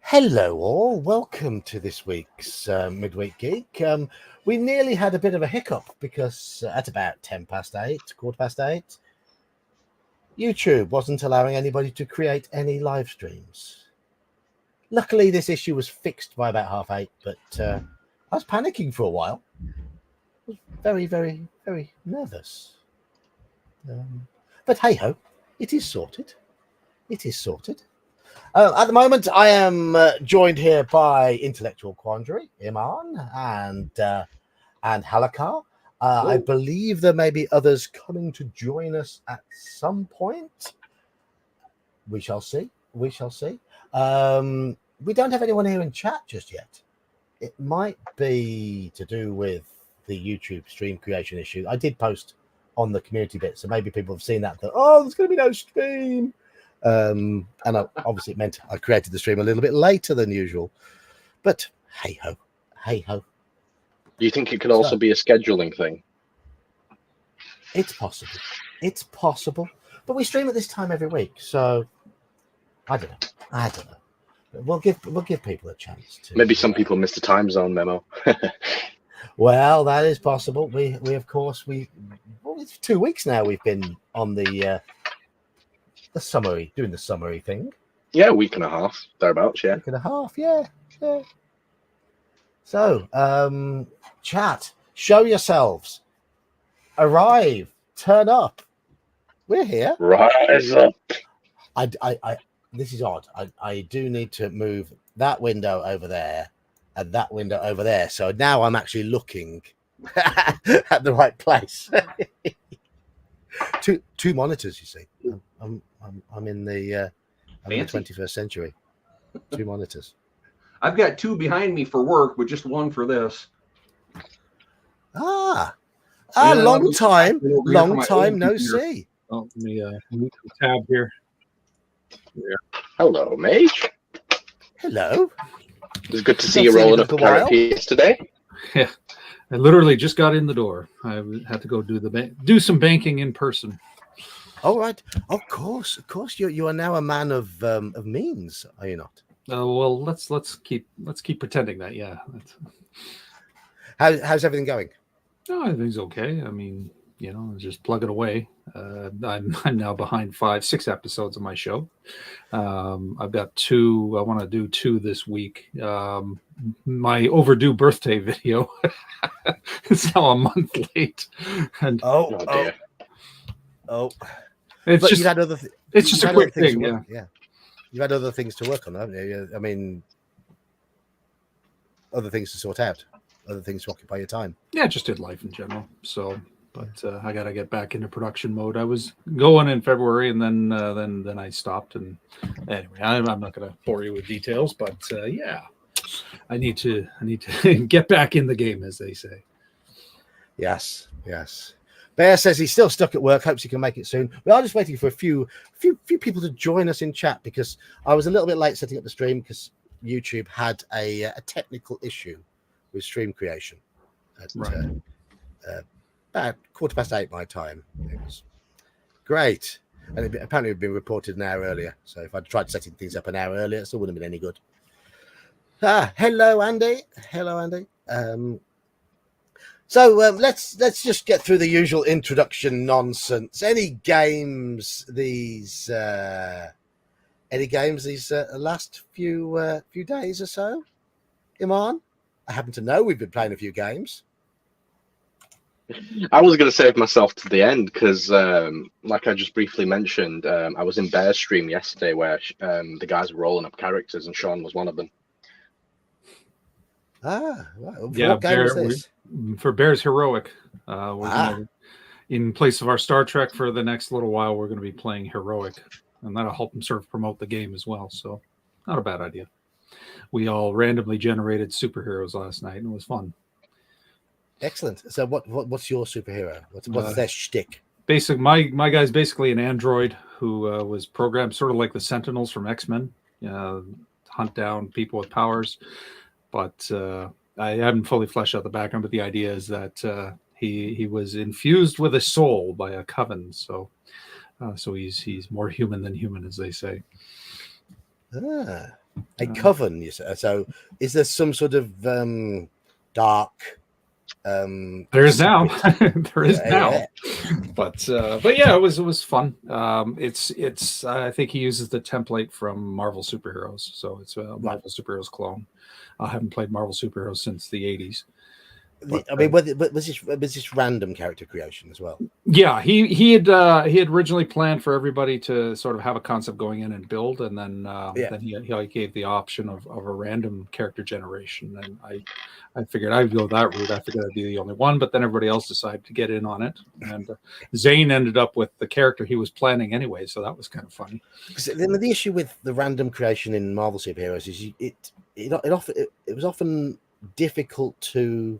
Hello, all. Welcome to this week's Midweek Geek. We nearly had a bit of a hiccup because at about 8:15, YouTube wasn't allowing anybody to create any live streams. Luckily, this issue was fixed by about 8:30, but I was panicking for a while. I was very, very, very nervous. But hey-ho, it is sorted. It is sorted. At the moment, I am joined here by Intellectual Quandary, Iman, and Halakar. I believe there may be others coming to join us at some point. We shall see. We shall see. We don't have anyone here in chat just yet. It might be to do with the YouTube stream creation issue. I did post on the community bit, so maybe people have seen that. Oh, there's going to be no stream. And obviously it meant I created the stream a little bit later than usual, but hey ho. Do you think it could also be a scheduling thing? It's possible, but we stream at this time every week, so I don't know. We'll give people a chance to. Maybe some people missed the time zone memo. Well, that is possible. We of course it's 2 weeks now we've been on the summary, doing the summary thing. Yeah, a week and a half, thereabouts, yeah. Week and a half, yeah. So, chat, show yourselves. Arrive, turn up. We're here. Rise up. I this is odd. I do need to move that window over there and that window over there. So now I'm actually looking at the right place. Two monitors, you see. I'm in the 21st century. 2 monitors. I've got 2 behind me for work, but just 1 for this. Long time no see. Oh, let me move the tab here. Yeah. Hello, Mage. Hello. It's good to see you rolling up the carrot piece today. Yeah, I literally just got in the door. I had to go do some banking in person. All right. Of course. You are now a man of means, are you not? Well, let's keep pretending that. Yeah. How's everything going? Oh, everything's okay. I mean, just plug it away. I'm now behind 6 episodes of my show. I've got 2. I want to do 2 this week. My overdue birthday video is now a month late. And oh. It's just it's just a quick thing. Yeah. You've had other things to work on, haven't you? I mean, other things to sort out, other things to occupy your time. Yeah, just in life in general. So, but I got to get back into production mode. I was going in February, and then I stopped. And anyway, I'm not going to bore you with details, but yeah, I need to get back in the game, as they say. Yes. Bear says he's still stuck at work, hopes he can make it soon. We are just waiting for a few people to join us in chat because I was a little bit late setting up the stream because YouTube had a technical issue with stream creation at about 8:15 my time. It was great. And apparently it had been reported an hour earlier. So if I'd tried setting things up an hour earlier, it still wouldn't have been any good. Hello, Andy. So let's just get through the usual introduction nonsense. Any games these last few days or so? Iman, I happen to know we've been playing a few games. I was going to save myself to the end because, like I just briefly mentioned, I was in Bear's stream yesterday where the guys were rolling up characters and Sean was one of them. Well, yeah, what game was this? For Bear's Heroic. In place of our Star Trek for the next little while, we're going to be playing Heroic, and that'll help them sort of promote the game as well. So, not a bad idea. We all randomly generated superheroes last night, and it was fun. Excellent. So, what's your superhero? What's their shtick? My guy's basically an android who was programmed sort of like the Sentinels from X-Men, hunt down people with powers. But I haven't fully fleshed out the background, but the idea is that he was infused with a soul by a coven, so he's more human than human, as they say. A coven, you say. So is there some sort of dark there is now. There is now. yeah. But yeah, it was fun. It's I think he uses the template from Marvel Superheroes, so it's a Marvel Superheroes clone. I haven't played Marvel Superheroes since the 80s. But, I mean, was this random character creation as well? Yeah, he had originally planned for everybody to sort of have a concept going in and build, and then he gave the option of a random character generation, and I figured I'd go that route. I figured I'd be the only one, but then everybody else decided to get in on it, and Zane ended up with the character he was planning anyway, so that was kind of funny. The issue with the random creation in Marvel superheroes is it was often difficult to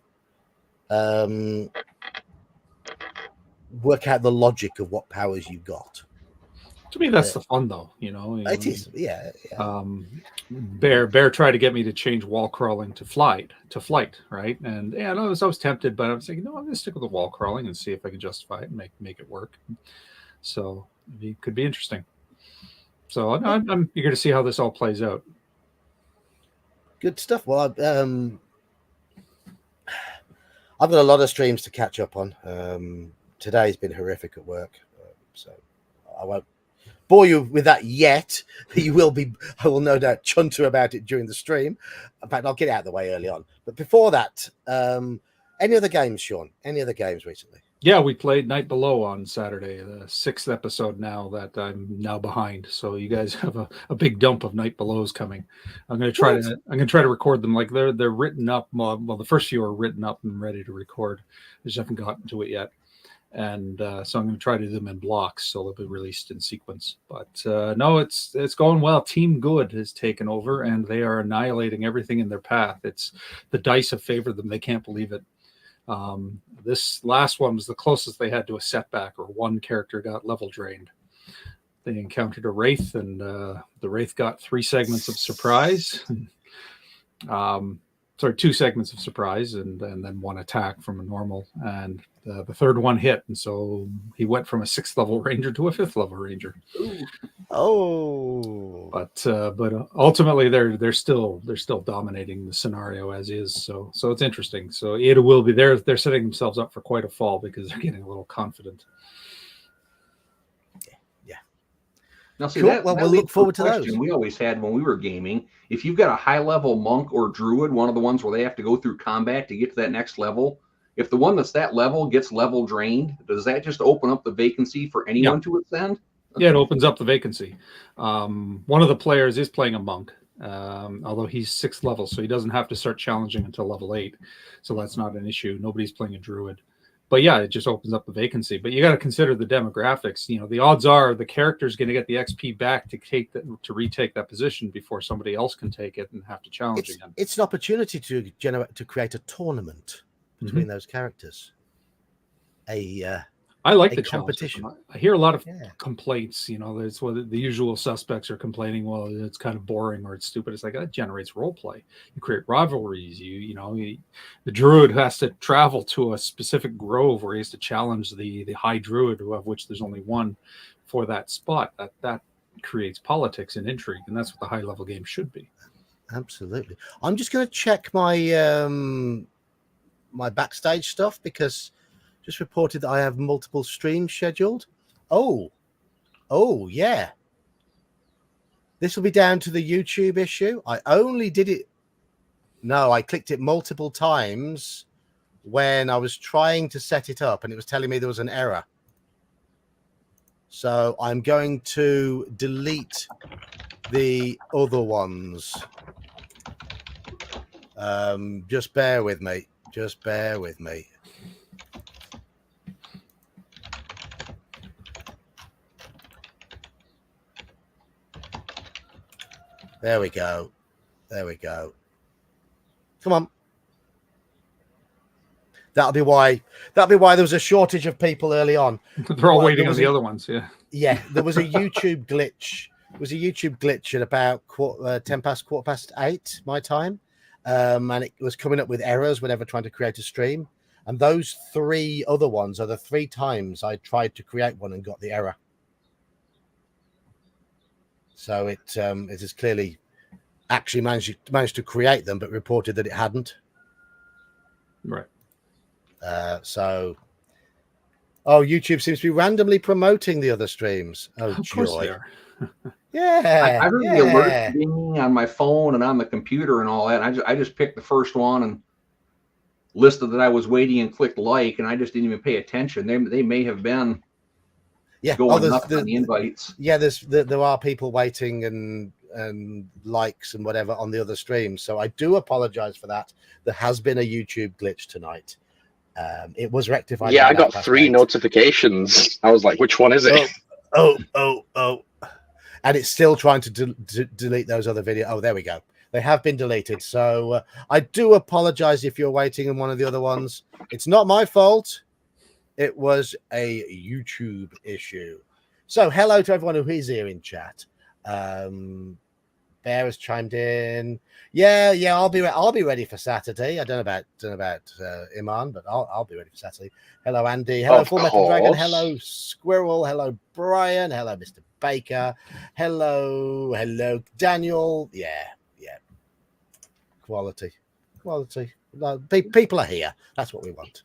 work out the logic of what powers you got. To me, that's the fun, though. It is, yeah. Bear tried to get me to change wall crawling to flight, right? And I was tempted, but I was thinking, no, I'm going to stick with the wall crawling and see if I can justify it and make it work. So it could be interesting. So I'm eager to see how this all plays out. Good stuff. Well, I've got a lot of streams to catch up on. Today's been horrific at work, so I won't bore you with that yet. I will no doubt chunter about it during the stream. In fact, I'll get it out of the way early on. But before that, any other games, Sean? Any other games recently? Yeah, we played Night Below on Saturday, the 6th episode now that I'm now behind. So you guys have a big dump of Night Belows coming. I'm going to try to record them. Like they're written up. Well, the first few are written up and ready to record. I just haven't gotten to it yet. And so I'm going to try to do them in blocks, so they'll be released in sequence. But no, it's going well. Team Good has taken over, and they are annihilating everything in their path. It's the dice have favored them. They can't believe it. This last one was the closest they had to a setback, or one character got level drained. They encountered a Wraith, and the Wraith got 3 segments of surprise. 2 segments of surprise, and then 1 attack from a normal, and the 3rd one hit, and so he went from a 6th level ranger to a 5th level ranger. Oh, but ultimately they're still dominating the scenario as is. So it's interesting. So it will be they're setting themselves up for quite a fall because they're getting a little confident. Yeah. Now, see, cool. We'll look forward to those. We always had when we were gaming. If you've got a high-level monk or druid, one of the ones where they have to go through combat to get to that next level, if the one that's that level gets level drained, does that just open up the vacancy for anyone to ascend? Yeah, it opens up the vacancy. One of the players is playing a monk, although he's 6th level, so he doesn't have to start challenging until level 8. So that's not an issue. Nobody's playing a druid. But yeah, it just opens up the vacancy. But you got to consider the demographics. The odds are the character's going to get the XP back to retake that position before somebody else can take it and have to challenge again. It's an opportunity to create a tournament between those characters. I like the competition. I hear a lot of complaints. There's the usual suspects are complaining. Well, it's kind of boring or it's stupid. It's like that generates role play. You create rivalries. The druid has to travel to a specific grove where he has to challenge the high druid, of which there's only one for that spot. That creates politics and intrigue, and that's what the high level game should be. Absolutely. I'm just going to check my my backstage stuff because. Just reported that I have multiple streams scheduled. Oh, yeah. This will be down to the YouTube issue. I only did it. No, I clicked it multiple times when I was trying to set it up and it was telling me there was an error. So I'm going to delete the other ones. Just bear with me. There we go. Come on. That'll be why there was a shortage of people early on. They're all waiting on the other ones, yeah. Yeah, there was a YouTube glitch. It was a YouTube glitch at about 8:10 my time. And it was coming up with errors whenever trying to create a stream. And those 3 other ones are the 3 times I tried to create one and got the error. So it is clearly actually managed to create them, but reported that it hadn't. Right. So, YouTube seems to be randomly promoting the other streams. Oh, Of course they joy! are. Yeah, I heard the alert dinging on my phone and on the computer and all that. And I just picked the first one and listed that I was waiting and clicked like, and I just didn't even pay attention. They may have been going nuts on the invites. Yeah, there are people waiting and likes and whatever on the other streams. So I do apologize for that. There has been a YouTube glitch tonight. It was rectified. Yeah, I got 3 notifications. I was like, which one is it? Oh. And it's still trying to delete those other videos. Oh, there we go. They have been deleted. So I do apologize if you're waiting in one of the other ones. It's not my fault. It was a YouTube issue. So hello to everyone who is here in chat. Bear has chimed in. Yeah, I'll be ready for Saturday. I don't know about Iman, but I'll be ready for Saturday. Hello, Andy. Hello, Full Metal Dragon. Hello, Squirrel. Hello, Brian. Hello, Mr. Baker. Hello, Daniel. Yeah. Quality. People are here. That's what we want.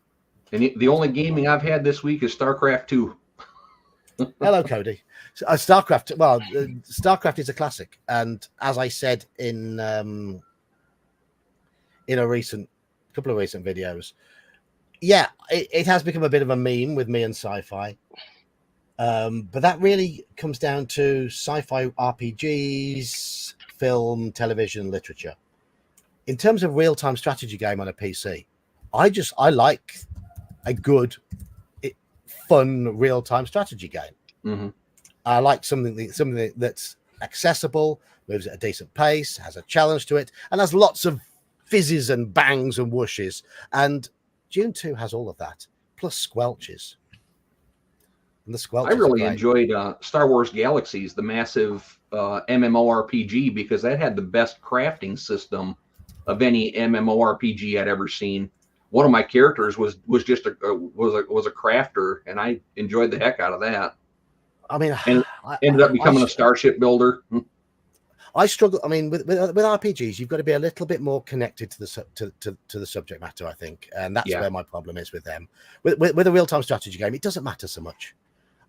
And the only gaming I've had this week is StarCraft 2. Hello, Cody. StarCraft. Well, StarCraft is a classic, and as I said in a couple of recent videos, yeah, it has become a bit of a meme with me and sci-fi. But that really comes down to sci-fi RPGs, film, television, literature. In terms of real-time strategy game on a PC, I like a good, fun real-time strategy game. Mm-hmm. I like something that's accessible, moves at a decent pace, has a challenge to it, and has lots of fizzes and bangs and whooshes. And Dune 2 has all of that, plus squelches. And the squelches I really enjoyed Star Wars Galaxies, the massive MMORPG, because that had the best crafting system of any MMORPG I'd ever seen. One of my characters was just a crafter, and I enjoyed the heck out of that. I mean, and ended up becoming a starship builder. I struggle. I mean, with RPGs, you've got to be a little bit more connected to the subject matter, I think, and that's where my problem is with them. With a real-time strategy game, it doesn't matter so much.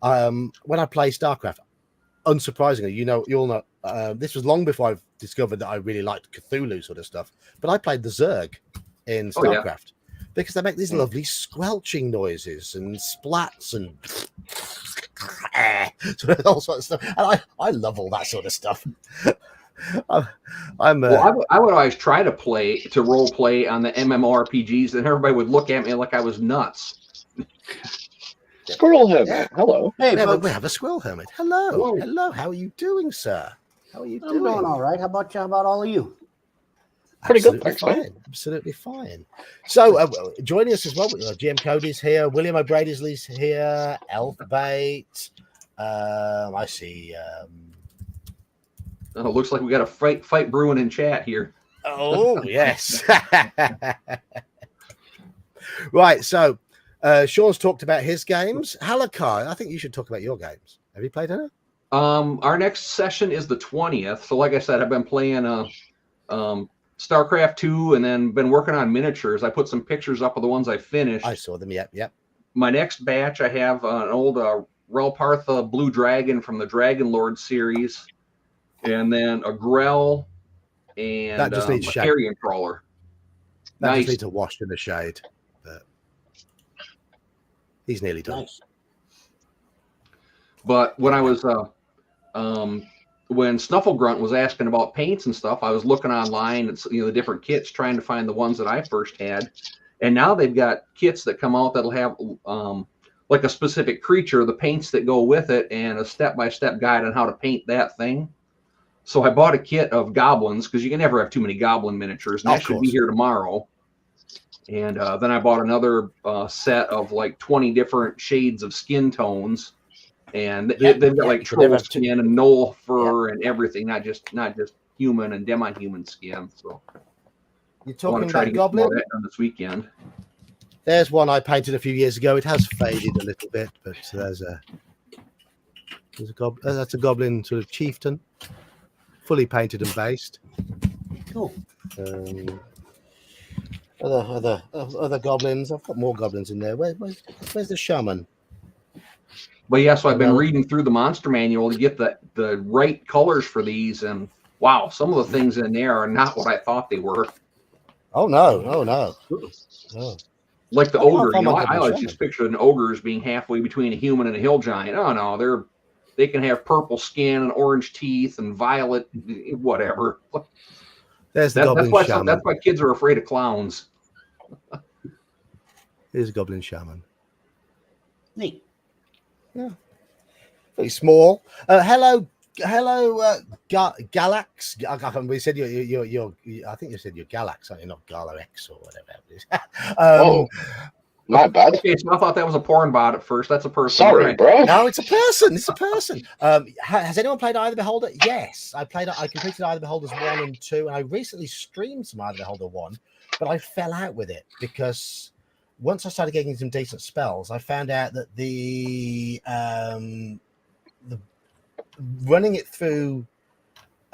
When I play StarCraft, unsurprisingly, you'll know this was long before I've discovered that I really liked Cthulhu sort of stuff. But I played the Zerg in StarCraft because they make these lovely squelching noises and splats and all sorts of stuff, and I love all that sort of stuff. I would always try to role play on the MMORPGs, and everybody would look at me like I was nuts. Squirrel Hermit, hello. Hey, we have a Squirrel Hermit. Hello. How are you doing, sir? How are you doing? I'm doing all right. How about all of you? Pretty good, thanks, fine. Absolutely fine. So, joining us as well, GM Cody's here, William O'Bradysley's here, Elfbait. I see. It looks like we got a fight brewing in chat here. Oh yes. Right. So, Sean's talked about his games. Halakar, I think you should talk about your games. Have you played any? Our next session is the 20th. So, like I said, I've been playing StarCraft 2 and then been working on miniatures. I put some pictures up of the ones I finished. I saw them. Yep. My next batch, I have an old Relpartha Blue Dragon from the Dragon Lord series, and then a Grell and that just needs a Carrion Crawler. That just needs a wash in the shade. But he's nearly done. Nice. But when I was when Snufflegrunt was asking about paints and stuff, I was looking online at the different kits, trying to find the ones that I first had. And now they've got kits that come out that'll have like a specific creature, the paints that go with it, and a step-by-step guide on how to paint that thing. So I bought a kit of goblins, because you can never have too many goblin miniatures, and that should be here tomorrow. And then I bought another set of like 20 different shades of skin tones. And they've got like troll skin and gnoll fur and everything, not just human and demi-human skin. So you're talking about goblin this weekend. There's one I painted a few years ago. It has faded a little bit, but there's a goblin. That's a goblin sort of chieftain, fully painted and based. Cool. Other goblins. I've got more goblins in there. Where's the shaman? But yeah, so I've been Well- reading through the monster manual to get the right colors for these, and wow, some of the things in there are not what I thought they were. Oh no! No. Like the I can't ogre, find my I goblin always shaman. just pictured an ogre as being halfway between a human and a hill giant. Oh no, they can have purple skin and orange teeth and violet, whatever. There's the That's goblin why shaman. that's why kids are afraid of clowns. Here's a goblin shaman. Neat. Very small. Hello, Galax. We said you're. I think you said you're Galax, aren't you? Not Galax or whatever it is. Oh, my bad. Okay, so I thought that was a porn bot at first. That's a person. Sorry, Right. bro. No, it's a person. It's a person. Has anyone played Eye of the Beholder? Yes, I completed Eye of the Beholders 1 and 2, and I recently streamed some Eye of the Beholder 1, but I fell out with it because once I started getting some decent spells, I found out that the running it through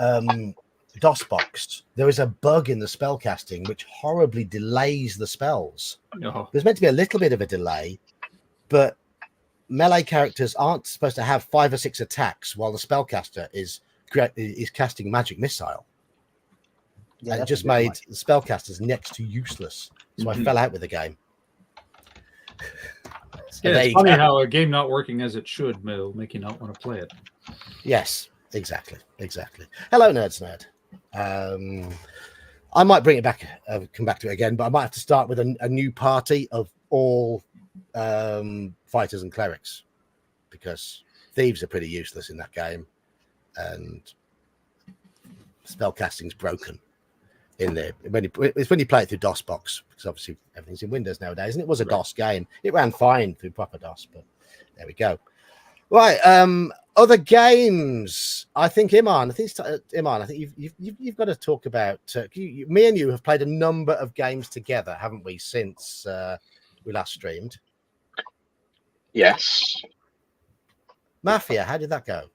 DOSBox, there is a bug in the spell casting which horribly delays the spells. No. There's meant to be a little bit of a delay, but melee characters aren't supposed to have 5 or 6 attacks while the spellcaster is casting magic missile. Yeah, And it that's just a bit made much. the spellcasters next to useless. So I fell out with the game. So Yeah, there it's you funny go. how a game not working as it should will make you not want to play it. Yes, exactly. Hello, Nerds Nerd. I might bring it back, come back to it again, but I might have to start with a new party of all fighters and clerics because thieves are pretty useless in that game, and spellcasting's broken in there. It's when you play it through DOSBox, because obviously everything's in Windows nowadays, and it was a DOS game. It ran fine through proper DOS, but there we go. Right, other games. I think Iman. I think you've got to talk about. Me and you have played a number of games together, haven't we? Since we last streamed. Yes. Mafia. How did that go?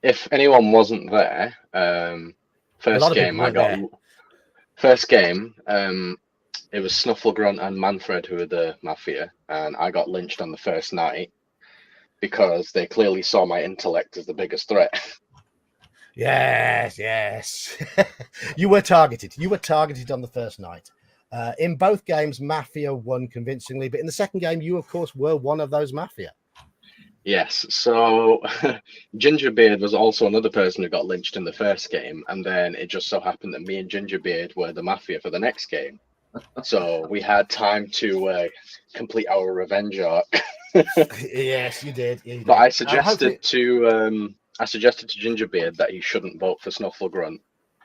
If anyone wasn't there, A lot first of game people I weren't got. there. First game, it was Snufflegrunt and Manfred who were the Mafia, and I got lynched on the first night because they clearly saw my intellect as the biggest threat. Yes. You were targeted. You were targeted on the first night. In both games, Mafia won convincingly, but in the second game, you, of course, were one of those Mafia. Yes, so Gingerbeard was also another person who got lynched in the first game, and then it just so happened that me and Gingerbeard were the Mafia for the next game. So we had time to complete our revenge arc. Yes, you did. But I suggested to Gingerbeard that he shouldn't vote for Snufflegrunt,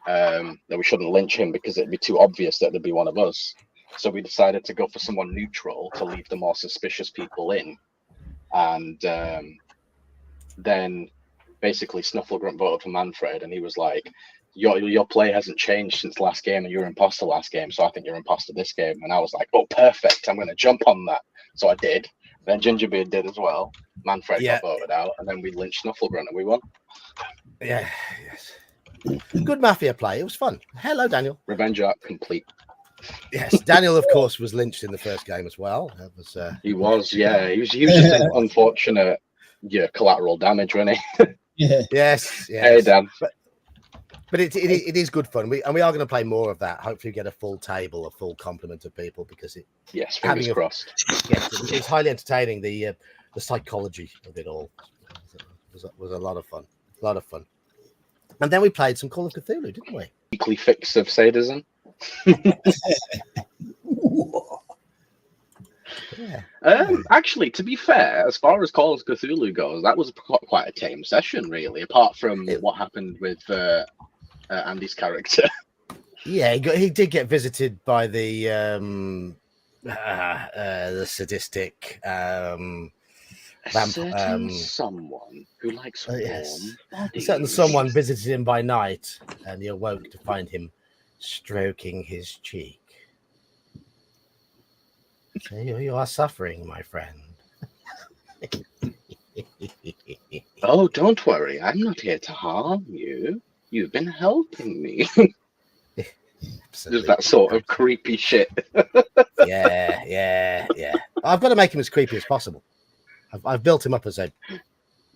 that we shouldn't lynch him because it'd be too obvious that it'd be one of us. So we decided to go for someone neutral to leave the more suspicious people in. And then basically Snufflegrunt voted for Manfred, and he was like, your play hasn't changed since last game, and you were imposter last game, so I think you're imposter this game. And I was like, oh, perfect, I'm going to jump on that. So I did. Then Gingerbeard did as well. Manfred got voted out, and then we lynched Snufflegrunt, and we won. Yeah, yes. Good Mafia play. It was fun. Hello, Daniel. Revenge arc complete. Yes, Daniel, of course, was lynched in the first game as well. That was. He was, yeah. He was just an unfortunate, collateral damage, wasn't he? Yes. Hey, Dan. But it is good fun. We are going to play more of that. Hopefully, get a full table, a full complement of people, because Yes, fingers crossed. Yes, it's highly entertaining. The psychology of it all was a lot of fun. A lot of fun. And then we played some Call of Cthulhu, didn't we? Weekly fix of sadism. Yeah. Actually, to be fair, as far as Call of Cthulhu goes, that was quite a tame session, really. Apart from what happened with Andy's character. Yeah, he did get visited by the sadistic someone who likes warm bodies. Certain someone visited him by night, and he awoke to find him stroking his cheek. So you are suffering, my friend. Oh, don't worry. I'm not here to harm you. You've been helping me. Absolutely. Just that sort of creepy shit. Yeah. I've got to make him as creepy as possible. I've built him up as a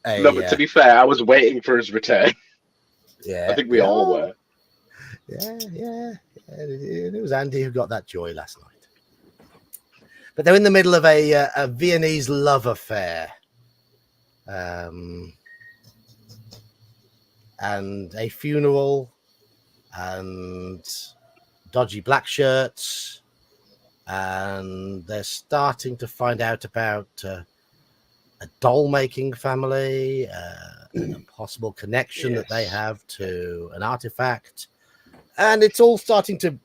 No, but to be fair, I was waiting for his return. yeah. I think we all were. Yeah. It was Andy who got that joy last night. But they're in the middle of a Viennese love affair. And a funeral and dodgy black shirts, and they're starting to find out about a doll making family, a possible connection that they have to an artifact, and it's all starting to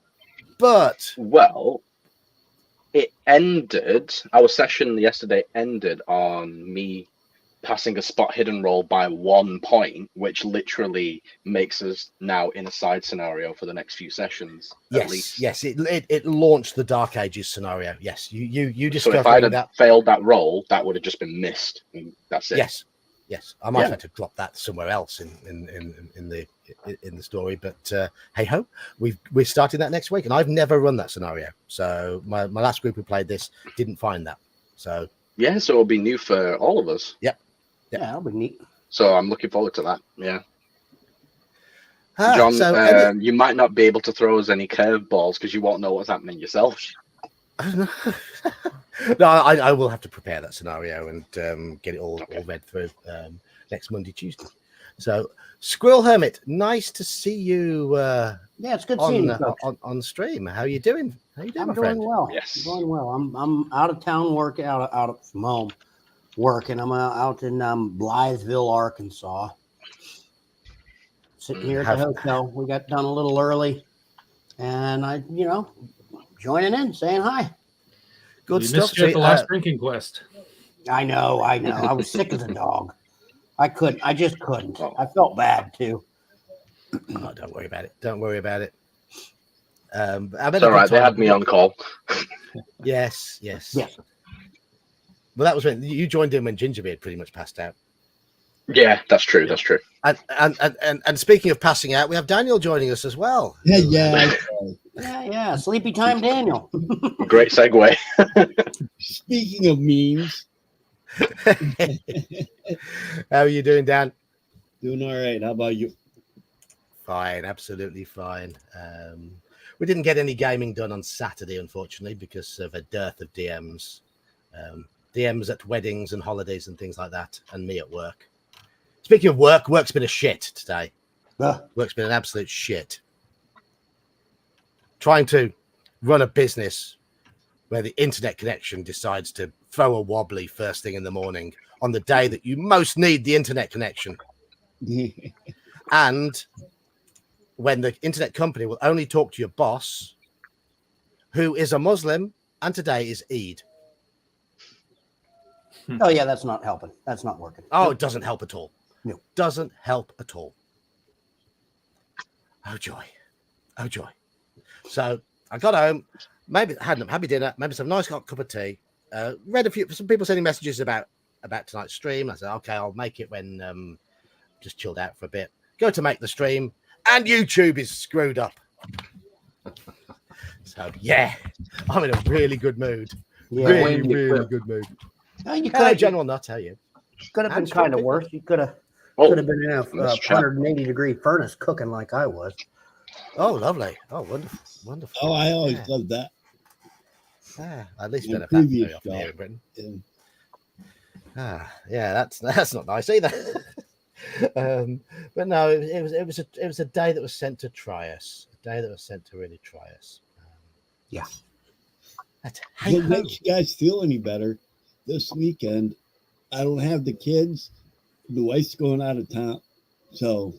Well, it ended. Our session yesterday ended on me passing a spot hidden roll by 1 point, which literally makes us now in a side scenario for the next few sessions. At least. Yes, it launched the Dark Ages scenario. Yes, you So discovered if I'd have that. failed that roll, that would have just been missed. And that's it. Yes. I might have to drop that somewhere else in the story, but hey ho, we're starting that next week, and I've never run that scenario. So my last group who played this didn't find that. So Yeah, so it'll be new for all of us. Yep. Yeah, that'll be neat. So I'm looking forward to that. Yeah. John, John, you might not be able to throw us any curveballs because you won't know what's happening yourself. No, I will have to prepare that scenario and get it all read through next Monday, Tuesday. So, Squirrel Hermit, nice to see you. Yeah, it's good seeing you folks. on stream. How are you doing? How you doing, I'm my doing friend? well. Yes. I'm doing well. I'm out of town work out from home working. I'm out in Blytheville, Arkansas. Sitting here at the hotel. We got done a little early, and I, joining in, saying hi. Good You stuff. missed you at the last drinking quest. I know. I was sick as a dog. I just couldn't. I felt bad too. Oh, don't worry about it. Don't worry about it. It's all right. They had me on call. Yes. Well, that was when you joined in when Gingerbeard pretty much passed out. Yeah, that's true. That's true. And speaking of passing out, we have Daniel joining us as well. Yeah. Sleepy time, Daniel. Great segue. Speaking of memes, How are you doing, Dan? doing all right. How about you? Fine, absolutely fine. We didn't get any gaming done on Saturday, unfortunately, because of a dearth of DMs. DMs at weddings and holidays and things like that, and me at work. Speaking of work, work's been a shit today. Work's been an absolute shit. Trying to run a business where the internet connection decides to throw a wobbly first thing in the morning on the day that you most need the internet connection. And when the internet company will only talk to your boss, who is a Muslim, and today is Eid. Oh yeah, that's not helping. That's not working. Oh, it doesn't help at all. No. Doesn't help at all. Oh joy. So I got home, maybe had a happy dinner, maybe some nice hot cup of tea. Read some people sending messages about tonight's stream. I said, okay, I'll make it when just chilled out for a bit. Go to make the stream, and YouTube is screwed up. So yeah, I'm in a really good mood. Yeah. Really good mood. You Hello, General Nut. How are you? could have been And kind of stupid. worse. You could have been in a let's chat. 180-degree furnace cooking like I was. Oh, lovely. Oh, wonderful. Oh, I always loved that. At least My been a factory previous off here job. in Britain. Yeah. Yeah, that's not nice either. But no, it was a day that was sent to try us. A day that was sent to really try us. Yeah. But If hey it ho. makes you guys feel any better, this weekend, I don't have the kids. The wife's going out of town. So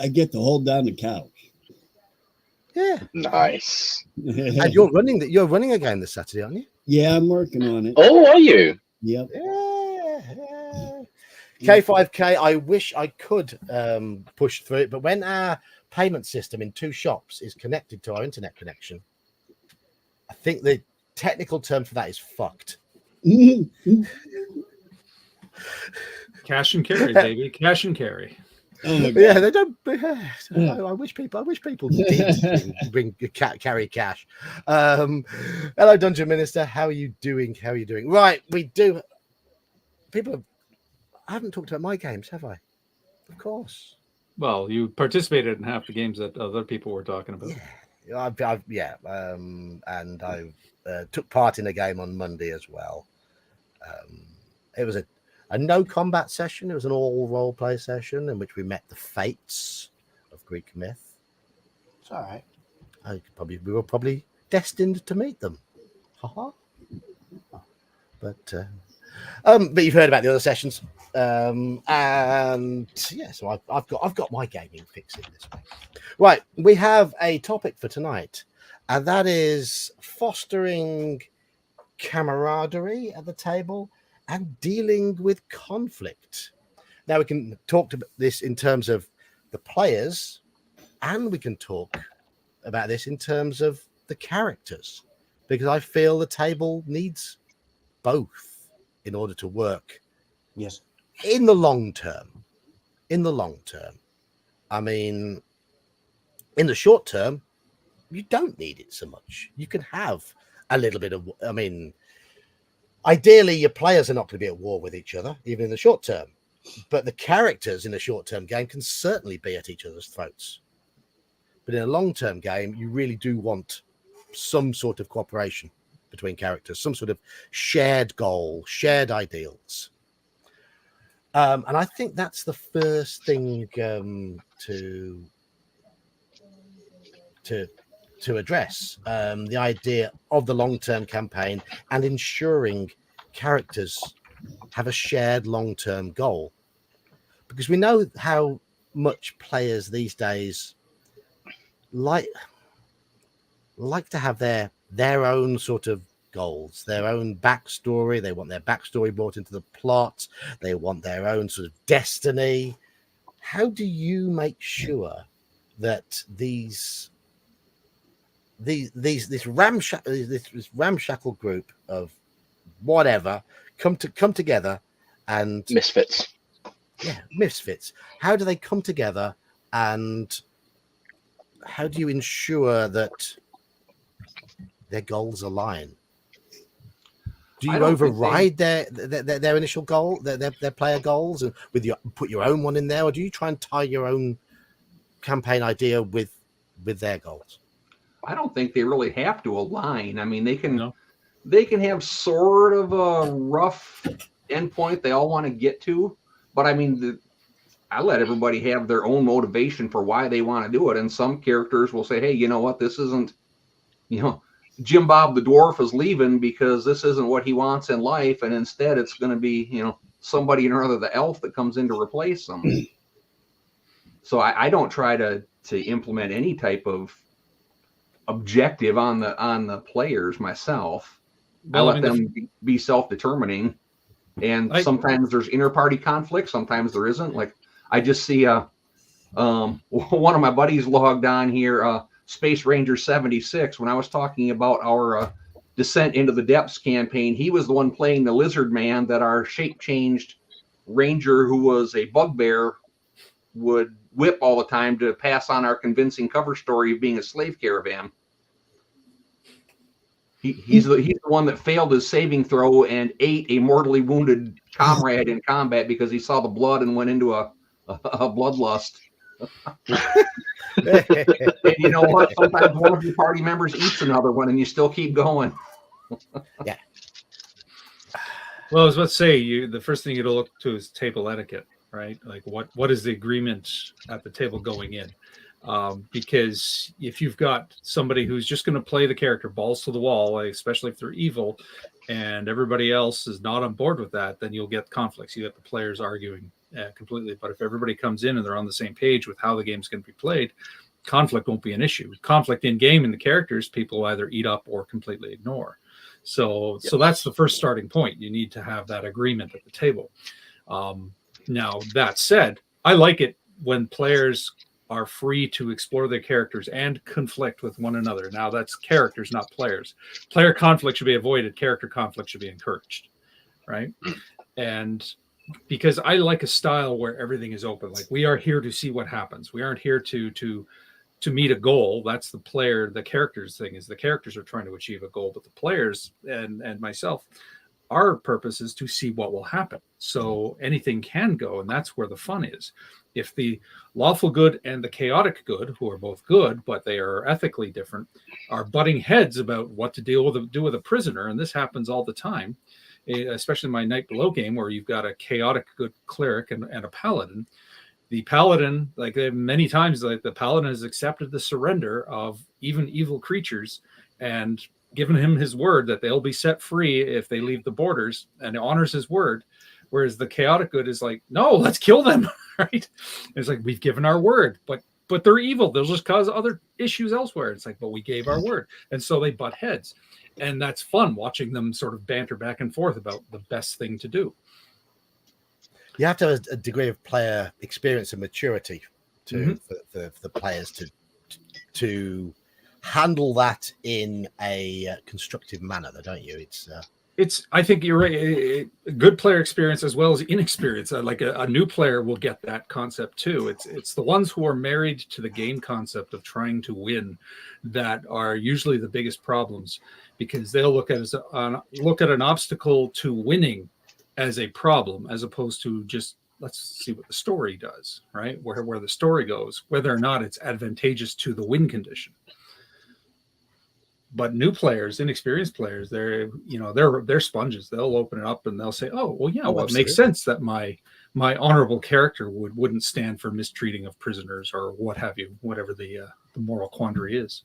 I get to hold down the couch. Yeah, Nice. and you're running a game this Saturday, aren't you? Yeah, I'm working on it. Oh, are you? Yep. Yeah. K5K. I wish I could push through it, but when our payment system in 2 shops is connected to our internet connection, I think the technical term for that is fucked. Cash and carry, baby. Cash and carry. Oh my Yeah, god. they don't. I wish people did carry cash. Hello, Dungeon Minister. How are you doing? Right, we do. I haven't talked about my games, have I? Of course. Well, you participated in half the games that other people were talking about. And I took part in a game on Monday as well. It was a no combat session. It was an all role play session in which we met the fates of Greek myth. It's all right. We were probably destined to meet them. But you've heard about the other sessions. And yeah, so I've got my gaming fix in this way. Right, we have a topic for tonight, and that is fostering camaraderie at the table and dealing with conflict. Now we can talk to this in terms of the players, and we can talk about this in terms of the characters, because I feel the table needs both in order to work. Yes. In the long term. I mean, in the short term, you don't need it so much. You can have a little bit of, ideally, your players are not going to be at war with each other, even in the short term. But the characters in a short-term game can certainly be at each other's throats. But in a long-term game, you really do want some sort of cooperation between characters, some sort of shared goal, shared ideals. And I think that's the first thing to address, the idea of the long-term campaign and ensuring characters have a shared long-term goal, because we know how much players these days like to have their own sort of goals, their own backstory. They want their backstory brought into the plot. They want their own sort of destiny. How do you make sure that this ramshackle group of whatever come together and Misfits. Misfits? How do they come together, and how do you ensure that their goals align? Do you override their initial goal, their player goals, and put your own one in there, or do you try and tie your own campaign idea with their goals? I don't think they really have to align. I mean, they can have sort of a rough endpoint they all want to get to, but I mean, I let everybody have their own motivation for why they want to do it. And some characters will say, hey, you know what, this isn't, Jim Bob the dwarf is leaving because this isn't what he wants in life, and instead it's going to be, somebody or other, the elf, that comes in to replace them. So I don't try to implement any type of objective on the players myself. Well, I let them be self-determining, and sometimes there's inter-party conflict, sometimes there isn't. Like, I just see one of my buddies logged on here, Space Ranger 76, when I was talking about our Descent into the Depths campaign. He was the one playing the lizard man that our shape-changed ranger, who was a bugbear, would whip all the time to pass on our convincing cover story of being a slave caravan. He's the one that failed his saving throw and ate a mortally wounded comrade in combat because he saw the blood and went into a bloodlust. And you know what? Sometimes one of your party members eats another one, and you still keep going. Yeah. Well, I was about to say, the first thing you look to is table etiquette, right? Like, what is the agreement at the table going in? Because if you've got somebody who's just going to play the character balls to the wall, especially if they're evil, and everybody else is not on board with that, then you'll get conflicts. You get the players arguing completely. But if everybody comes in and they're on the same page with how the game's going to be played, conflict won't be an issue. Conflict in game and the characters, people either eat up or completely ignore. So that's the first starting point. You need to have that agreement at the table. Now, that said, I like it when players are free to explore their characters and conflict with one another. Now, that's characters, not players. Player conflict should be avoided. Character conflict should be encouraged, right? And because I like a style where everything is open. Like, we are here to see what happens. We aren't here to meet a goal. That's the player, the characters thing is the characters are trying to achieve a goal, but the players and myself, our purpose is to see what will happen. So anything can go, and that's where the fun is. If the lawful good and the chaotic good, who are both good, but they are ethically different, are butting heads about what to do with a prisoner, and this happens all the time, especially in my Night Below game, where you've got a chaotic good cleric and a paladin. The paladin, like many times, like the paladin has accepted the surrender of even evil creatures and given him his word that they'll be set free if they leave the borders, and honors his word. Whereas the chaotic good is like, no, let's kill them, right? It's like, we've given our word, but they're evil. They'll just cause other issues elsewhere. It's like, but we gave our word. And so they butt heads. And that's fun, watching them sort of banter back and forth about the best thing to do. You have to have a degree of player experience and maturity to for the players to handle that in a constructive manner, though, don't you? It's I think you're right. A good player experience as well as inexperience. Like a new player will get that concept too. It's the ones who are married to the game concept of trying to win that are usually the biggest problems, because they'll look at an obstacle to winning as a problem, as opposed to just, let's see what the story does, right? Where the story goes, whether or not it's advantageous to the win condition. But new players, inexperienced players, they're sponges. They'll open it up and they'll say, "Oh, well, yeah, well, it makes sense that my honorable character wouldn't stand for mistreating of prisoners or what have you, whatever the moral quandary is."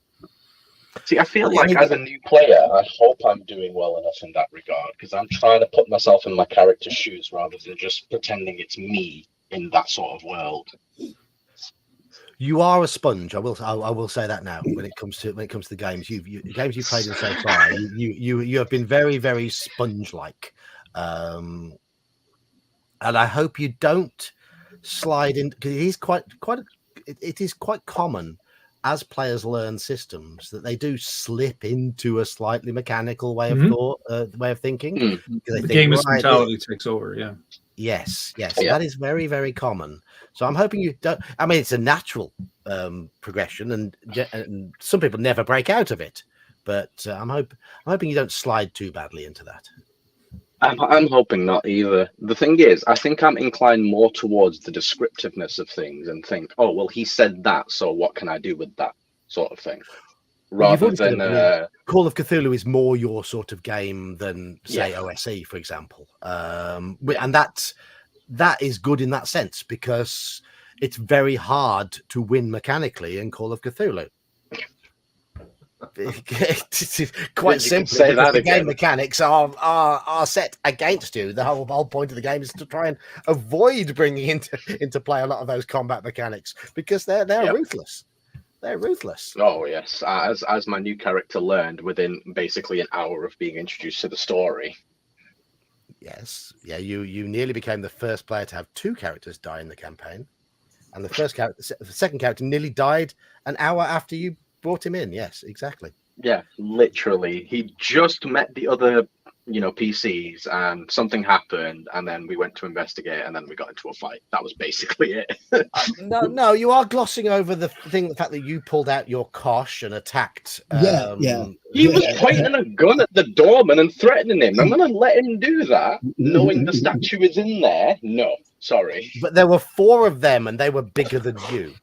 See, I feel like as a new player, I hope I'm doing well enough in that regard, because I'm trying to put myself in my character's shoes rather than just pretending it's me in that sort of world. You are a sponge. I will say that now. When it comes to the games games you've played in so far, you have been very, very sponge-like, and I hope you don't slide in, because it is quite common as players learn systems that they do slip into a slightly mechanical way of thought, way of thinking. The game's mentality takes over. Yeah. Yes, that is very, very common. So I'm hoping you don't. I mean, it's a natural progression, and some people never break out of it. But I'm hoping you don't slide too badly into that. I'm hoping not either. The thing is, I think I'm inclined more towards the descriptiveness of things and think, oh, well, he said that, so what can I do with that sort of thing? Rather than Call of Cthulhu is more your sort of game than, say, OSE, for example. And that is good in that sense, because it's very hard to win mechanically in Call of Cthulhu. Quite simply, because the game mechanics are set against you. The whole point of the game is to try and avoid bringing into play a lot of those combat mechanics, because they're ruthless. They're ruthless. Oh yes, as my new character learned within basically an hour of being introduced to the story. Yes, yeah, you nearly became the first player to have two characters die in the campaign, and the second character nearly died an hour after you brought him in. Yes, exactly. Yeah, literally. He just met the other, PCs, and something happened, and then we went to investigate, and then we got into a fight. That was basically it. No, you are glossing over the fact that you pulled out your kosh and attacked. He was pointing a gun at the doorman and threatening him. I'm going to let him do that, knowing the statue is in there. No, sorry. But there were four of them, and they were bigger than you.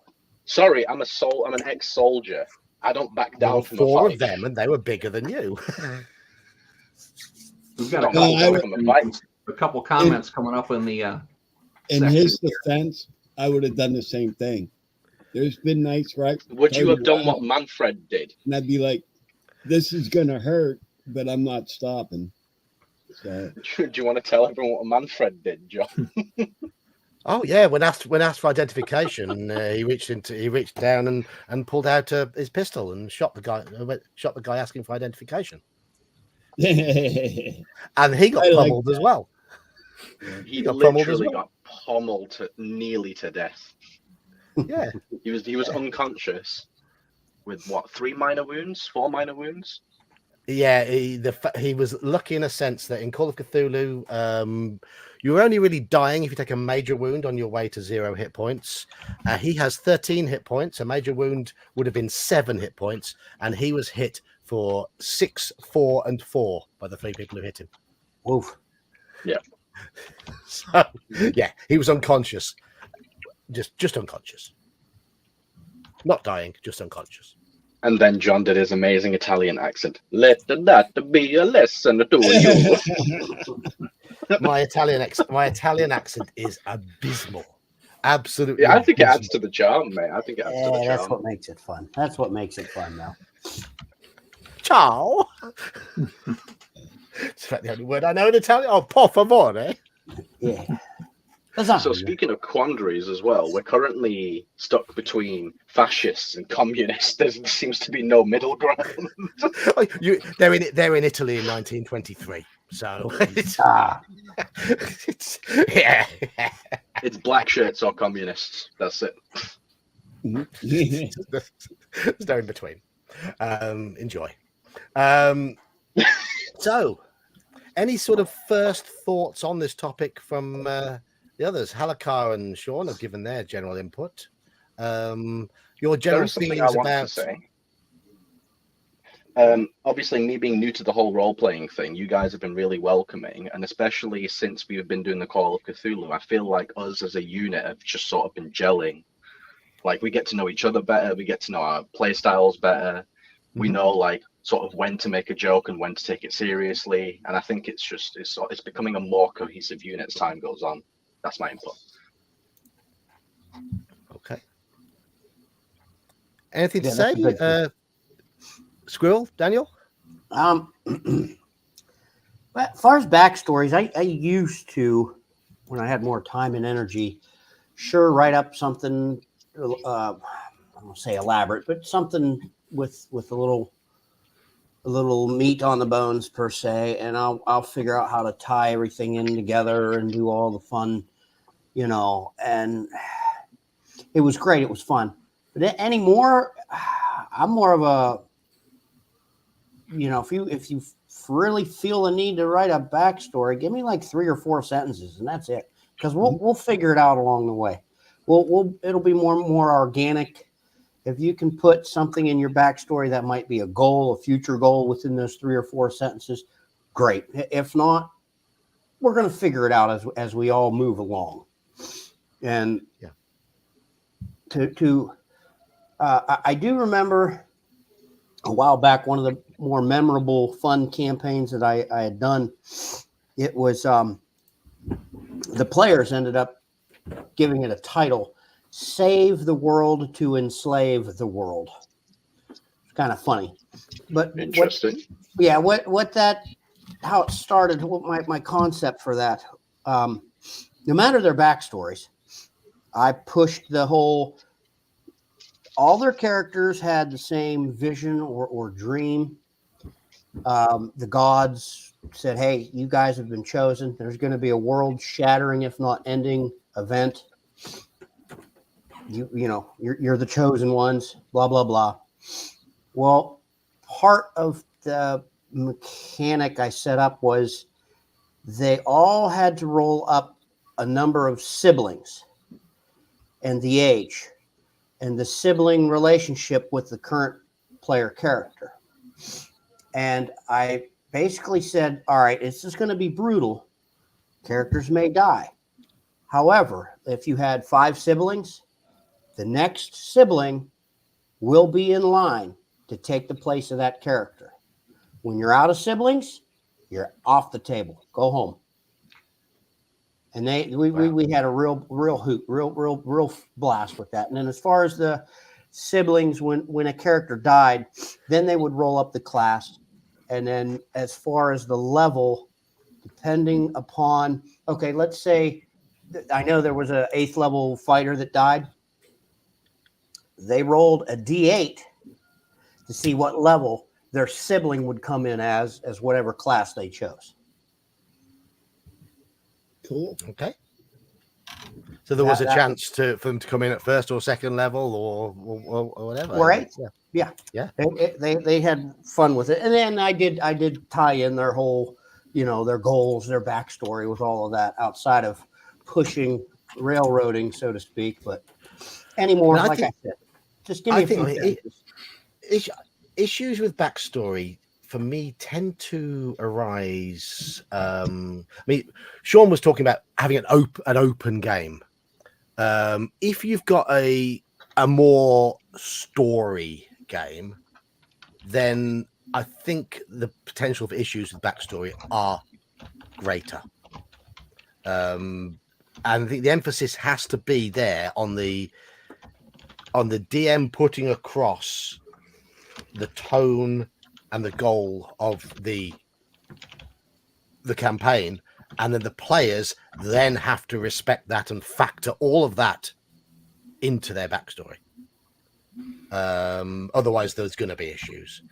Sorry, I'm an ex-soldier. I don't back down from four of them, and they were bigger than you. We've got a couple comments coming up in the. In his defense, I would have done the same thing. There's been nights, right? Would you have done what Manfred did? And I'd be like, "This is gonna hurt, but I'm not stopping." So. Do you want to tell everyone what Manfred did, John? Oh yeah, when asked for identification, he reached down and pulled out his pistol and shot the guy asking for identification. And he got pummeled as well. He literally got pummeled nearly to death. Yeah, he was unconscious with 4 minor wounds. Yeah, he was lucky in a sense that in Call of Cthulhu, you were only really dying if you take a major wound on your way to 0 hit points. He has 13 hit points. A major wound would have been 7 hit points, and he was hit for 6, 4, and 4 by the 3 people who hit him. Oof. Yeah. So yeah, he was unconscious, just unconscious, not dying, just unconscious. And then John did his amazing Italian accent. Let that be a lesson to you. My Italian accent is abysmal. Absolutely. Yeah, I think it abysmal. adds to the charm, mate. I think it adds to the That's charm. what makes it fun. That's what makes it fun, now. Ciao. It's the only word I know in Italian. Oh, por favore. Yeah. So speaking of quandaries as well, we're currently stuck between fascists and communists. There seems to be no middle ground. They're in Italy in 1923. So it's yeah. It's black shirts or communists. That's it. There's no in between. Enjoy. So, any sort of first thoughts on this topic from the others? Halakar and Sean have given their general input. Your general feelings about. Obviously, me being new to the whole role-playing thing, you guys have been really welcoming, and especially since we've been doing the Call of Cthulhu, I feel like us as a unit have just sort of been gelling. Like, we get to know each other better, we get to know our play styles better, we know, like, sort of when to make a joke and when to take it seriously, and I think it's becoming a more cohesive unit as time goes on. That's my input. Okay. Anything to say? Squirrel, Daniel? As far as backstories, I used to, when I had more time and energy, write up something, I won't say elaborate, but something with a little meat on the bones per se, and I'll figure out how to tie everything in together and do all the fun, and it was great. It was fun. But anymore, I'm more of a, if you really feel the need to write a backstory, give me like 3 or 4 sentences, and that's it. Because we'll figure it out along the way. It'll be more organic. If you can put something in your backstory that might be a goal, a future goal within those 3 or 4 sentences, great. If not, we're going to figure it out as we all move along. And yeah, I do remember a while back, one of the more memorable, fun campaigns that I had done. It was the players ended up giving it a title, Save the World to Enslave the World. It's kind of funny. But interesting. How it started, what my concept for that, no matter their backstories, I pushed all their characters had the same vision or dream. The gods said, hey, you guys have been chosen. There's going to be a world-shattering, if not ending, event. You're the chosen ones, blah, blah, blah. Well, part of the mechanic I set up was they all had to roll up a number of siblings and the age and the sibling relationship with the current player character. And I basically said, all right, it's just going to be brutal. Characters may die. However, if you had 5 siblings, the next sibling will be in line to take the place of that character. When you're out of siblings, you're off the table. Go home. And we had a real hoot, real blast with that. And then as far as the siblings, when a character died, then they would roll up the class. And then as far as the level, depending upon, okay, let's say, I know there was an 8th level fighter that died. They rolled a D8 to see what level their sibling would come in as whatever class they chose. Cool. Okay. So there was a That- chance for them to come in at first or second level or whatever. Right. Yeah. They had fun with it, and then I did tie in their whole, their goals, their backstory with all of that outside of pushing railroading, so to speak. But anymore, No, I like think- I said, just give me I a few think sentences. issues with backstory for me tend to arise. I mean, Sean was talking about having an open game. If you've got a more story game, then I think the potential for issues with backstory are greater. And I think the emphasis has to be there on the DM putting across the tone and the goal of the campaign, and then the players then have to respect that and factor all of that into their backstory. Otherwise there's going to be issues.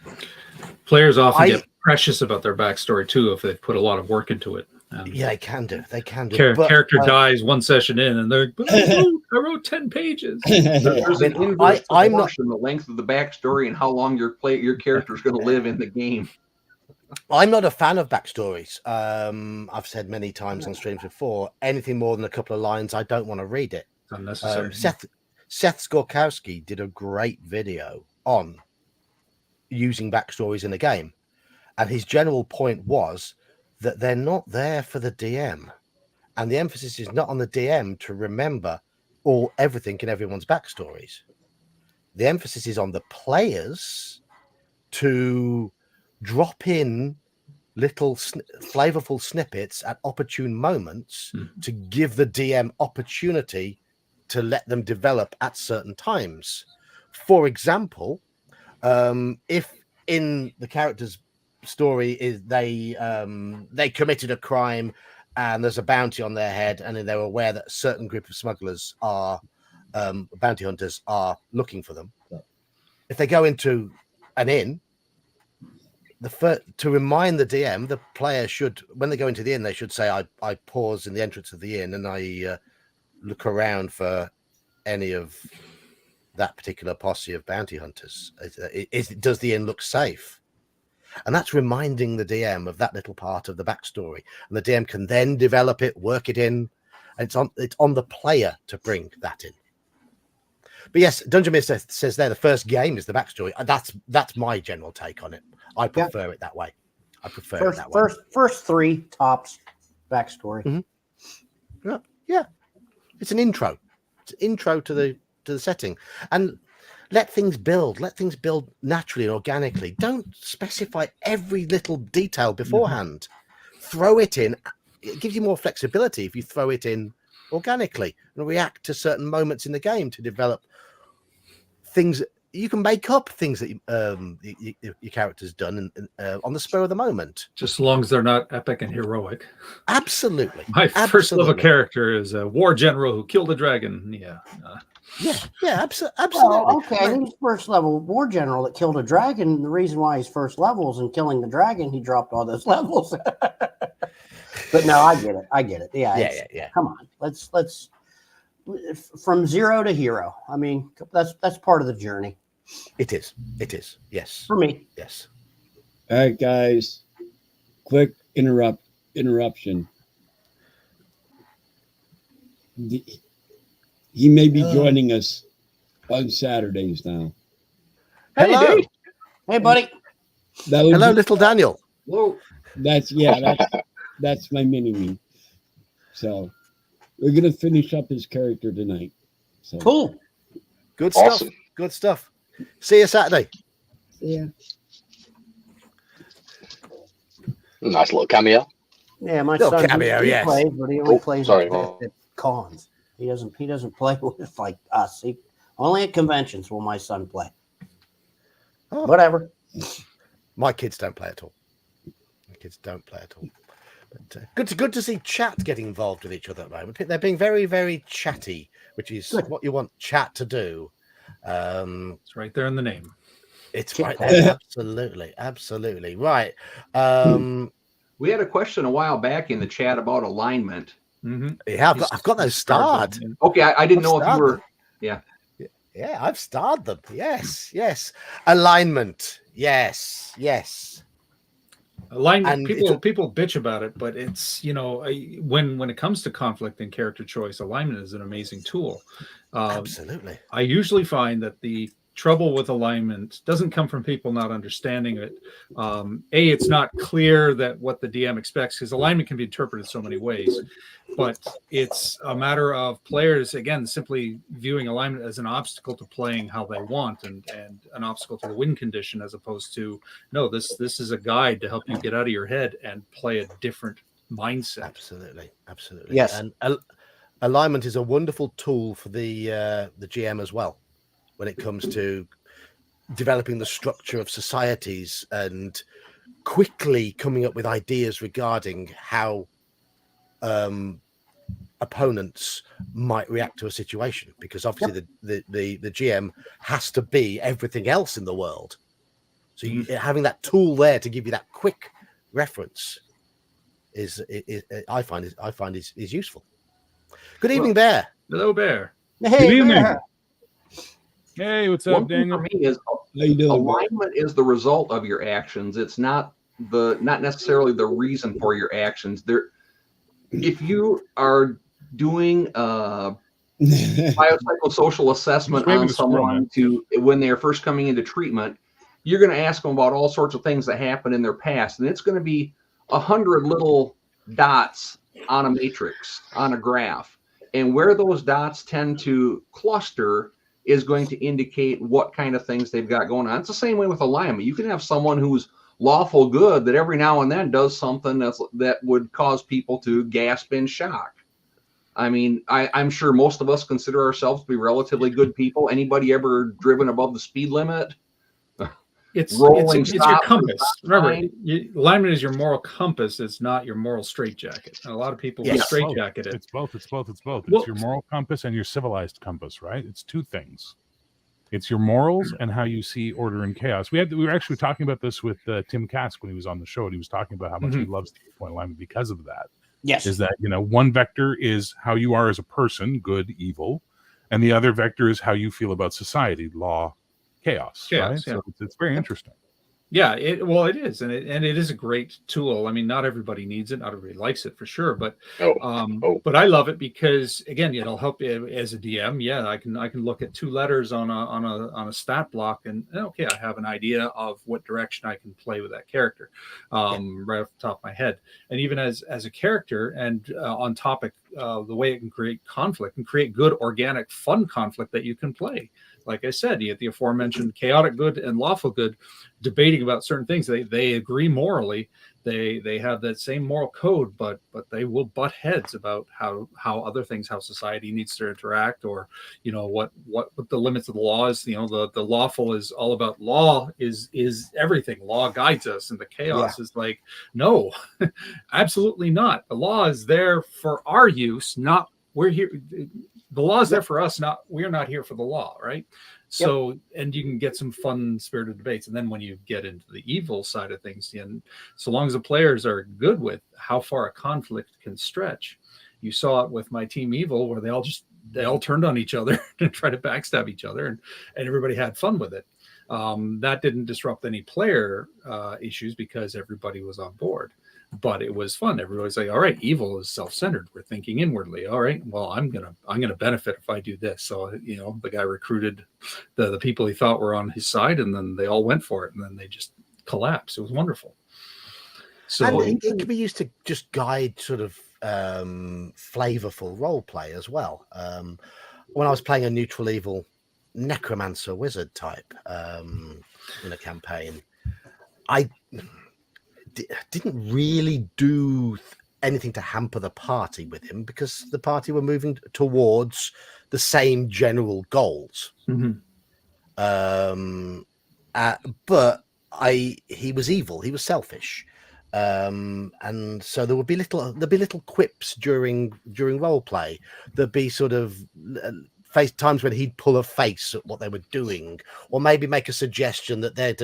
Players often get precious about their backstory too if they've put a lot of work into it. Yeah, they can do. Character dies one session in, and they're like, I wrote 10 pages. There's an inverse I'm not proportion, the length of the backstory and how long your character is going to live in the game. I'm not a fan of backstories. I've said many times on streams before, anything more than a couple of lines, I don't want to read it. It's unnecessary. Seth Skorkowski did a great video on using backstories in a game, and his general point was that they're not there for the DM, and the emphasis is not on the DM to remember everything in everyone's backstories. The emphasis is on the players to drop in little flavorful snippets at opportune moments to give the DM opportunity to let them develop at certain times. For example, if in the character's story is they committed a crime and there's a bounty on their head, and they're aware that a certain group of smugglers are bounty hunters are looking for them. If they go into an inn, to remind the DM, the player should, when they go into the inn, they should say, I pause in the entrance of the inn and I look around for any of that particular posse of bounty hunters. Does the inn look safe? And that's reminding the DM of that little part of the backstory, and the DM can then develop it, work it in, and it's on the player to bring that in. But yes, Dungeon Master says there the first game is the backstory. That's my general take on it. I prefer it that way. I prefer it that way. First 3 tops backstory. Mm-hmm. Yeah, it's an intro. It's an intro to the setting, and let things build naturally and organically. Don't specify every little detail beforehand. Throw it in. It gives you more flexibility if you throw it in organically and react to certain moments in the game to develop things. You can make up things that your character's done on the spur of the moment. Just as long as they're not epic and heroic. Absolutely. My first level character is a war general who killed a dragon. Absolutely. Well, okay, he's first level war general that killed a dragon. The reason why he's first levels and killing the dragon, he dropped all those levels. But no, I get it. Yeah. Come on, let's from 0 to hero. I mean, that's part of the journey. It is. Yes. For me. Yes. All right, guys. Quick interruption. He may be joining us on Saturdays now. Hello. Hey, buddy. Hello, little Daniel. Whoa. That's my mini-me. So we're gonna finish up his character tonight. So Cool. Good Awesome. stuff. Good stuff. See you Saturday. yeah. Nice little cameo. Yeah, my Little son cameo, he yes. plays, but he only plays sorry. at cons. He doesn't play with like us. Only at conventions will my son play. Oh. Whatever. My kids don't play at all. But good to see chat getting involved with each other at the moment. They're being very, very chatty, which is Good. what you want chat to do. It's right there in the name. It's right there. Absolutely. Right. We had a question a while back in the chat about alignment. Yeah, I've got those starred. Okay, I didn't I've know if you starred were. them. Yeah. Yeah, I've starred them. Yes. Alignment. Yes. Alignment. And People bitch about it, but it's when it comes to conflict and character choice, alignment is an amazing tool. absolutely. I usually find that the trouble with alignment doesn't come from people not understanding it. It's not clear that what the DM expects, because alignment can be interpreted so many ways, but it's a matter of players, again, simply viewing alignment as an obstacle to playing how they want, and an obstacle to the win condition, as opposed to, no, this is a guide to help you get out of your head and play a different mindset. Absolutely. Yes. And alignment is a wonderful tool for the GM as well, when it comes to developing the structure of societies and quickly coming up with ideas regarding how opponents might react to a situation, because obviously the GM has to be everything else in the world. So having that tool there to give you that quick reference is useful. Good evening, Bear. Hello, Bear. Hey, Good evening. Bear. Hey, what's One up, thing Daniel? for me is How you doing, alignment is the result of your actions. It's not necessarily the reason for your actions. If you are doing biopsychosocial assessment Just waving on to squirrel, someone man. when they're first coming into treatment, you're going to ask them about all sorts of things that happened in their past, and it's going to be 100 little dots on a matrix, on a graph, and where those dots tend to cluster is going to indicate what kind of things they've got going on. It's the same way with alignment. You can have someone who's lawful good that every now and then does something that would cause people to gasp in shock. I mean, I'm sure most of us consider ourselves to be relatively good people. Anybody ever driven above the speed limit? It's Rolling your stop for compass. stop Remember, sign. alignment is your moral compass. It's not your moral straitjacket. And a lot of people will Yes. straitjacket it. It's both. It's Well- your moral compass and your civilized compass, right? It's two things. It's your morals and how you see order and chaos. We were actually talking about this with Tim Kask when he was on the show, and he was talking about how much he loves the 8-point alignment because of that. Yes. Is that, one vector is how you are as a person, good, evil, and the other vector is how you feel about society, law, chaos, right? Yeah. So it's very interesting. Yeah, it is, and it is a great tool. I mean, not everybody needs it, not everybody likes it for sure, but but I love it because, again, it'll help you as a DM. Yeah, I can look at two letters on a stat block, and okay, I have an idea of what direction I can play with that character, right off the top of my head. And even as a character, and on topic, the way it can create conflict and create good, organic, fun conflict that you can play. Like I said, you get the aforementioned chaotic good and lawful good debating about certain things. They agree morally. They have that same moral code, but they will butt heads about how other things, how society needs to interact, or what the limits of the law is. The lawful is all about law is everything. Law guides us, and the chaos is like, no, absolutely not. The law is there for our use, not we're here. The law is there for us, not we're not here for the law, right? So, and you can get some fun spirited debates. And then when you get into the evil side of things, and so long as the players are good with how far a conflict can stretch, you saw it with my team evil, where they all turned on each other and tried to backstab each other, and everybody had fun with it. That didn't disrupt any player issues because everybody was on board. But it was fun. Everybody's like, all right, evil is self-centered. We're thinking inwardly. All right, well, I'm gonna benefit if I do this. So the guy recruited the people he thought were on his side, and then they all went for it, and then they just collapsed. It was wonderful. So and it can be used to just guide sort of flavorful role play as well. When I was playing a neutral evil necromancer wizard type in a campaign, I didn't really do anything to hamper the party with him, because the party were moving towards the same general goals. But he was evil, he was selfish, and so there'd be little quips during role play. There'd be sort of times when he'd pull a face at what they were doing, or maybe make a suggestion that they're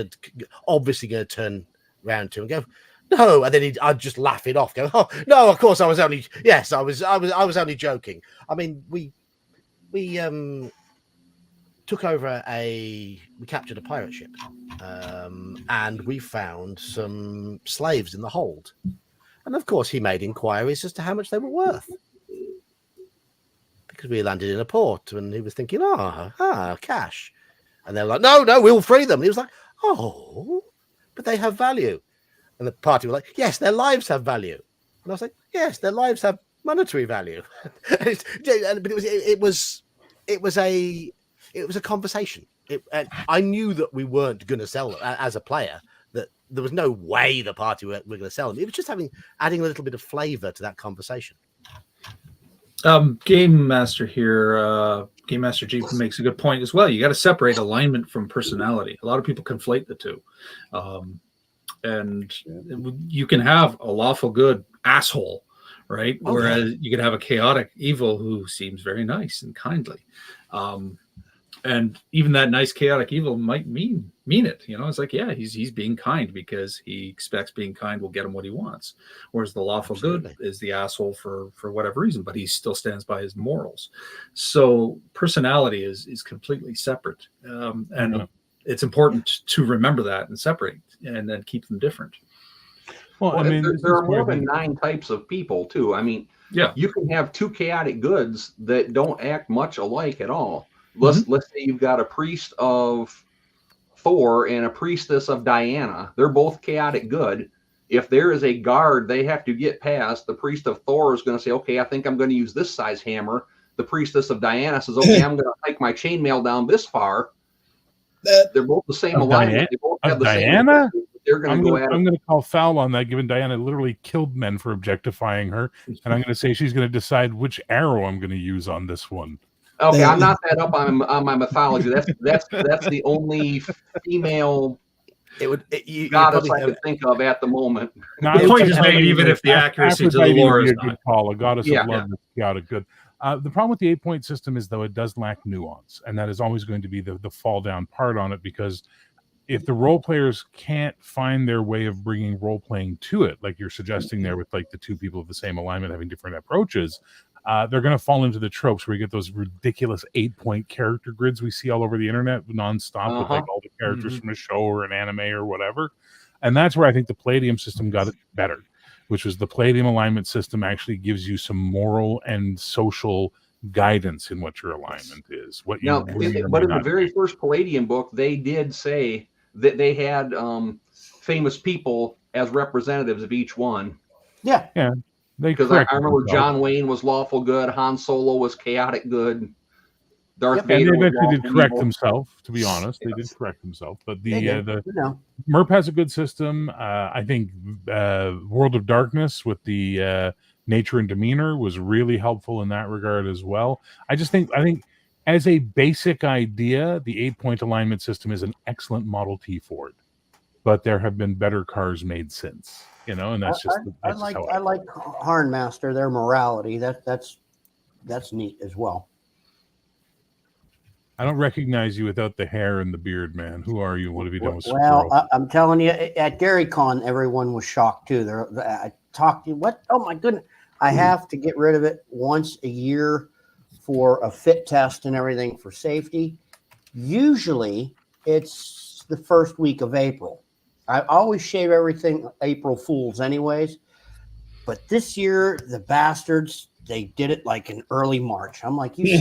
obviously going to turn round to and go, No, and then I'd just laugh it off, go, oh no, of course I was only only joking. I mean, we took over we captured a pirate ship, and we found some slaves in the hold, and of course he made inquiries as to how much they were worth, because we landed in a port, and he was thinking, cash, and they're like, no, we'll free them. And he was like, oh, but they have value. And the party were like, yes, their lives have value. And I was like, yes, their lives have monetary value. But it was a conversation. I knew that we weren't going to sell them as a player, that there was no way the party were going to sell them. It was just adding a little bit of flavor to that conversation. Game Master here, Game Master G makes a good point as well. You got to separate alignment from personality. A lot of people conflate the two. And you can have a lawful good asshole, right? Oh, whereas you can have a chaotic evil who seems very nice and kindly. And even that nice chaotic evil might mean it. It's like, yeah, he's being kind because he expects being kind will get him what he wants. Whereas the lawful good is the asshole for whatever reason, but he still stands by his morals. So personality is completely separate. And it's important to remember that and separate and then keep them different. Well, I mean, there are more than 9 types of people too. I mean, yeah, you can have 2 chaotic goods that don't act much alike at all. Let's say you've got a priest of Thor and a priestess of Diana. They're both chaotic good. If there is a guard they have to get past, the priest of Thor is going to say, okay, I think I'm going to use this size hammer. The priestess of Diana says, okay, I'm going to hike my chainmail down this far. They're both the same alignment. They both have the Diana? same. They're going to go at it. I'm going to call foul on that, given Diana literally killed men for objectifying her, and I'm going to say she's going to decide which arrow I'm going to use on this one. Okay, I'm not that up on my mythology. That's the only female goddess I could think of at the moment. The point is made, even if the accuracy to the lore is a good call. A goddess of love is chaotic good. The problem with the 8-point system is, though, it does lack nuance, and that is always going to be the fall down part on it, because if the role players can't find their way of bringing role playing to it, like you're suggesting there with like the 2 people of the same alignment having different approaches, they're going to fall into the tropes where you get those ridiculous 8-point character grids we see all over the internet nonstop with like all the characters from a show or an anime or whatever. And that's where I think the Palladium system got it better, which was the Palladium alignment system actually gives you some moral and social guidance in what your alignment is. But in the very first Palladium book, they did say that they had famous people as representatives of each one. Yeah. Because I remember John Wayne was lawful good, Han Solo was chaotic good, Darth Vader. And they eventually did correct themselves, to be honest. They did correct themselves. But the MERP has a good system. I think World of Darkness with the nature and demeanor was really helpful in that regard as well. I think as a basic idea, the 8-point alignment system is an excellent Model T Ford. But there have been better cars made since. And that's just. I like Harnmaster, their morality. That's neat as well. I don't recognize you without the hair and the beard, man. Who are you? What have you done with? Well, I'm telling you, at GaryCon, everyone was shocked too. I talked to you. What? Oh my goodness! I have to get rid of it once a year for a fit test and everything for safety. Usually, it's the first week of April. I always shave everything April Fools anyways. But this year, the bastards, they did it like in early March. I'm like, you're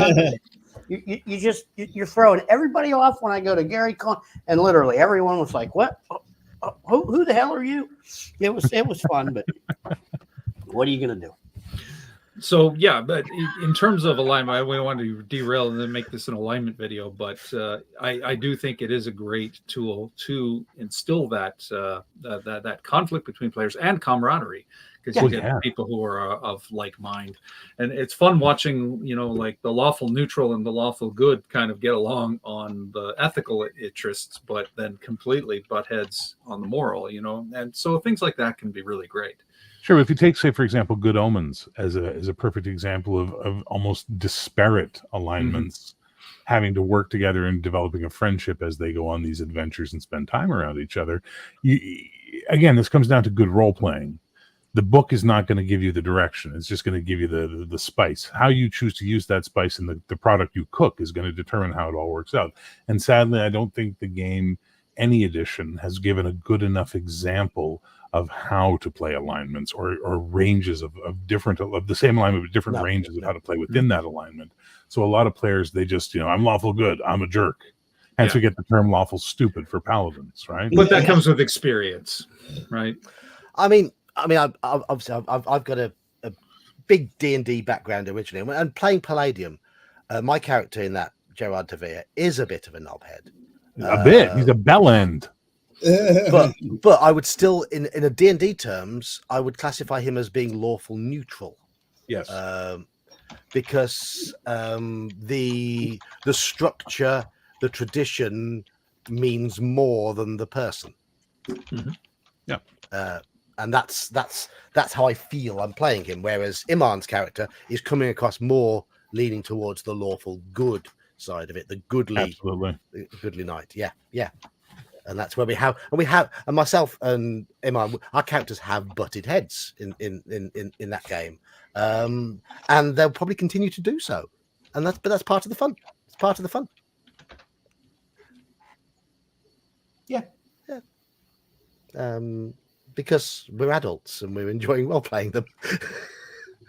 throwing everybody off when I go to GaryCon. And literally everyone was like, what? Who the hell are you? It was fun, but what are you going to do? So, yeah, but in terms of alignment, I don't want to derail and then make this an alignment video, but I do think it is a great tool to instill that conflict between players and camaraderie, because you get people who are of like mind. And it's fun watching, like the lawful neutral and the lawful good kind of get along on the ethical interests, but then completely butt heads on the moral, and so things like that can be really great. Sure, if you take, say, for example, Good Omens as a perfect example of almost disparate alignments, having to work together and developing a friendship as they go on these adventures and spend time around each other. Again, this comes down to good role playing. The book is not going to give you the direction. It's just going to give you the spice. How you choose to use that spice and the product you cook is going to determine how it all works out. And sadly, I don't think the game, any edition, has given a good enough example of how to play alignments or ranges of the same alignment, but different ranges of how to play within that alignment. So a lot of players, they just, I'm lawful good, I'm a jerk. Hence we get the term lawful stupid for paladins, right? But that comes with experience, right? I mean, obviously, I've got a big D&D background originally, and playing Palladium, my character in that, Gerard Tavia, is a bit of a knobhead. A bit. He's a bell end. But I would still, in a D&D terms, I would classify him as being lawful neutral. Yes. Because the structure, the tradition means more than the person. Mm-hmm. Yeah. And that's how I feel I'm playing him. Whereas Iman's character is coming across more leaning towards the lawful good side of it, the goodly knight. Yeah. And that's where we have, and myself and Iman, our characters have butted heads in that game, and they'll probably continue to do so. And that's part of the fun. It's part of the fun. Yeah. Because we're adults and we're enjoying role playing them.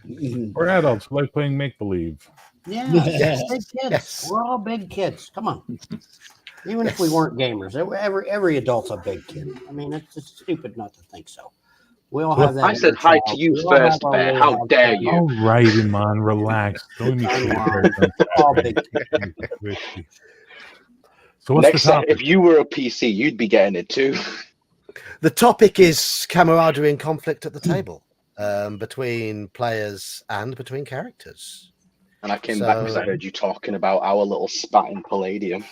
We're adults, like playing make believe. Yeah, Yes. big kids. Yes. We're all big kids. Come on. Even if we weren't gamers, every adult's a big kid. I mean, it's just stupid not to think so. We all have that. I said hi to you first, Bear. How dare you? All right, Iman, relax. Don't all big kids. So what's Next the topic? time, if you were a PC, you'd be getting it too. The topic is camaraderie and conflict at the table, between players and between characters. And I came back because I heard you talking about our little spat in Palladium.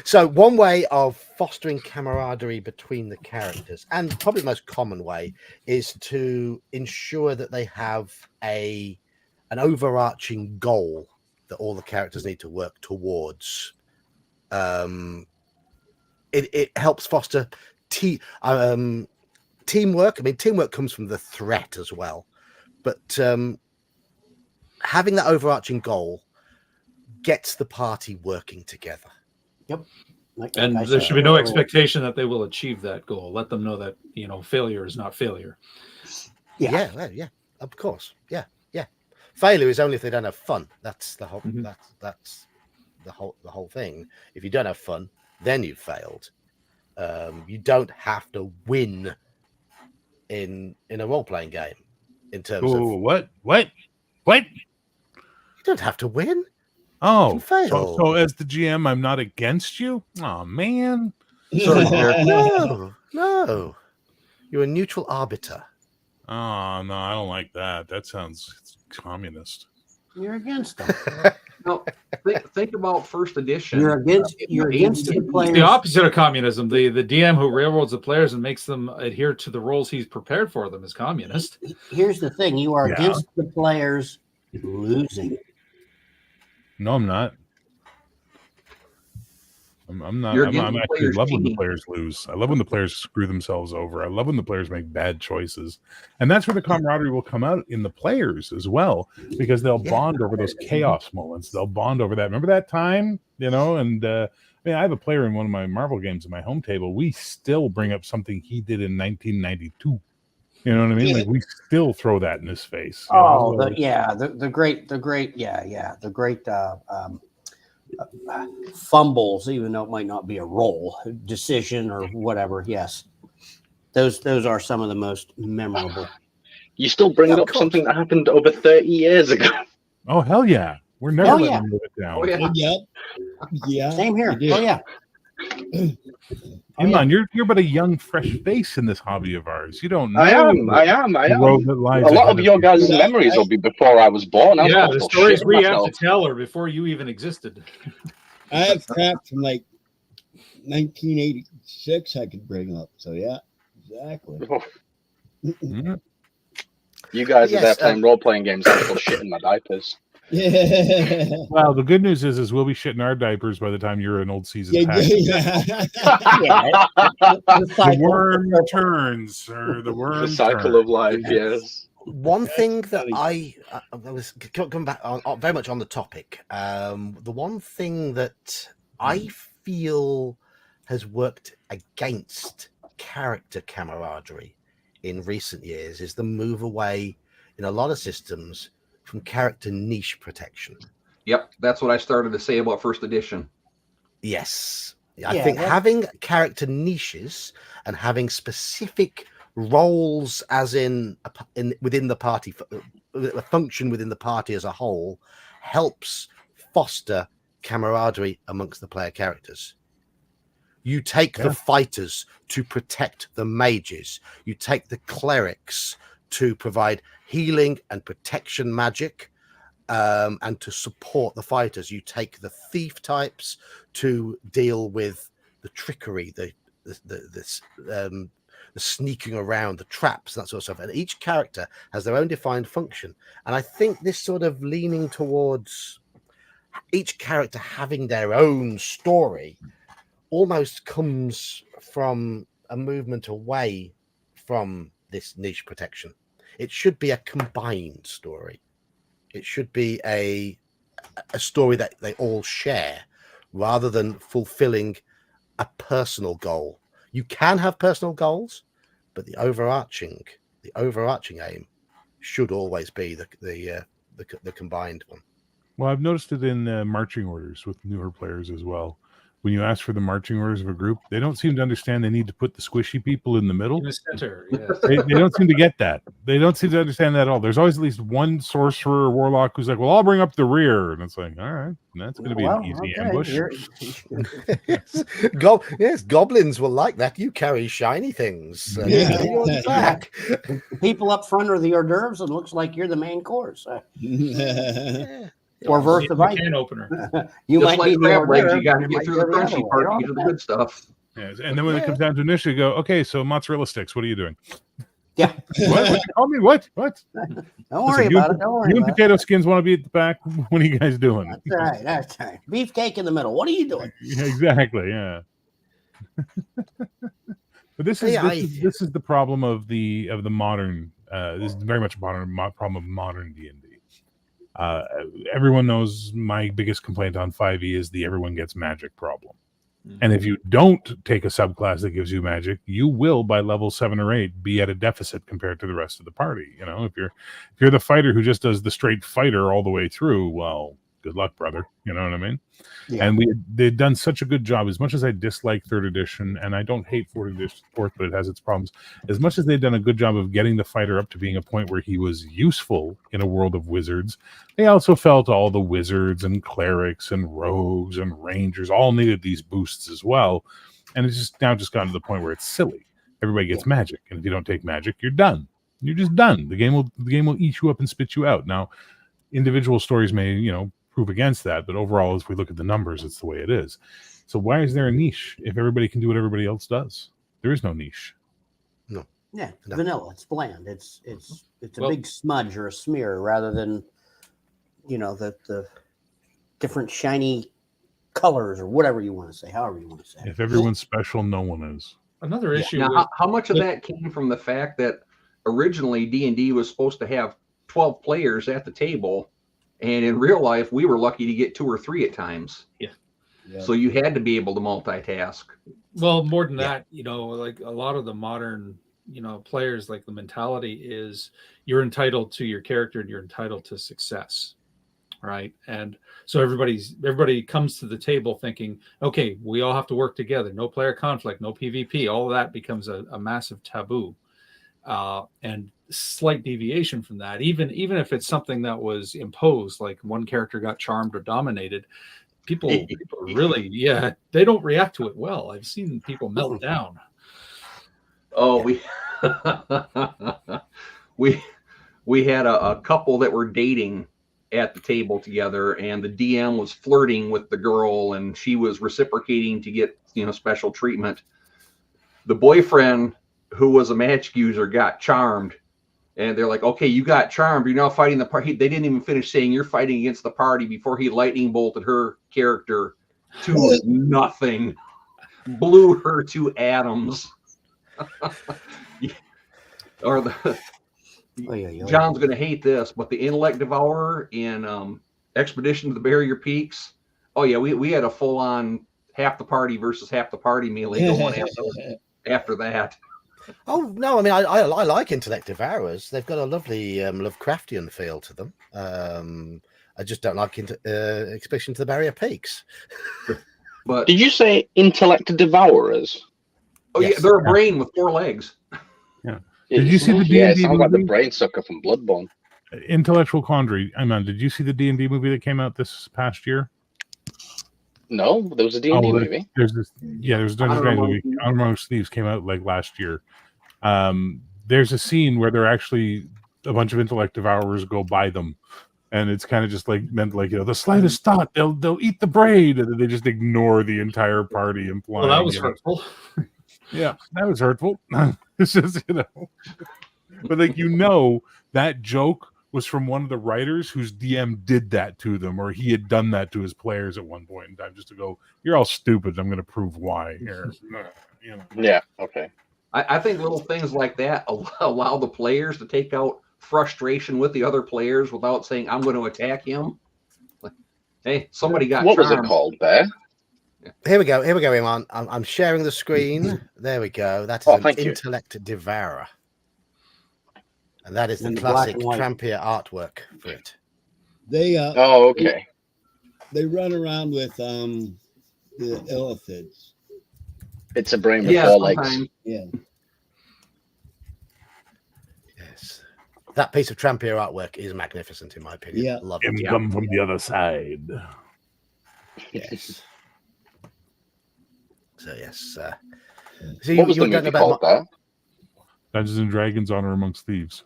So one way of fostering camaraderie between the characters, and probably the most common way, is to ensure that they have an overarching goal that all the characters need to work towards. It helps foster teamwork. I mean, teamwork comes from the threat as well, but having that overarching goal gets the party working together. Yep. And there should be no expectation that they will achieve that goal. Let them know that, failure is not failure. Yeah, of course. Yeah. Failure is only if they don't have fun. That's the whole. Mm-hmm. That's the whole thing. If you don't have fun, then you've failed. You don't have to win in a role playing game. In terms of what? You don't have to win. Oh, fail. So as the GM, I'm not against you. Oh man. No. You're a neutral arbiter. Oh no, I don't like that. That sounds communist. You're against them. Now, think about first edition. You're against the players. It's the opposite of communism. The DM who railroads the players and makes them adhere to the roles he's prepared for them is communist. Here's the thing: you are against the players losing. No, I'm not. I'm not. You're I'm actually players love when the cheating. players lose. I love when the players screw themselves over. I love when the players make bad choices, and that's where the camaraderie will come out in the players as well, because they'll bond over those chaos moments. They'll bond over that. Remember that time, And I have a player in one of my Marvel games at my home table. We still bring up something he did in 1992. You know what I mean? Like we still throw that in his face. The great fumbles, even though it might not be a roll decision or whatever. Yes, those are some of the most memorable. You still bring up something that happened over 30 years ago. Oh hell yeah! We're never letting them live it down. Oh, yeah. Yeah. Same here. Oh yeah. Iman, you're but a young, fresh face in this hobby of ours. You don't know. I am. A lot of your guys' memories will be before I was born. Yeah, the stories we have to tell are before you even existed. I have crap from like 1986 I could bring up. So yeah, exactly. Mm-hmm. You guys are there playing role-playing games. I'm still shitting my diapers. Yeah. Well, the good news is we'll be shitting our diapers by the time you're an old season pack. Yeah, the The cycle. worm returns, or the worm The cycle turns. of life, yes. One thing that funny. I was coming back on very much on the topic. The one thing that I feel has worked against character camaraderie in recent years is the move away in a lot of systems from character niche protection. Yep, that's what I started to say about first edition. Yes. I Yeah, think that- having character niches and having specific roles, as in within the party, a function within the party as a whole, helps foster camaraderie amongst the player characters. You take the fighters to protect the mages. You take the clerics to provide healing and protection magic. And to support the fighters, you take the thief types to deal with the trickery, the sneaking around, the traps, and that sort of stuff. And each character has their own defined function. And I think this sort of leaning towards each character having their own story almost comes from a movement away from this niche protection. It should be a combined story. It should be a story that they all share rather than fulfilling a personal goal. You can have personal goals, but the overarching aim should always be the combined one. Well, I've noticed it in marching orders with newer players as well. When you ask for the marching orders of a group, they don't seem to understand they need to put the squishy people in the middle. In the center, yes. They don't seem to get that. They don't seem to understand that at all. There's always at least one sorcerer or warlock who's like, well, I'll bring up the rear. And it's like, all right, that's going to be an easy ambush. Yes, goblins will like that. You carry shiny things. You're on the back. People up front are the hors d'oeuvres, and it looks like you're the main course. Yeah. Or verse The versa. can opener. You Just might like be the crab hors legs, d'oeuvre, you got to you get might through go the the other crunchy way. part to get to the good stuff. Yes. And then when it comes down to initiative, you go, okay, so mozzarella sticks, what are you doing? Yeah. What you call me? What? Don't worry about it. Don't worry You and about it. potato skins want to be at the back. What are you guys doing? That's right. That's right. Beefcake in the middle. What are you doing? Yeah, exactly. Yeah. But this is the problem of the modern. This is very much a problem of modern D&D. Everyone knows my biggest complaint on 5e is the everyone gets magic problem. And if you don't take a subclass that gives you magic, you will by level 7 or 8 be at a deficit compared to the rest of the party. You know, if you're the fighter who just does the straight fighter all the way through, well, good luck, brother. You know what I mean? Yeah. And they've done such a good job. As much as I dislike 3rd edition, and I don't hate 4th, but it has its problems. As much as they've done a good job of getting the fighter up to being a point where he was useful in a world of wizards, they also felt all the wizards and clerics and rogues and rangers all needed these boosts as well. And it's just gotten to the point where it's silly. Everybody gets magic, and if you don't take magic, you're done. You're just done. The game will eat you up and spit you out. Now, individual stories may, prove against that, but overall, as we look at the numbers, it's the way it is. So why is there a niche if everybody can do what everybody else does? There is no niche. No. Yeah, vanilla. It's bland. It's a big smudge or a smear rather than, the different shiny colors or whatever you want to say, however you want to say. If everyone's special, no one is. Another issue. Now, how much of that came from the fact that originally D&D was supposed to have 12 players at the table, and in real life we were lucky to get 2 or 3 at times. Yeah. So you had to be able to multitask. Well, more than that, like a lot of the modern, players, like the mentality is you're entitled to your character and you're entitled to success. Right. And so everybody comes to the table thinking, okay, we all have to work together. No player conflict, no PvP. All of that becomes a massive taboo. And slight deviation from that, even if it's something that was imposed, like one character got charmed or dominated, people really, they don't react to it well. I've seen people melt down. Oh, we had a couple that were dating at the table together, and the DM was flirting with the girl, and she was reciprocating to get special treatment. The boyfriend, who was a magic user, got charmed, And they're like, okay, you got charmed. You're now fighting the party. They didn't even finish saying you're fighting against the party before he lightning bolted her character to nothing, blew her to atoms. Or the John's going to hate this, but the Intellect Devourer in Expedition to the Barrier Peaks. Oh yeah, we had a full on half the party versus half the party melee going after that. Oh no, I mean I like Intellect Devourers. They've got a lovely Lovecraftian feel to them. I just don't like Expedition to the Barrier Peaks. But did you say Intellect Devourers? Oh Yes. yeah, they're a brain with 4 legs. Yeah. Did you see the Yeah, it D&D sounds like the movie? brain sucker from Bloodborne. Intellectual Quandary. Did you see the D&D movie that came out this past year? No, there was a D&D movie. There's a Dungeons & Dragons movie. Honor Amongst Thieves came out like last year. There's a scene where they're actually a bunch of Intellect Devourers go by them, and it's kind of just like meant like, the slightest thought they'll eat the brain, and then they just ignore the entire party, implying. Well, that was hurtful. Yeah, that was hurtful. It's just but like that joke was from one of the writers whose DM did that to them, or he had done that to his players at one point in time, just to go, "You're all stupid. I'm going to prove why." Here, Yeah. Okay. I think little things like that allow the players to take out frustration with the other players without saying, "I'm going to attack him." Like, hey, somebody got What was charmed. it called, Bear? Here we go, Iman. I'm sharing the screen. There we go. That is an thank you. Intellect Devourer. And that is the In the black classic and white. Trampier artwork for it. They Oh, okay. they run around with the illithids. It's a brain with Yeah, 4 legs. sometimes. Yeah. Yes. That piece of Trampier artwork is magnificent, in my opinion. Yeah. Love it. come from the other side. Yes. So, yes. So What was the were talking movie called, Bear? Dungeons and Dragons: Honor Amongst Thieves.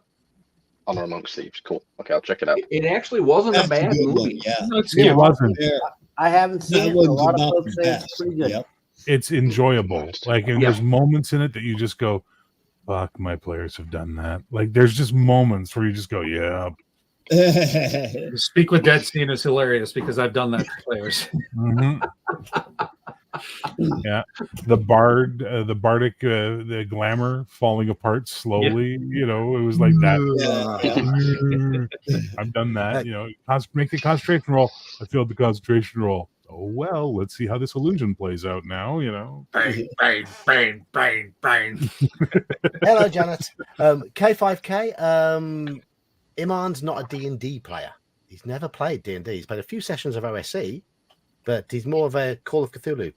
Honor Amongst Thieves. Cool. Okay, I'll check it out. It actually wasn't a That's bad good one, movie. yeah. It wasn't. Yeah. I haven't seen That it. But a one's lot of about folks the say it's best. pretty good. Yep. It's enjoyable. Like, and Yeah. there's moments in it that you just go, "Fuck, my players have done that." Like, there's just moments where you just go, "Yeah." The Speak with Dead scene is hilarious because I've done that to players. Mhm. Yeah, the bardic, the glamour falling apart slowly. It was like that. I've done that. Make the concentration roll. I failed the concentration roll. Oh well, let's see how this illusion plays out now. Bang, bang, bang, bang, bang. Hello, Janet. K5K. Iman's not a D&D player. He's never played D&D. He's played a few sessions of OSE, but he's more of a Call of Cthulhu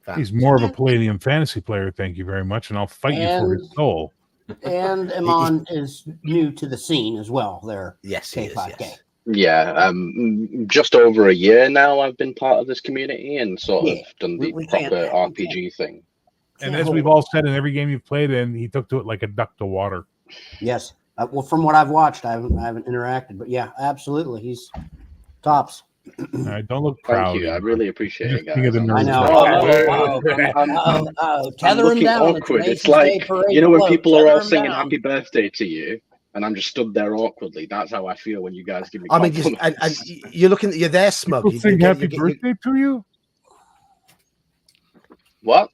fan. He's more of a Palladium fantasy player. Thank you very much, and I'll fight you for his soul. And Iman is new to the scene as well. There, Yes, he is. K5K. Yes. Yeah, just over a year now I've been part of this community and sort of done the We can't- proper RPG thing. And as we've all said in every game you've played in, he took to it like a duck to water. Yes. Well, from what I've watched, I haven't interacted, but yeah, absolutely, he's tops. Don't look proud. Thank you. I really appreciate it, Just think of guys. the I know. I'm Tether him looking down. awkward. It's like, when people are all singing happy birthday to you and I'm just stood there awkwardly. That's how I feel when you guys give me I mean, compliments. and you're there smug. People sing happy birthday to you? What?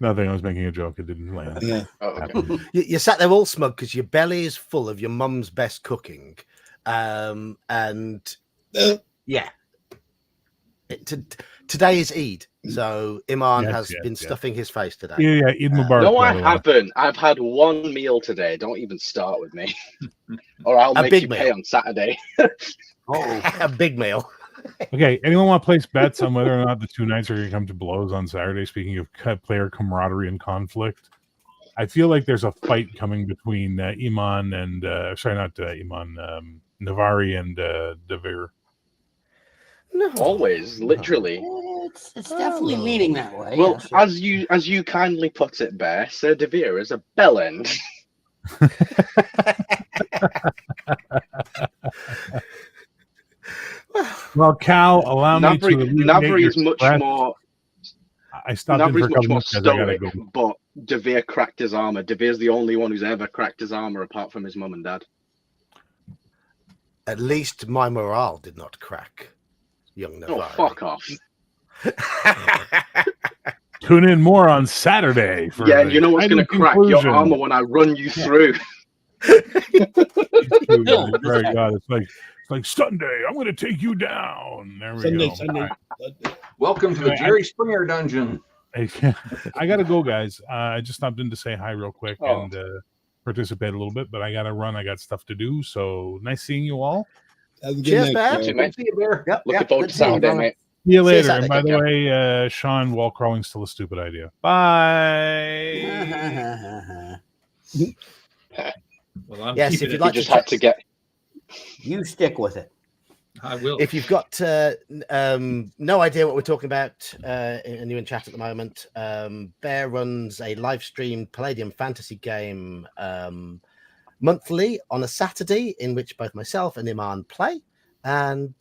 Nothing. I was making a joke. It didn't land. Yeah. Oh, okay. You sat there all smug because your belly is full of your mum's best cooking. And yeah. Today is Eid. So Iman has been stuffing his face today. Yeah, Eid Mubarak. No, I by the way. haven't. I've had one meal today. Don't even start with me. Or I'll A make big you meal. pay on Saturday. A big meal. Okay, anyone want to place bets on whether or not the two knights are going to come to blows on Saturday? Speaking of player camaraderie and conflict, I feel like there's a fight coming between Iman and Navari and Devere. No. Always, literally. It's definitely leaning that way. Well, yes. as you kindly put it, Bear, Sir Devere is a bellend. Well, Cal, allow me to alleviate Navari your is much stress. more. I stopped in for Navarre's a much couple more minutes, guys. I gotta stoic, go. but Devere cracked his armor. Devere's the only one who's ever cracked his armor apart from his mum and dad. At least my morale did not crack, young Oh, Navarre. fuck off. Tune in more on Saturday for Yeah, and you know what's going to exciting crack your conclusion. armor when I run you through. Right, God, it's like Sunday. I'm going to take you down. There we Sunday, go. Sunday. Welcome to the Jerry Springer dungeon. I gotta go, guys. I just stopped in to say hi real quick Oh. and participate a little bit, but I gotta run. I got stuff to do. So nice seeing you all. Have a good Cheers, night, Bear. guys. You, mate. See you, Bear. Yep, Looking yep, forward good to seeing you, Saturday, brother. mate. See you See you later. Saturday. And by the Take way, Sean, wall crawling's still a stupid idea. Bye. Well, I'm Yes, keeping if you'd it. like You just to had to get. You stick with it. I will. If you've got no idea what we're talking about and you're in chat at the moment, Bear runs a live stream Palladium fantasy game monthly on a Saturday in which both myself and Iman play. And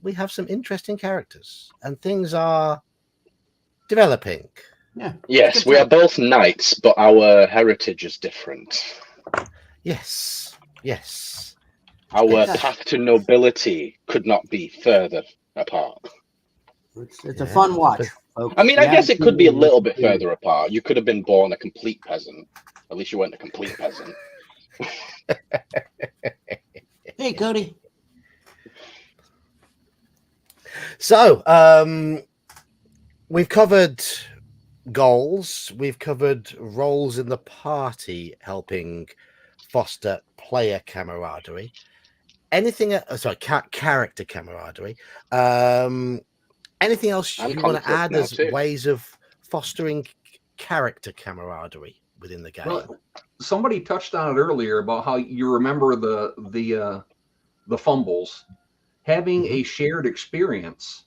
we have some interesting characters and things are developing. Yeah. Yes, Good we are time. both knights, but our heritage is different. Yes, yes. Our Yeah. path to nobility could not be further apart. It's a fun watch, folks. I mean, I You guess it haven't could be a seen little this bit further apart. You could have been born a complete peasant. At least you weren't a complete peasant. Hey, Cody. So, we've covered goals, we've covered roles in the party helping foster player camaraderie. Anything, character camaraderie. Anything else And you want to conflict add now, as too. ways of fostering character camaraderie within the game? Well, somebody touched on it earlier about how you remember the fumbles, having a shared experience.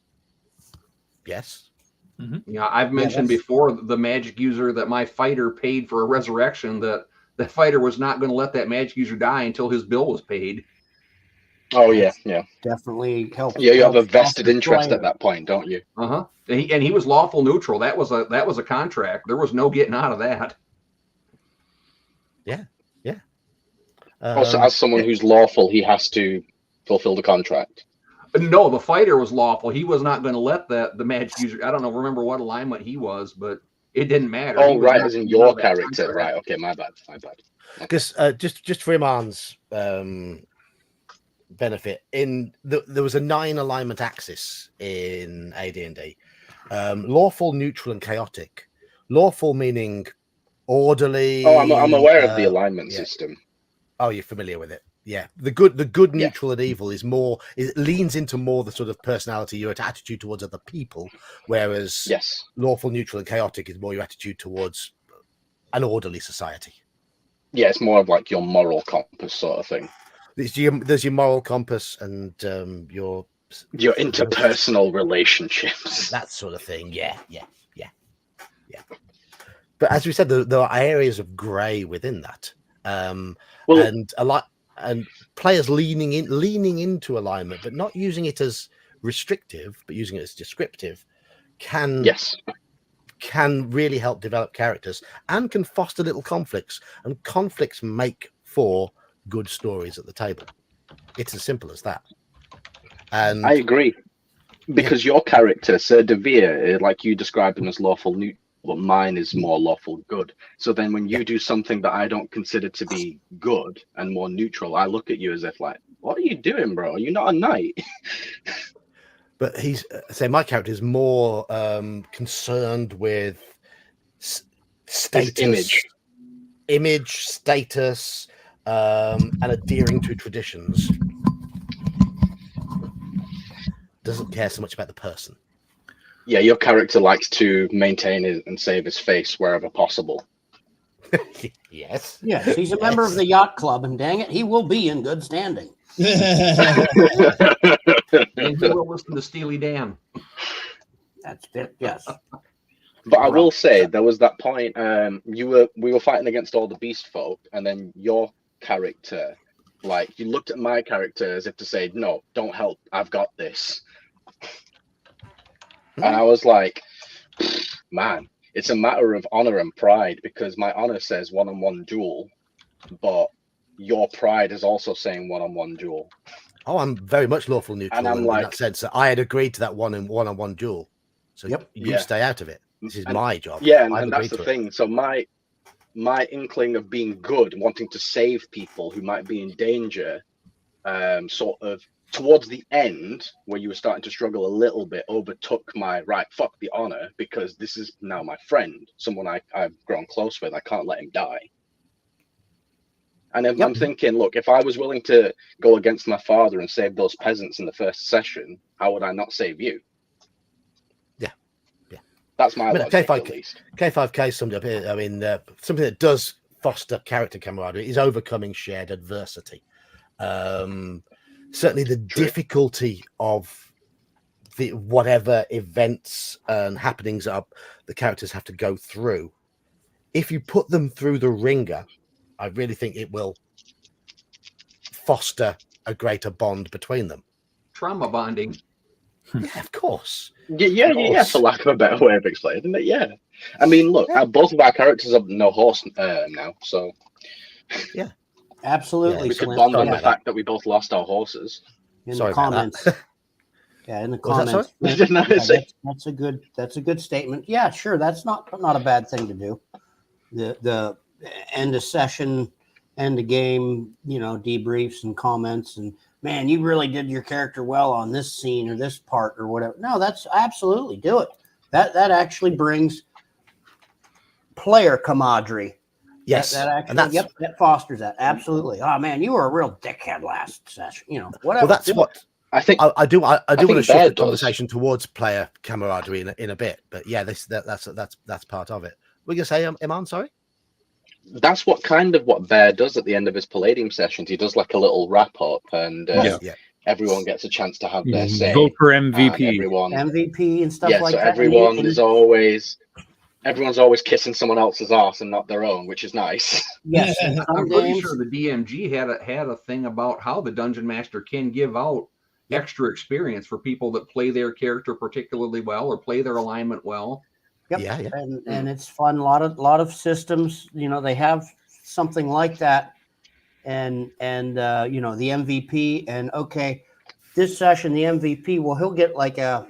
Yes. Yeah, I've mentioned that's- before the magic user that my fighter paid for a resurrection. That fighter was not going to let that magic user die until his bill was paid. Oh, yeah, yeah. Definitely helps. Yeah, you have a helps vested foster interest player. at that point, don't you? And he was lawful neutral. That was a contract. There was no getting out of that. Also, as someone who's lawful, he has to fulfill the contract. No, the fighter was lawful. He was not going to let the magic user. I don't know. Remember what alignment he was, but it didn't matter. He Oh, was right, not as in getting out your of that character. contract. Right, okay, my bad. Because just for Iman's benefit, there was a 9 alignment axis in AD&D. Lawful, neutral, and chaotic. Lawful meaning orderly. Oh, I'm aware of the alignment yeah. system. Oh, you're familiar with it. Yeah, the good, Yeah. neutral, and evil is more. It leans into more the sort of personality, your attitude towards other people, whereas Yes. lawful, neutral, and chaotic is more your attitude towards an orderly society. Yeah, it's more of like your moral compass sort of thing. There's your moral compass and your interpersonal relationships. that sort of thing. Yeah. But as we said, there are areas of grey within that, and a lot, and players leaning into alignment, but not using it as restrictive, but using it as descriptive, can really help develop characters and can foster little conflicts, and conflicts make for good stories at the table. It's as simple as that. And I agree, because your character, Sir Devere, like you described him as lawful neutral, but mine is more lawful good. So then when you do something that I don't consider to be good and more neutral, I look at you as if like, what are you doing, bro? Are you not a knight? But my character is more concerned with status, image, status, and adhering to traditions. Doesn't care so much about the person. Yeah, your character likes to maintain and save his face wherever possible. Yes. Yes, he's a member of the yacht club, and dang it, he will be in good standing. And he will listen to Steely Dan. That's it. Yes. But I will say there was that point we were fighting against all the beast folk, and then your character, like, you looked at my character as if to say, no, don't help, I've got this. And I was like, man, it's a matter of honor and pride, because my honor says one-on-one duel, but your pride is also saying one-on-one duel. Oh, I'm very much lawful neutral And I'm in like, that sense that I had agreed to that one-on-one duel. So Yep. you Yeah. stay out of it. This is And- my job. yeah, I've and that's agreed the to it. thing. So my inkling of being good, wanting to save people who might be in danger, sort of towards the end, where you were starting to struggle a little bit, overtook my right, fuck the honor, because this is now my friend, someone I've grown close with. I can't let him die. And I'm thinking, look, if I was willing to go against my father and save those peasants in the first session, how would I not save you? Yeah. Yeah. That's my logic, K5, at least. K5K summed up here. I mean, something that does foster character camaraderie is overcoming shared adversity. Certainly the difficulty of the whatever events and happenings up the characters have to go through. If you put them through the ringer, I really think it will foster a greater bond between them. Trauma bonding. Yeah, of course. Yeah, for lack of a better way of explaining it. Yeah. I mean, look, both of our characters have no horse now, so Absolutely. we could Slim. bond on Yeah. the fact that we both lost our horses. In Sorry the about comments. that. Yeah, in the Was that comments. sorry? Didn't I say- That's a good statement. Yeah, sure. That's not a bad thing to do. The end of session, end of game, debriefs and comments, and man, you really did your character well on this scene or this part or whatever. No, that's absolutely do it. That actually brings player camaraderie. Yes. That actually, and that's, that fosters that. Absolutely. Oh man, you were a real dickhead last session. Whatever. well, that's do it. what I think I do. I do think want to Bear shift the does. conversation towards player camaraderie in a bit, but yeah, that's part of it. Were you gonna say, Iman? Sorry. that's what Bear does at the end of his Palladium sessions. He does like a little wrap up, and Yeah. everyone gets a chance to have their say. Vote for And MVP. everyone, MVP and stuff yeah. like So that. everyone's always kissing someone else's ass and not their own, which is nice. Yes, in some I'm pretty games, sure the DMG had a thing about how the Dungeon Master can give out extra experience for people that play their character particularly well or play their alignment well. Yep. Yeah. And it's fun. A lot of systems, they have something like that, and the MVP, and okay, this session the MVP, well, he'll get like a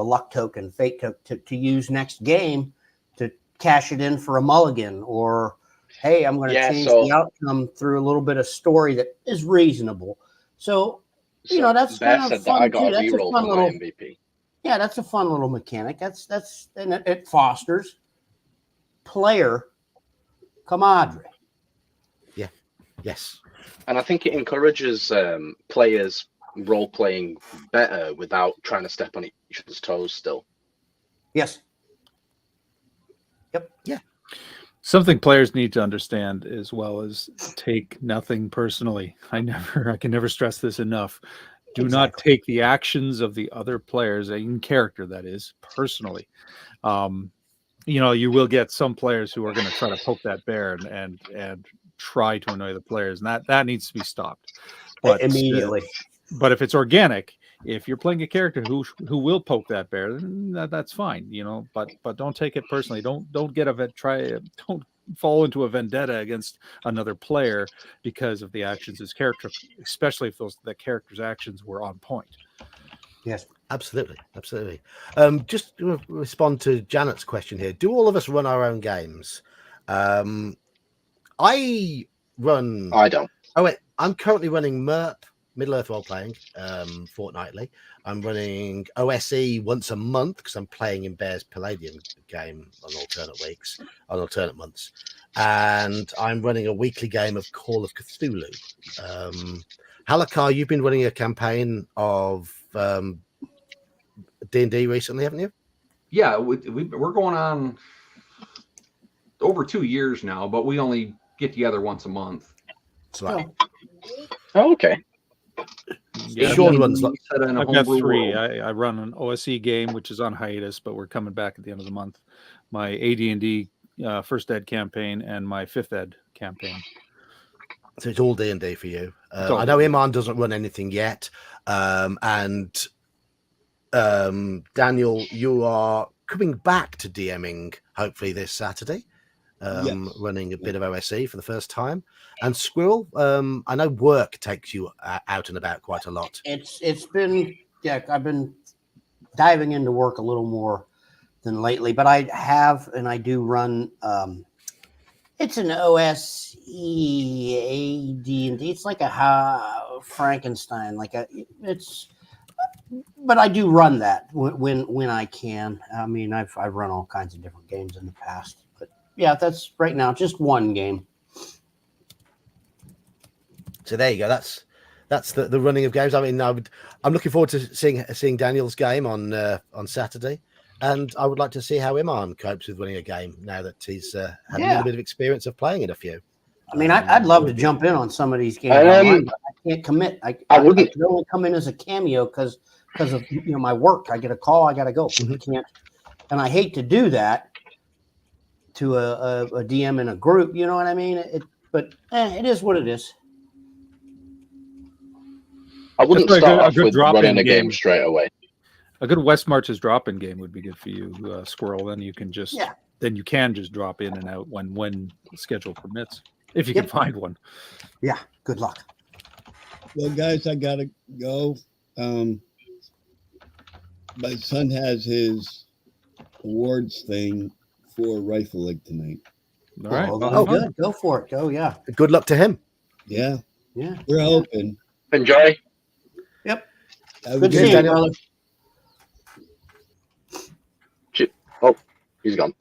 luck token, fate token to use next game to cash it in for a mulligan, or hey, I'm going to change the outcome through a little bit of story that is reasonable. So that's Bear kind said of that I fun got too. a That's a reroll fun for little. my MVP. Yeah, that's a fun little mechanic. And it fosters player camaraderie. Yeah. Yes. And I think it encourages players role playing better without trying to step on each other's toes still. Yes. Yep. Yeah. Something players need to understand as well is take nothing personally. I can never stress this enough. Do not take the actions of the other players, in character that is, personally. You will get some players who are going to try to poke that bear and try to annoy the players, and that needs to be stopped. But immediately. But if it's organic, if you're playing a character who will poke that bear, then that's fine, But don't take it personally. Don't fall into a vendetta against another player because of the actions his character, especially if the character's actions were on point. Yes, absolutely. Just to respond to Janet's question here, do all of us run our own games? I don't. Oh wait, I'm currently running MERP, Middle Earth Role Playing, fortnightly. I'm running OSE once a month because I'm playing in Bear's Palladium game on alternate months. And I'm running a weekly game of Call of Cthulhu. Halakar, you've been running a campaign of D&D recently, haven't you? Yeah, we're going on over 2 years now, but we only get together once a month. Right. Oh, okay. Yeah, Sean runs. I've got 3. I run an OSE game, which is on hiatus, but we're coming back at the end of the month. My AD&D First Ed campaign and my Fifth Ed campaign. So it's all D&D for you. I know Iman doesn't run anything yet, and Daniel, you are coming back to DMing hopefully this Saturday. Yes. Running a bit of OSE for the first time. And Squirrel, I know work takes you out and about quite a lot. It's been, yeah, I've been diving into work a little more than lately, but I do run. It's an OSE AD&D. It's like a Frankenstein, but I do run that when I can. I mean, I've run all kinds of different games in the past, but yeah, that's right now just one game. So there you go. That's the running of games. I mean, I'm looking forward to seeing Daniel's game on Saturday, and I would like to see how Iman copes with running a game now that he's had a little bit of experience of playing in a few. I mean, I'd love to jump in on some of these games. But I can't commit. I wouldn't. I could only come in as a cameo because of my work. I get a call, I got to go. I can't, and I hate to do that to a DM in a group. You know what I mean? But it is what it is. I wouldn't That's start a off good with drop-in running a game game. straight away. A good West Marches drop-in game would be good for you, Squirrel. Then you can just drop in and out when the schedule permits, if you can find one. Yeah. Good luck. Well, guys, I gotta go. My son has his awards thing for Rifle League tonight. All right. Oh, good. Go for it. Go. Yeah. Good luck to him. Yeah. Yeah. We're hoping. Enjoy. Yep. Have a Good good seeing you, Daniel. brother. Oh, he's gone.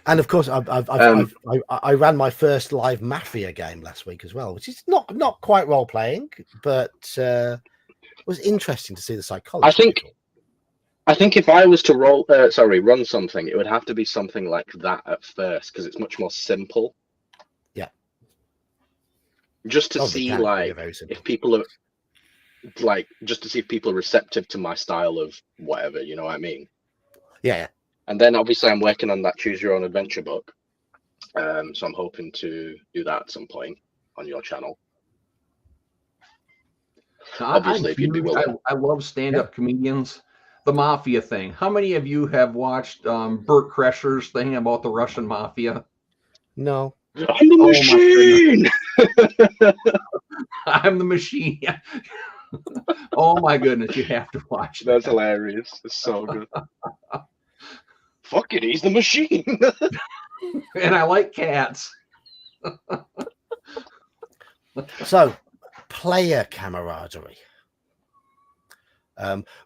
And of course, I ran my first live Mafia game last week as well, which is not quite role playing, but it was interesting to see the psychology. I think if I was to run something, it would have to be something like that at first because it's much more simple. Yeah. Just to see if people are just to see if people are receptive to my style of whatever, you know what I mean? Yeah. And then obviously I'm working on that Choose Your Own Adventure book. So I'm hoping to do that at some point on your channel. Obviously, if you'd be willing. I love stand-up comedians. The Mafia thing. How many of you have watched Burt Kreischer's thing about the Russian Mafia? No. I'm the machine! I'm the machine. Oh my goodness, you have to watch That's hilarious. It's so good. Fuck it, he's the machine. And I like cats. So, player camaraderie.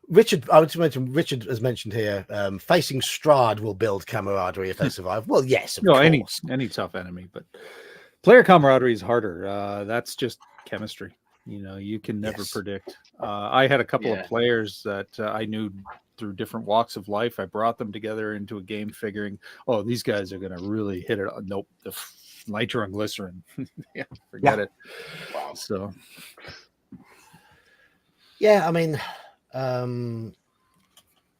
Richard, I would mention Richard has mentioned here, facing Strahd will build camaraderie if they survive. Well, yes, of course. any tough enemy, but player camaraderie is harder. That's just chemistry. You can never predict. I had a couple of players that I knew through different walks of life. I brought them together into a game figuring, oh, these guys are going to really hit it. Nope. The nitroglycerin. Forget it. Wow. So. Yeah, I mean,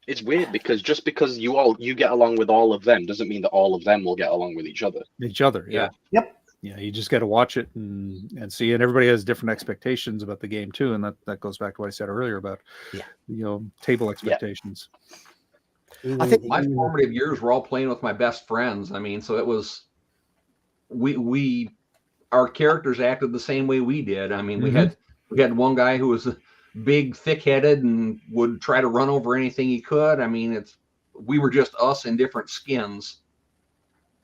it's weird because just because you get along with all of them doesn't mean that all of them will get along with each other. Yeah. Yep. Yeah, you just got to watch it and see. And everybody has different expectations about the game too, and that goes back to what I said earlier about table expectations. I think my formative years were all playing with my best friends. I mean, so it was our characters acted the same way we did. I mean, we had one guy who was big, thick-headed, and would try to run over anything he could. I mean, we were just us in different skins.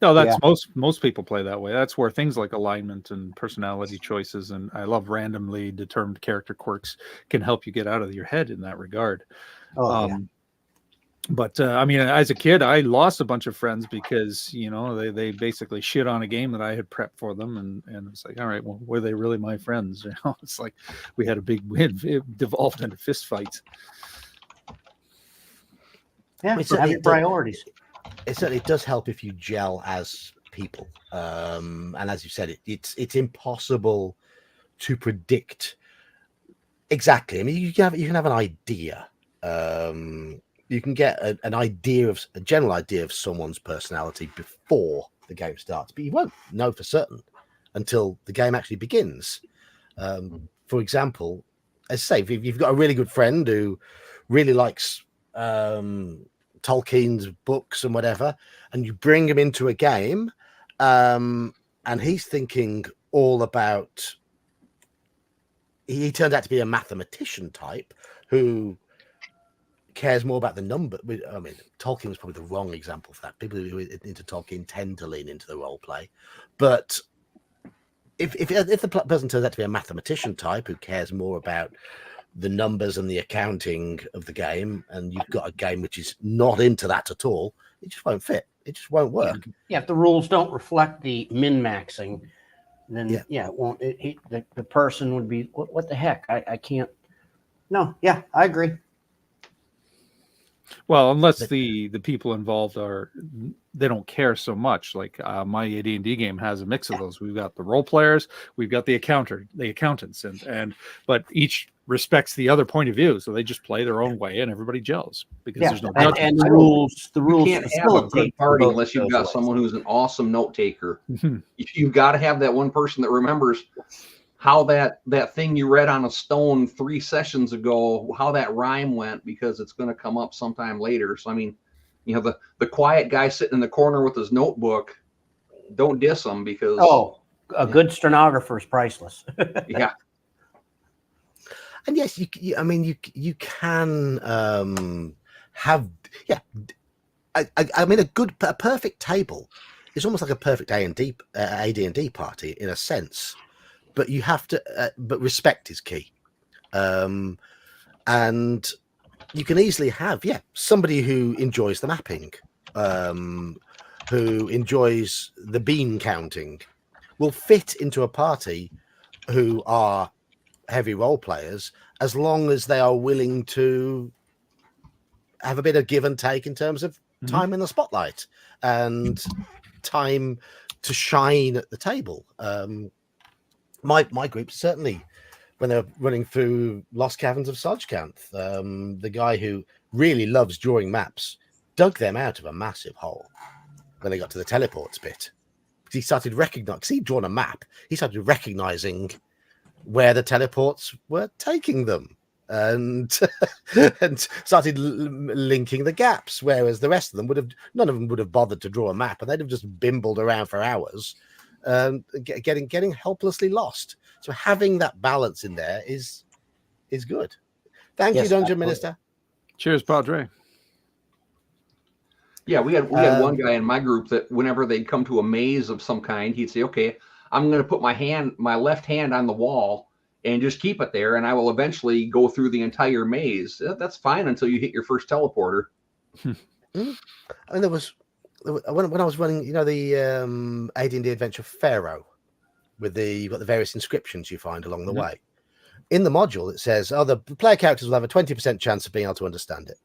No, that's most people play that way. That's where things like alignment and personality choices, and I love randomly determined character quirks, can help you get out of your head in that regard. But I mean, as a kid, I lost a bunch of friends because they basically shit on a game that I had prepped for them, and it's like, all right, well, were they really my friends? It's like we had a big win. It devolved into fist fights. Yeah, it's have your priorities. It certainly does help if you gel as people, and as you said, it's impossible to predict exactly. I mean, you can have an idea. You can get a general idea of someone's personality before the game starts, but you won't know for certain until the game actually begins. For example, as I say, if you've got a really good friend who really likes Tolkien's books and whatever, and you bring him into a game, and he's thinking all about. He turned out to be a mathematician type who cares more about the number. I mean, Tolkien was probably the wrong example for that. People who are into Tolkien tend to lean into the role play, but if the person turns out to be a mathematician type who cares more about the numbers and the accounting of the game, and you've got a game which is not into that at all, it just won't fit. It just won't work. Yeah, if the rules don't reflect the min-maxing, then it won't. The person would be, what the heck? I can't. No, yeah, I agree. Well, unless the people involved they don't care so much. Like my AD&D game has a mix of those. We've got the role players, we've got the accountants, and but each respects the other point of view, so they just play their own way, and everybody gels because there's no judgment. And the rules. You can't have a good party unless you've got someone who's an awesome note taker. You've got to have that one person that remembers how that thing you read on a stone 3 sessions ago, how that rhyme went, because it's going to come up sometime later. So, I mean, the quiet guy sitting in the corner with his notebook, don't diss him because... Oh, a good stenographer is priceless. Yeah. And yes, you can have... Yeah. I mean, a perfect table is almost like a perfect AD&D party in a sense. But you have to, but respect is key. And you can easily have, somebody who enjoys the mapping, who enjoys the bean counting, will fit into a party who are heavy role players, as long as they are willing to have a bit of give and take in terms of time in the spotlight and time to shine at the table. My group, certainly when they're running through Lost Caverns of Sojkanth, the guy who really loves drawing maps dug them out of a massive hole when they got to the teleports bit. He started recognizing, because he'd drawn a map, he started recognizing where the teleports were taking them and and started linking the gaps, whereas the rest of them none of them would have bothered to draw a map, and they'd have just bimbled around for hours. Getting helplessly lost. So having that balance in there is good. Thank you, Dungeon Minister. Cheers, Padre. Yeah, we had one guy in my group that whenever they'd come to a maze of some kind, he'd say, "Okay, I'm going to put my left hand on the wall and just keep it there, and I will eventually go through the entire maze." That's fine until you hit your first teleporter. I mean, there was. When I was running, the AD&D adventure Pharaoh, you've got the various inscriptions you find along the way. In the module, it says, the player characters will have a 20% chance of being able to understand it.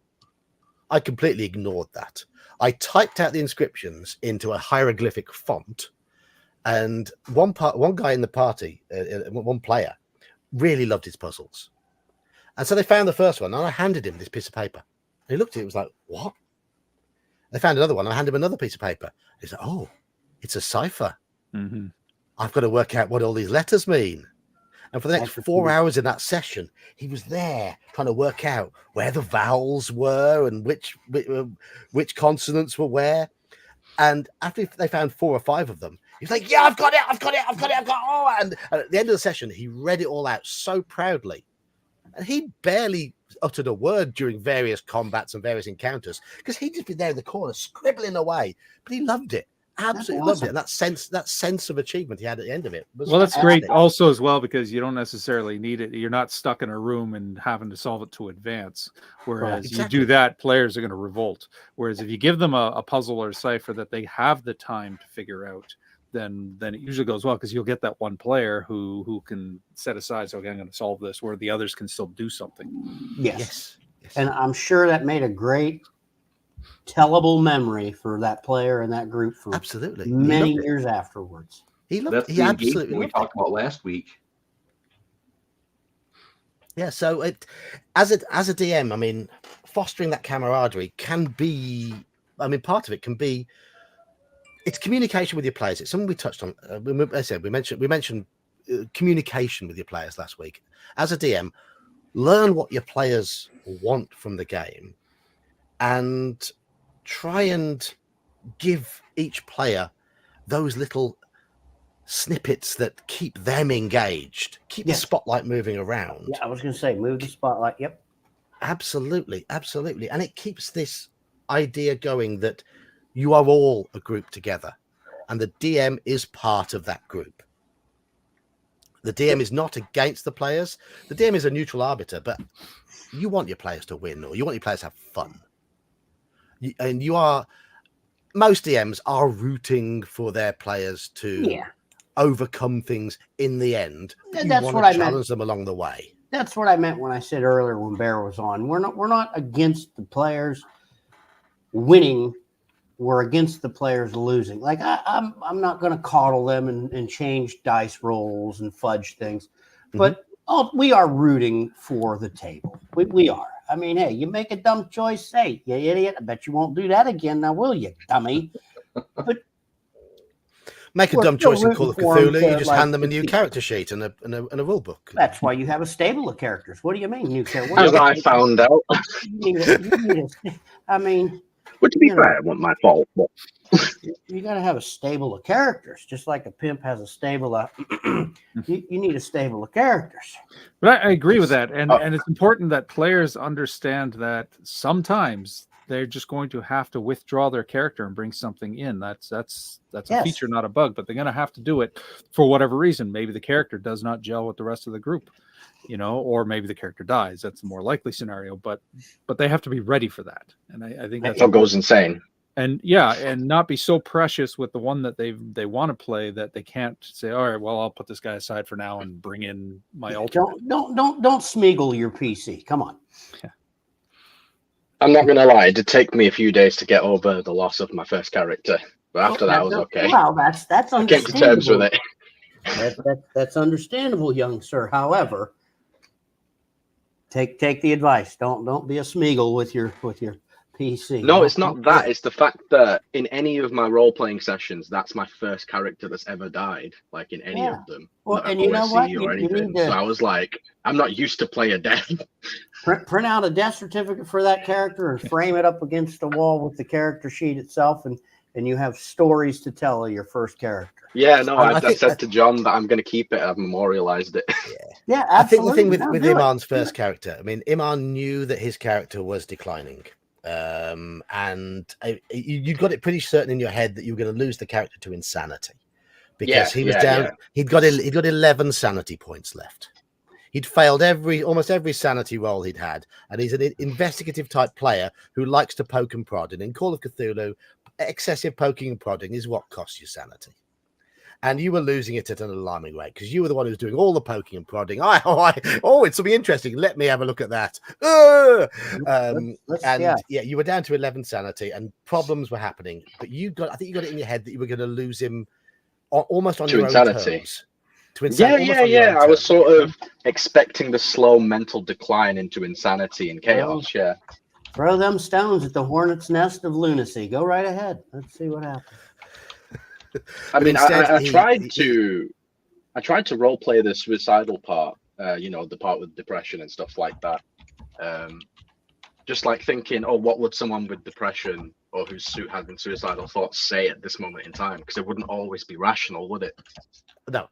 I completely ignored that. I typed out the inscriptions into a hieroglyphic font, and one guy in the party, one player, really loved his puzzles. And so they found the first one, and I handed him this piece of paper. And he looked at it, and was like, "What?" They found another one. I handed him another piece of paper. He said, "Oh, it's a cipher. I've got to work out what all these letters mean." And for the next 4 hours in that session, he was there trying to work out where the vowels were and which consonants were where. And after they found 4 or 5 of them, he's like, "Yeah, I've got it. Oh!" And at the end of the session, he read it all out so proudly. And he barely uttered a word during various combats and various encounters because he'd just be there in the corner scribbling away, but he loved it, absolutely loved it. And that sense of achievement he had at the end of it was that's great also as well, because you don't necessarily need it. You're not stuck in a room and having to solve it to advance, whereas you do that, players are going to revolt. Whereas if you give them a puzzle or a cipher that they have the time to figure out, then it usually goes well, because you'll get that one player who can set aside, "Okay, I'm going to solve this," where the others can still do something. Yes. And I'm sure that made a great tellable memory for that player and that group for absolutely many years afterwards. That's the engagement we talked about last week. Yeah, so as a DM, I mean, fostering that camaraderie can be, part of it can be, it's communication with your players. It's something we touched on. We mentioned communication with your players last week. As a DM, learn what your players want from the game, and try and give each player those little snippets that keep them engaged, keep the spotlight moving around. Yeah, I was going to say, move the spotlight. Yep. Absolutely. And it keeps this idea going that you are all a group together, and the DM is part of that group. The DM is not against the players. The DM is a neutral arbiter, but you want your players to win, or you want your players to have fun. Most DMs are rooting for their players to overcome things in the end. That's what I meant. Challenge them along the way. That's what I meant when I said earlier when Bear was on. We're not against the players winning. We're against the players losing. Like I'm not going to coddle them and change dice rolls and fudge things, but we are rooting for the table. We are. I mean, hey, you make a dumb choice, hey, you idiot. I bet you won't do that again now, will you, dummy? But make a dumb choice in Call of Cthulhu. You just hand them a new character sheet and a rule book. That's why you have a stable of characters. What do you mean, new characters? As I found out. I mean, but to be fair, it wasn't my fault. But you got to have a stable of characters, just like a pimp has a stable of. you need a stable of characters. But I agree with that, and it's important that players understand that sometimes they're just going to have to withdraw their character and bring something in. That's a feature, not a bug, but they're going to have to do it for whatever reason. Maybe the character does not gel with the rest of the group, or maybe the character dies. That's the more likely scenario, but they have to be ready for that. And I think that's what goes insane. And and not be so precious with the one that they want to play that they can't say, all right, well, I'll put this guy aside for now and bring in my alternate. Don't Smeagol your PC. Come on. Yeah. I'm not going to lie. It did take me a few days to get over the loss of my first character, but after that, I was okay. Well, that's understandable. I came to terms with it. That's understandable, young sir. However, take the advice. Don't be a Smeagol with your PC. No, it's not that. It's the fact that in any of my role-playing sessions, that's my first character that's ever died, like in any of them. Well, and you know what? Or anything. So I was like, I'm not used to player death. Print out a death certificate for that character and frame it up against the wall with the character sheet itself, and you have stories to tell of your first character. Yeah, no, I said to John that I'm going to keep it. I've memorialized it. Yeah, absolutely. I think the thing with Iman's first character, I mean, Iman knew that his character was declining. And you got it pretty certain in your head that you were going to lose the character to insanity because he was down. He'd got 11 sanity points left. He'd failed almost every sanity roll he'd had, and he's an investigative type player who likes to poke and prod. And in Call of Cthulhu, excessive poking and prodding is what costs you sanity. And you were losing it at an alarming rate because you were the one who was doing all the poking and prodding. It's something interesting. Let me have a look at that. You were down to 11 sanity, and problems were happening. But I think you got it in your head that you were going to lose him almost on your own terms. To insanity. Yeah. I was sort of expecting the slow mental decline into insanity and chaos. Yeah. Throw them stones at the hornet's nest of lunacy. Go right ahead. Let's see what happens. I mean, I tried to role play the suicidal part, the part with depression and stuff like that. Just like thinking, what would someone with depression or who's having suicidal thoughts say at this moment in time? Because it wouldn't always be rational, would it? No.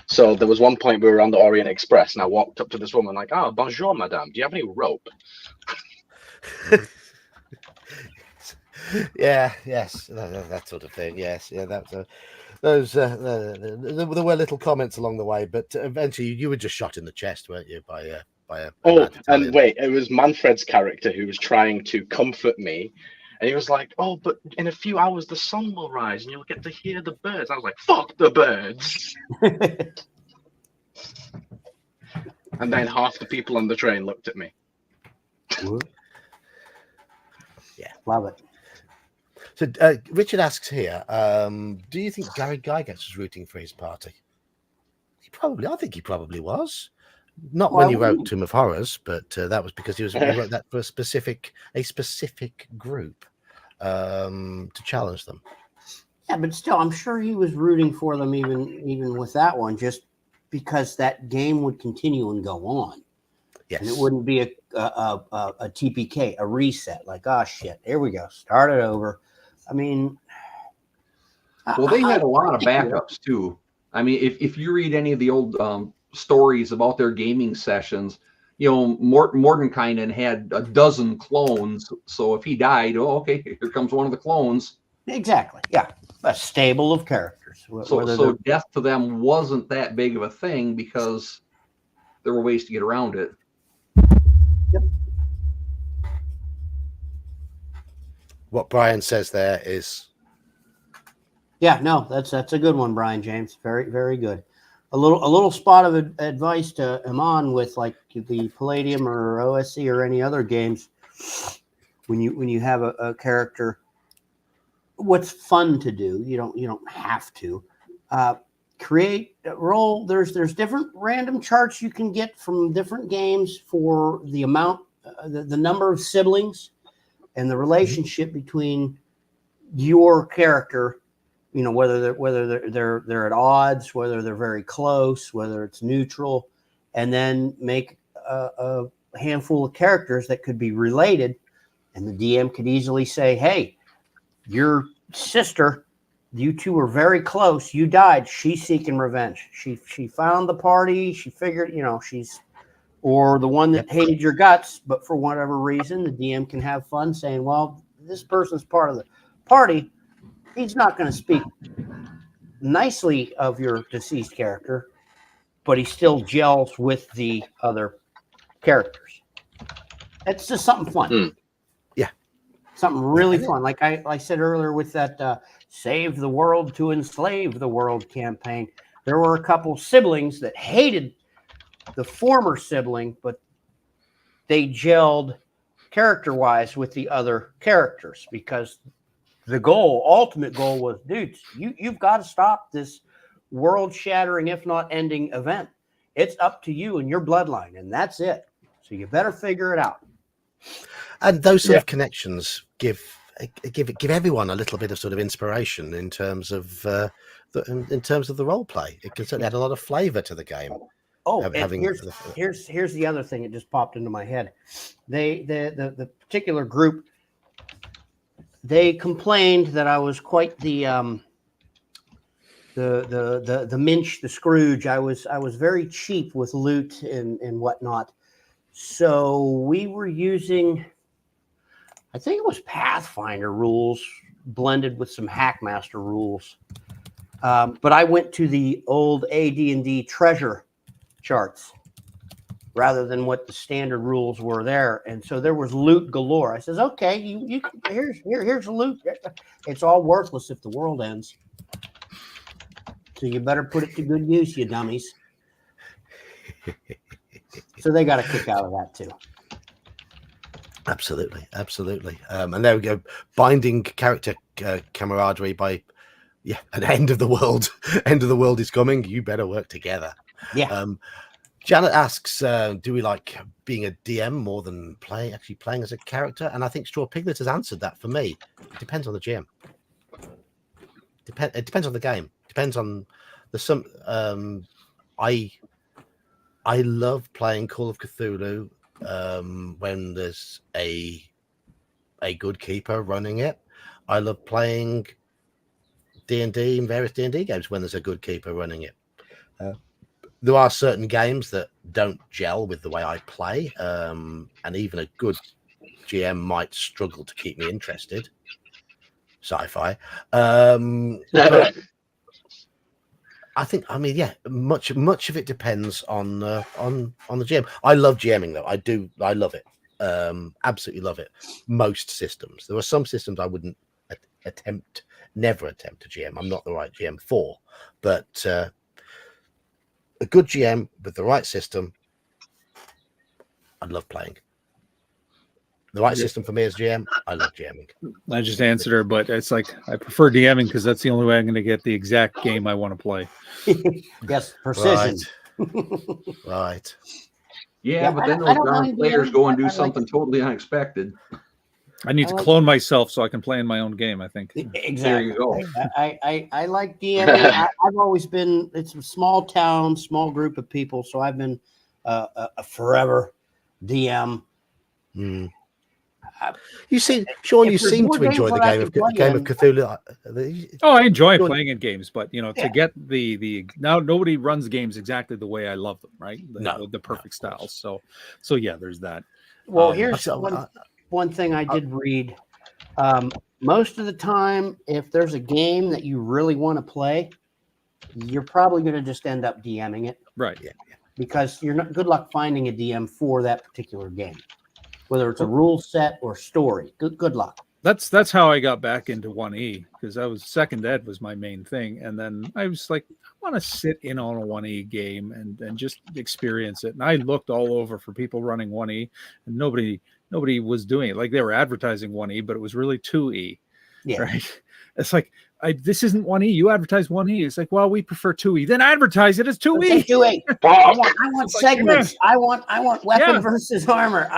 So there was one point we were on the Orient Express, and I walked up to this woman like, bonjour, madame. Do you have any rope? Yes, that sort of thing. Yes, there were little comments along the way, but eventually you were just shot in the chest, weren't you, by a and wait, it was Manfred's character who was trying to comfort me, and he was like, but in a few hours the sun will rise and you'll get to hear the birds. I was like, fuck the birds. And then half the people on the train looked at me. Yeah, love it. So Richard asks here, do you think Gary Gygax was rooting for his party? I think he probably was. Not when he wrote Tomb of Horrors, but that was because he wrote that for a specific group to challenge them. Yeah, but still, I'm sure he was rooting for them even with that one, just because that game would continue and go on. Yes. And it wouldn't be a TPK, a reset. Like, oh shit, here we go, start it over. I mean, well, they had a lot of backups too. I mean, if you read any of the old stories about their gaming sessions, you know, Mordenkainen had a dozen clones. So if he died, oh, okay, here comes one of the clones. Exactly. Yeah, a stable of characters. So death to them wasn't that big of a thing because there were ways to get around it. Yep. What Brian says there is. Yeah, no, that's a good one, Brian James. Very, very good. A little spot of advice to Iman with like the Palladium or OSC or any other games. When you have a character, what's fun to do? You don't have to create roll. There's different random charts you can get from different games for the amount, the number of siblings, and the relationship between your character. You know, whether they're at odds, whether they're very close, whether it's neutral, and then make a handful of characters that could be related, and the DM could easily say, "Hey, your sister, you two were very close. You died. She's seeking revenge. She found the party. She figured, you know, or the one that hated your guts, but for whatever reason, the DM can have fun saying, well, this person's part of the party. He's not going to speak nicely of your deceased character, but he still gels with the other characters. It's just something fun. Yeah. Something really fun. Like I said earlier with that Save the World to Enslave the World campaign, there were a couple siblings that hated the former sibling, but they gelled character-wise with the other characters because the ultimate goal was, dudes, you've got to stop this world-shattering, if not ending event. It's up to you and your bloodline, and that's it. So you better figure it out. And those sort of connections give everyone a little bit of sort of inspiration in terms of the role play. It can certainly add a lot of flavor to the game. Oh, here's the other thing that just popped into my head. The particular group, they complained that I was quite the Minch, the Scrooge. I was very cheap with loot and whatnot. So we were using, I think it was Pathfinder rules blended with some Hackmaster rules. But I went to the old AD&D treasure charts rather than what the standard rules were there, and so there was loot galore. I says, okay, you here's loot. It's all worthless if the world ends, so you better put it to good use, you dummies. So they got a kick out of that too. Absolutely. And there we go, binding character camaraderie by an end of the world is coming, you better work together. Janet asks, do we like being a DM more than playing as a character? And I think Straw Piglet has answered that for me. It depends on the GM. It depends on the game. Depends on I love playing Call of Cthulhu when there's a good keeper running it. I love playing D&D and various D&D games when there's a good keeper running it. There are certain games that don't gel with the way I play, and even a good GM might struggle to keep me interested. Sci-fi. But I think, much of it depends on the GM. I love GMing though. I love it. Absolutely love it. Most systems. There are some systems I wouldn't never attempt to GM. I'm not the right GM for, but a good GM with the right system, I'd love playing. The right system for me as GM, I love GMing. I just answered her, but it's like I prefer DMing because that's the only way I'm going to get the exact game I want to play. Yes, precision. Right. Yeah, but then those darn players go and do something totally unexpected. I need to clone myself so I can play in my own game, I think. Exactly. There you go. I like DMing. I've always been, it's a small town, small group of people, so I've been forever DM. Mm. You see, Sean, you there's seem more to enjoy games the that I game of can play game of in- Cthulhu. Oh, I enjoy Sean- playing in games, but to Yeah. get the now nobody runs games exactly the way I love them, right? The perfect of course. styles. So yeah, there's that. Well, Um, here's one thing I did read. Most of the time, if there's a game that you really want to play, you're probably going to just end up DMing it. Right. Yeah. Because you're not good luck finding a DM for that particular game, whether it's a rule set or story. Good luck. That's how I got back into 1E, because I was second ed was my main thing, and then I was like, I want to sit in on a 1E game and just experience it. And I looked all over for people running 1E, and nobody was doing it. Like, they were advertising 1E, but it was really 2E. Yeah. Right. It's like, this isn't 1E. You advertise 1E. It's like, well, we prefer 2E. Then advertise it as 2E. I want segments. I want weapon versus armor.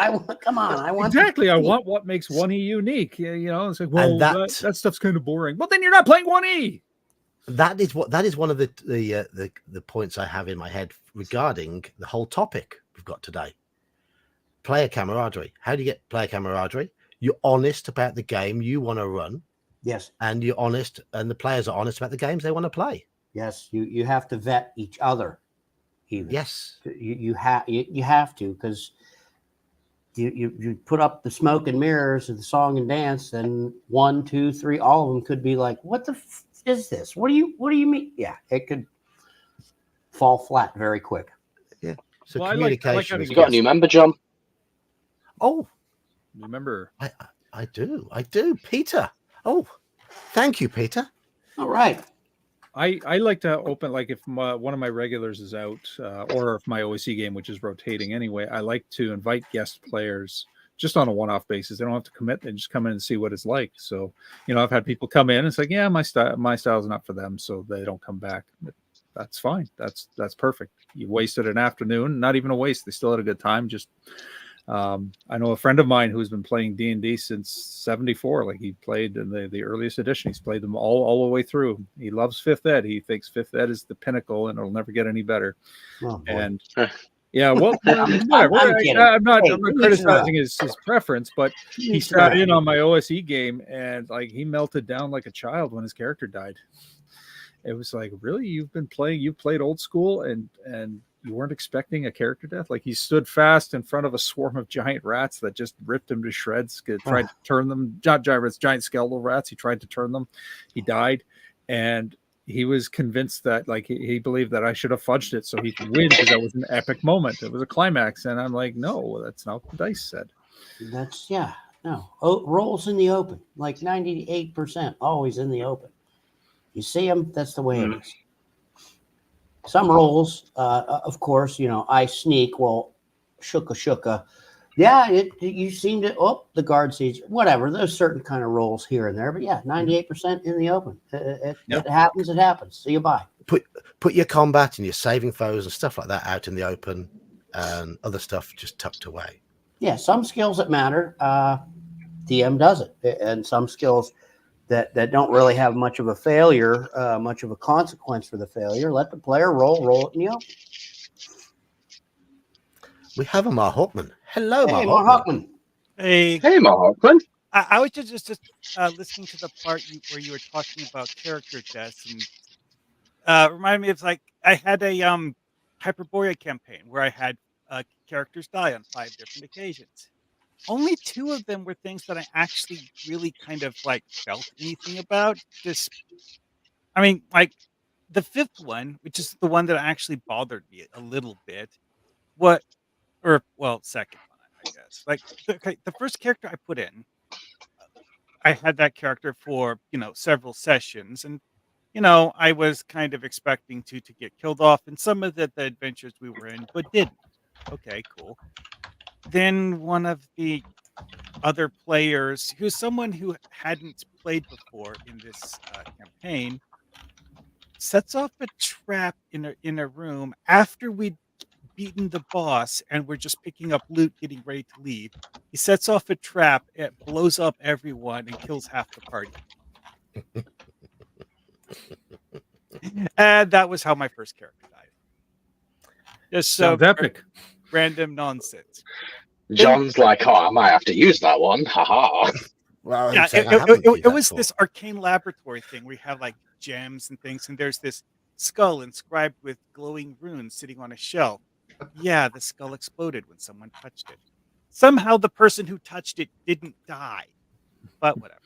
Come on. I want exactly. I want what makes 1E unique. It's like, well, And that stuff's kind of boring. Well, then you're not playing 1E. That is one of the points I have in my head regarding the whole topic we've got today. Player camaraderie. How do you get player camaraderie? You're honest about the game you want to run. Yes. And you're honest, and the players are honest about the games they want to play. Yes. You have to vet each other. Even. Yes. You have to, because you put up the smoke and mirrors of the song and dance, and 1, 2, 3, all of them could be like, what the is this? What do you mean? Yeah, it could fall flat very quick. Yeah. So Well, communication. You got a new member, John? Oh, remember? I do, Peter. Oh, thank you, Peter. All right. I like to open, like, if one of my regulars is out, or if my OEC game, which is rotating anyway, I like to invite guest players just on a one-off basis. They don't have to commit; they just come in and see what it's like. So, I've had people come in and it's like, yeah, my style is not for them, so they don't come back. But that's fine. That's perfect. You wasted an afternoon, not even a waste. They still had a good time. Just I know a friend of mine who's been playing D&D since '74. Like, he played in the earliest edition. He's played them all the way through. He loves 5th ed. He thinks 5th ed is the pinnacle and it'll never get any better. Oh, and yeah, well, whatever. I'm not criticizing his preference, but he sat in on my OSE game and, like, he melted down like a child when his character died. It was like, really? You've played old school and you weren't expecting a character death? Like, he stood fast in front of a swarm of giant rats that just ripped him to shreds. Tried to turn them, not giant rats, giant skeletal rats. He tried to turn them. He died, and he was convinced that, like, he believed that I should have fudged it so he could win, because that was an epic moment. It was a climax, and I'm like, no, that's not what the dice said. Rolls in the open, like 98%, always in the open. You see them, that's the way it is. Some rolls, of course, I sneak. Well, shuka. Yeah, you seem to. The guard sees. Whatever. There's certain kind of rolls here and there, but yeah, 98% in the open. It happens. It happens. See you bye. Put your combat and your saving throws and stuff like that out in the open, and other stuff just tucked away. Yeah, some skills that matter, DM does it, and some skills that don't really have much of a failure, much of a consequence for the failure, let the player roll it in the open. We have a Mark Hawkman. Hello, Hey, Mark Hawkman. Hey, Mark Hawkman. I was just listening to the part where you were talking about character deaths, and reminded me of, like, I had a Hyperborea campaign where I had characters die on 5 different occasions. Only 2 of them were things that I actually really kind of, like, felt anything about. Like, the 5th one, which is the one that actually bothered me a little bit, second one, I guess. Like, the first character I put in, I had that character for, several sessions, and, I was kind of expecting to get killed off in some of the adventures we were in, but didn't. Okay, cool. Then one of the other players, who's someone who hadn't played before in this campaign, sets off a trap in a room after we'd beaten the boss and we're just picking up loot, getting ready to leave. He sets off a trap, it blows up everyone and kills half the party. And that was how my first character died. Just Sounds epic. Random nonsense. John's like, oh, I might have to use that one. Haha. Well, Yeah, I'm saying I haven't used it that was before. this arcane laboratory thing where you have like gems and things, and there's this skull inscribed with glowing runes sitting on a shelf. Yeah, the skull exploded when someone touched it. Somehow the person who touched it didn't die, but whatever.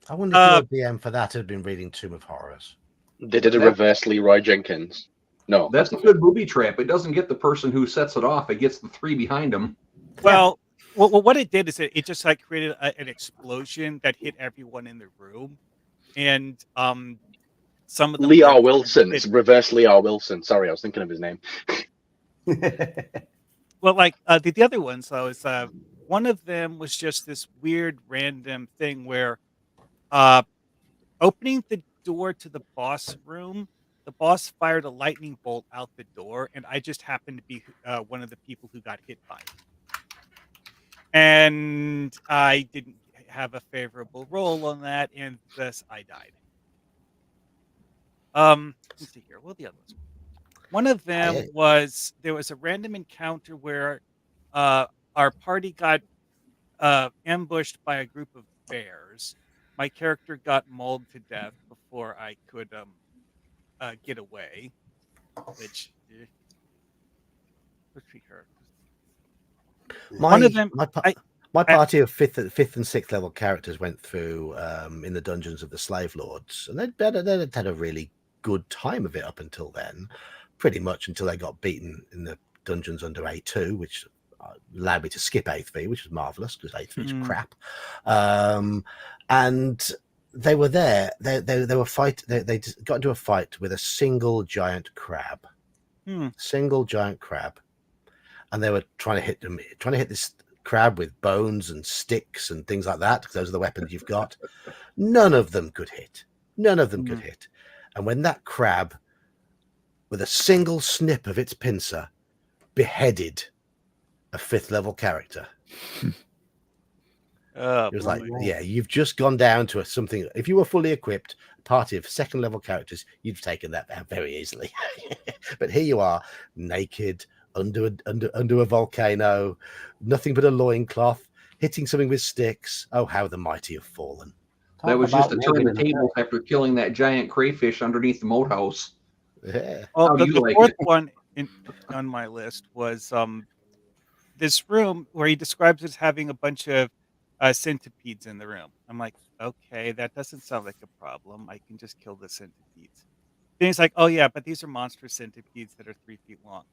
I wonder if your DM for that had been reading Tomb of Horrors. They did a That- reverse Leroy Jenkins. No, That's a not. good booby trap. It doesn't get the person who sets it off. It gets the 3 behind them. Well, what it did is it just like created an explosion that hit everyone in the room, and some of them. Lee R. lived, Wilson. It's reverse Lee R. Wilson. Sorry, I was thinking of his name. Well, like the other ones though is one of them was just this weird random thing where opening the door to the boss room, the boss fired a lightning bolt out the door, and I just happened to be one of the people who got hit by it. And I didn't have a favorable roll on that, and thus I died. Let's see here. What are the other ones? One of them was there was a random encounter where our party got ambushed by a group of bears. My character got mauled to death before I could get away. Which let's see here. One of them, My party of fifth and sixth level characters went through in the dungeons of the slave lords, and they'd had a really good time of it up until then, pretty much until they got beaten in the dungeons under A2, which allowed me to skip A3, which was marvelous because A3 is crap. And they were there. They were fight. They got into a fight with a single giant crab, single giant crab, and they were trying to hit this crab with bones and sticks and things like that, because those are the weapons you've got. None of them could hit. Could hit. And when that crab, with a single snip of its pincer, beheaded a 5th level character, it was like, yeah, you've just gone down to something. If you were fully equipped, a party of 2nd level characters, you'd have taken that down very easily. But here you are, naked, under a volcano, nothing but a loincloth, hitting something with sticks. Oh, how the mighty have fallen. That was just a turn the tables after killing that giant crayfish underneath the moat house. Yeah. Well, the fourth one on my list was this room where he describes it as having a bunch of centipedes in the room. I'm like, okay, that doesn't sound like a problem. I can just kill the centipedes. Then he's like, oh yeah, but these are monster centipedes that are 3 feet long,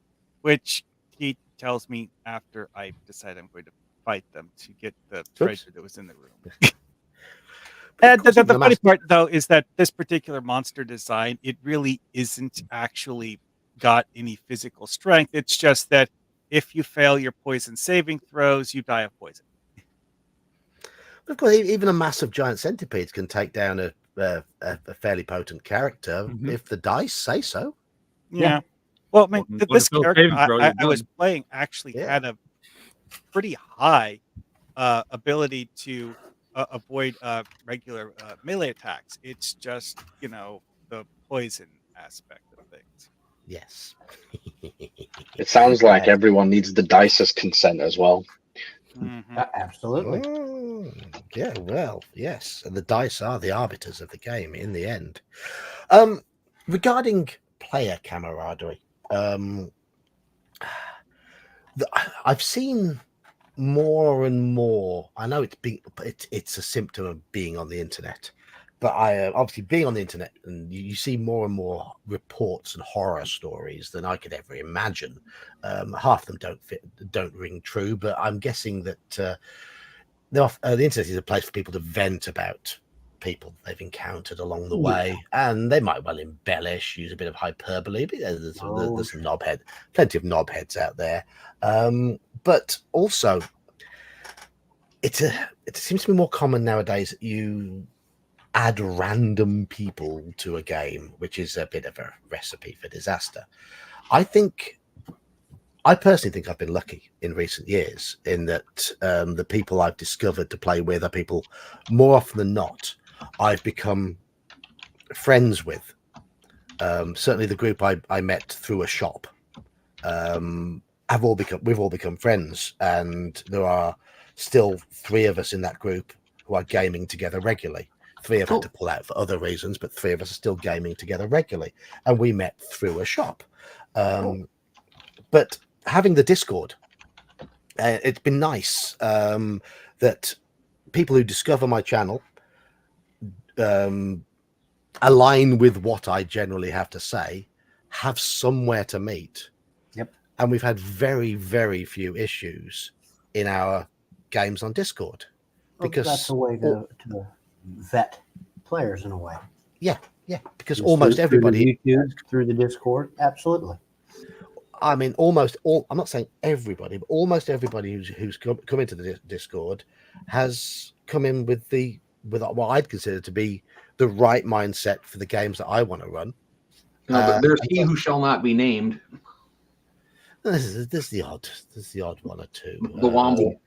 which he tells me after I decide I'm going to fight them to get the treasure that was in the room. And the funny part, though, is that this particular monster design, it really isn't actually got any physical strength. It's just that if you fail your poison saving throws, you die of poison. Of course, even a massive giant centipede can take down a fairly potent character if the dice say so. Yeah. Well, I mean, this character I was playing actually had a pretty high ability to avoid regular melee attacks. It's just, the poison aspect of things. Yes. It sounds like everyone needs the dice's consent as well. Absolutely. Yeah, well, yes. And the dice are the arbiters of the game in the end. Regarding player camaraderie, I've seen more and more. I know it's a symptom of being on the internet, but I obviously being on the internet, and you see more and more reports and horror stories than I could ever imagine. Half of them don't ring true, but I'm guessing that the internet is a place for people to vent about people they've encountered along the way, and they might well embellish, use a bit of hyperbole. But there's knobhead, plenty of knobheads out there. But also, it seems to be more common nowadays that you add random people to a game, which is a bit of a recipe for disaster. I personally think I've been lucky in recent years in that the people I've discovered to play with are people, more often than not, I've become friends with. Certainly the group I met through a shop. we've all become friends, and there are still 3 of us in that group who are gaming together regularly. 3 have had to pull out for other reasons, but 3 of us are still gaming together regularly, and we met through a shop. But having the Discord, it's been nice that people who discover my channel align with what I generally have to say, have somewhere to meet. Yep. And we've had very, very few issues in our games on Discord, because that's a way to vet players in a way. Yeah, because Just almost through everybody the YouTube, through the Discord, absolutely. I mean, almost all. I'm not saying everybody, but almost everybody who's come into the Discord has come in with what I'd consider to be the right mindset for the games that I want to run. No, but there's he who shall not be named. There's the odd one or two. The Womble.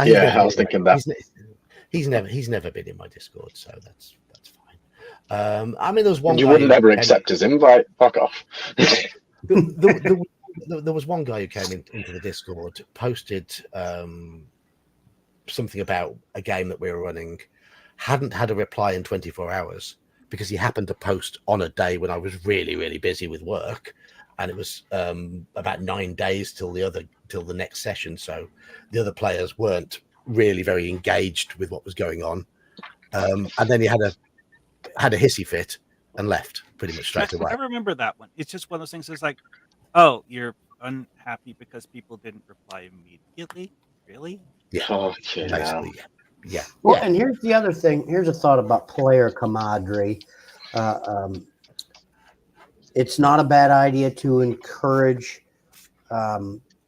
Yeah, I was thinking that. He's never been in my Discord, so that's fine. I mean, there's one. You wouldn't ever accept his invite. Fuck off. There was one guy who came into the Discord, posted something about a game that we were running, hadn't had a reply in 24 hours because he happened to post on a day when I was really, really busy with work, and it was about 9 days till the next session, so the other players weren't really very engaged with what was going on, and then he had a hissy fit and left pretty much straight away. I remember that one. It's just one of those things. It's like, oh, you're unhappy because people didn't reply immediately. Really? Yeah. Oh, basically, yeah. Well, and here's the other thing. Here's a thought about player camaraderie. It's not a bad idea to encourage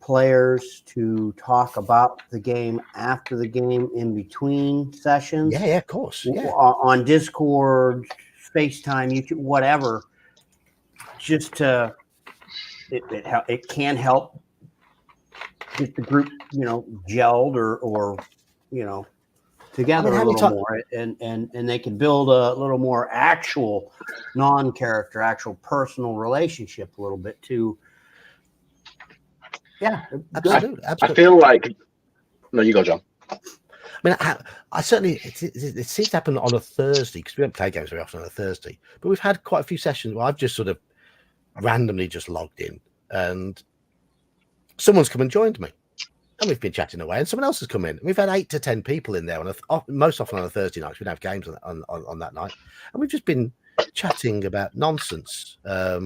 players to talk about the game after the game, in between sessions. Yeah, of course. Yeah. On Discord, FaceTime, YouTube, whatever. Just to it can help get the group, gelled or together a little more, and they can build a little more actual non-character, actual personal relationship a little bit too. Yeah, absolutely. I feel like no, you go, John. I mean, I certainly it seems to happen on a Thursday, because we don't play games very often on a Thursday, but we've had quite a few sessions where I've just sort of randomly just logged in and someone's come and joined me, and we've been chatting away, and someone else has come in. We've had 8 to 10 people in there most often on a Thursday night. We don't have games on that night, and we've just been chatting about nonsense. A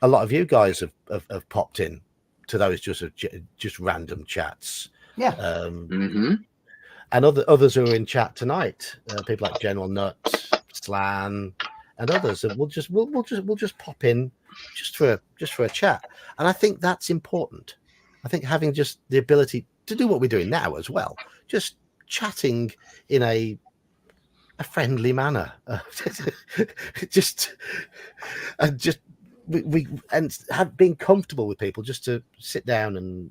lot of you guys have popped in to those just random chats. Yeah. And others who are in chat tonight, people like General Nut, Slan, and others, and we'll just pop in just for a chat. And I think that's important. I think having just the ability to do what we're doing now as well, just chatting in a friendly manner, being comfortable with people, just to sit down and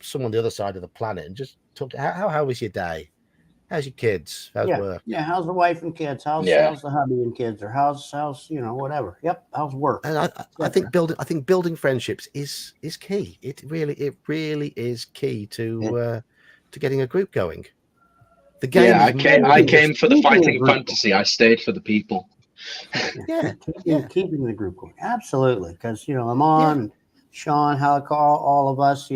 someone on the other side of the planet and just talk. How was your day? How's your kids? How's work? Yeah, how's the wife and kids? How's the hubby and kids? Or how's whatever. Yep, how's work? And I think building friendships is key. It really is key to getting a group going. The game. Yeah, I came for the fighting fantasy. I stayed for the people. Keeping the group going. Absolutely, because Amon, Sean, Halakar, all of us,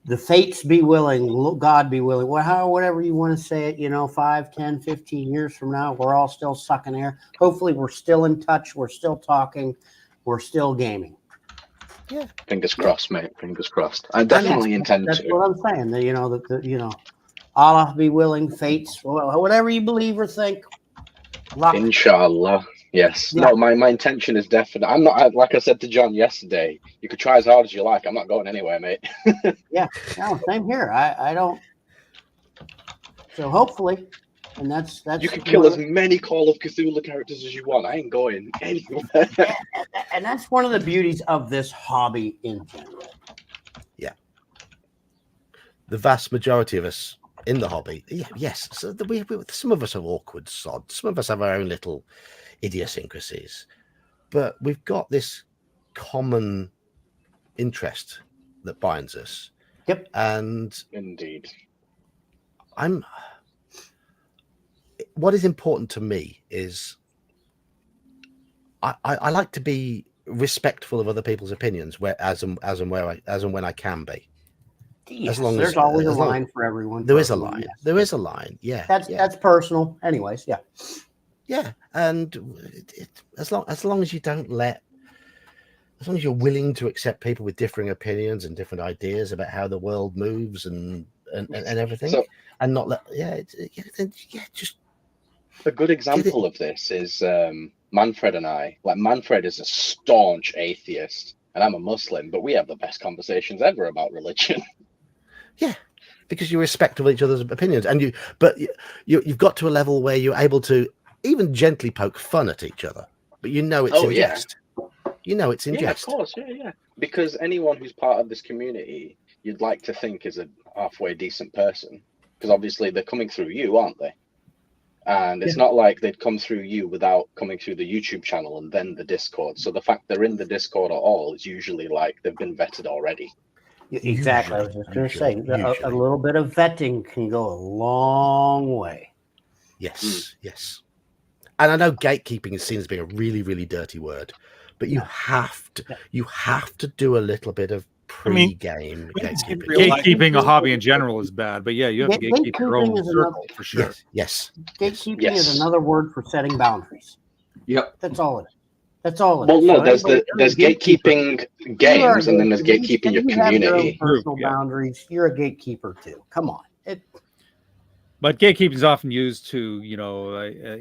the fates be willing, God be willing, whatever you want to say it, 5, 10, 15 years from now, we're all still sucking air. Hopefully we're still in touch, we're still talking, we're still gaming. Yeah. Fingers crossed, mate. Fingers crossed. I definitely intend to. That's what I'm saying. Allah be willing, fates, whatever you believe or think. Inshallah. Yes. Yeah. No, my intention is definite. I'm not, like I said to John yesterday, you could try as hard as you like. I'm not going anywhere, mate. Yeah. No, same here. I don't. So hopefully, and that's you can kill as many Call of Cthulhu characters as you want. I ain't going anywhere. And that's one of the beauties of this hobby in general. Yeah. The vast majority of us in the hobby, yes. So some of us are awkward sods. Some of us have our own little idiosyncrasies, but we've got this common interest that binds us. Yep. And Indeed. what is important to me is I like to be respectful of other people's opinions, as and when I can be. Yes, As long there's as always a as long line for everyone. there is a personally, line. yes. There is a line. Yeah. That's personal. Anyways, yeah. Yeah, and as long as you don't as long as you're willing to accept people with differing opinions and different ideas about how the world moves and everything, So and not let just a good example of this is Manfred and I. Like, Manfred is a staunch atheist, and I'm a Muslim, but we have the best conversations ever about religion. yeah, because you respect each other's opinions, and you've got to a level where you're able to even gently poke fun at each other, but it's in jest. You know it's in jest. Of course, yeah. Because anyone who's part of this community, you'd like to think is a halfway decent person, because obviously they're coming through you, aren't they? And it's not like they'd come through you without coming through the YouTube channel and then the Discord. So the fact they're in the Discord at all is usually like they've been vetted already. Exactly. I was just going to say, a little bit of vetting can go a long way. Yes, yes. And I know gatekeeping is seen as being a really, really dirty word, but you have to do a little bit of pre-game gatekeeping. Gatekeeping a hobby in general is bad, but yeah, you have to gatekeep your own circle for sure. Yes. Gatekeeping is another word for setting boundaries. Yep. That's all it is. That's all it Well, is. no, So there's gatekeeping games, and then there's gatekeeping your You have your own community. personal boundaries. You're a gatekeeper too. Come on. But gatekeeping is often used to,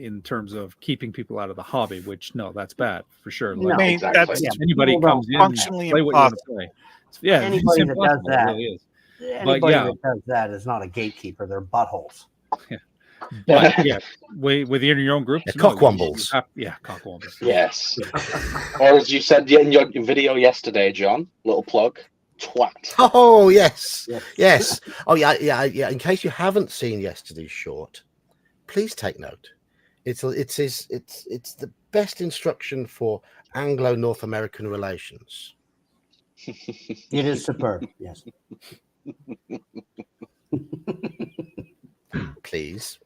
in terms of keeping people out of the hobby, which that's bad for sure. No, Like, exactly. anybody comes in, functionally play what you want to impossible. play. Yeah, Anybody it's that does impossible, that, it really is. anybody yeah. that does that is not a gatekeeper. They're buttholes. But yeah, within your own groups, cockwombles. Cockwombles. Yes. Or as you said in your video yesterday, John, little plug, twat. Oh yes. Oh yeah. In case you haven't seen yesterday's short, please take note. It's the best instruction for Anglo-North American relations. It is superb. Yes. Please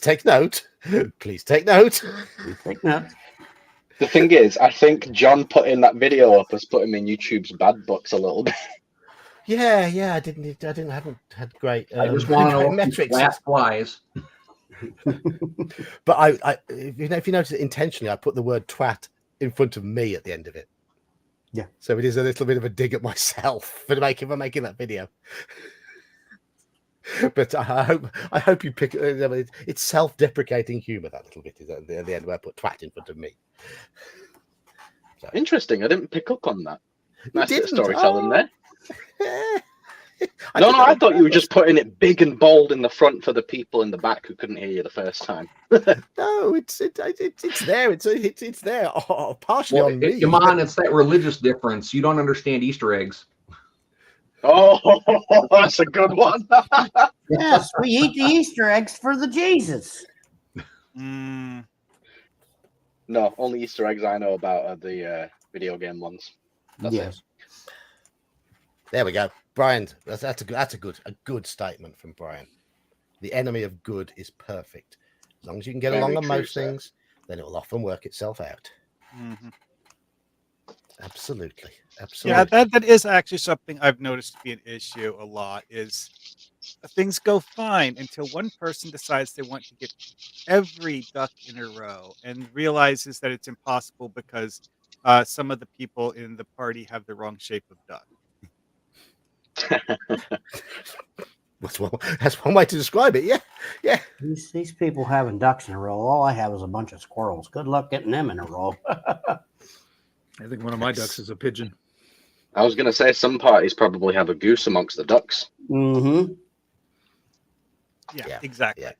take note. Please take note. Take note. The thing is, I think John putting that video up has put him in YouTube's bad books a little bit. Yeah. I haven't had great. I just want to know metrics. last flies. But I if you notice it intentionally, I put the word twat in front of me at the end of it. Yeah. So it is a little bit of a dig at myself for making that video. But I hope you pick it. It's self-deprecating humor, that little bit is at the end where I put twat in front of me. So. Interesting. I didn't pick up on that. Nice bit of didn't? storytelling there. I No, I thought you were just putting it big and bold in the front for the people in the back who couldn't hear you the first time. No, it's there. It's there. Oh, partially on me. Yaman, it's that religious difference. You don't understand Easter eggs. Oh, that's a good one. Yes, we eat the Easter eggs for the Jesus. No, only Easter eggs I know about are the video game ones. That's it. There we go, Brian. That's a good statement from Brian. The enemy of good is perfect. As long as you can get along on most things, then it will often work itself out. Mm-hmm. Absolutely. Yeah, that is actually something I've noticed to be an issue a lot. Is things go fine until one person decides they want to get every duck in a row and realizes that it's impossible because some of the people in the party have the wrong shape of duck. That's one way to describe it. Yeah. These people having ducks in a row. All I have is a bunch of squirrels. Good luck getting them in a row. I think one of my ducks is a pigeon. I was going to say some parties probably have a goose amongst the ducks. Mm-hmm. Yeah, exactly. Yeah.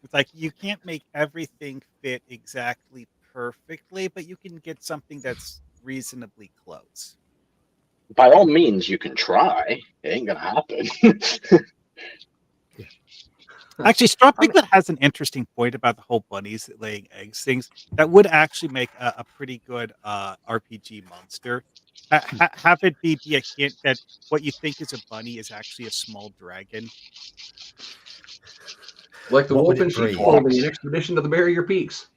It's like you can't make everything fit exactly perfectly, but you can get something that's reasonably close. By all means, you can try. It ain't going to happen. Actually, Straw Piglet has an interesting point about the whole bunnies laying eggs things. That would actually make a pretty good RPG monster. Have it be a hint that what you think is a bunny is actually a small dragon. Like the What would wolf in it sheep's breed? clothing in Expedition to the Barrier Peaks.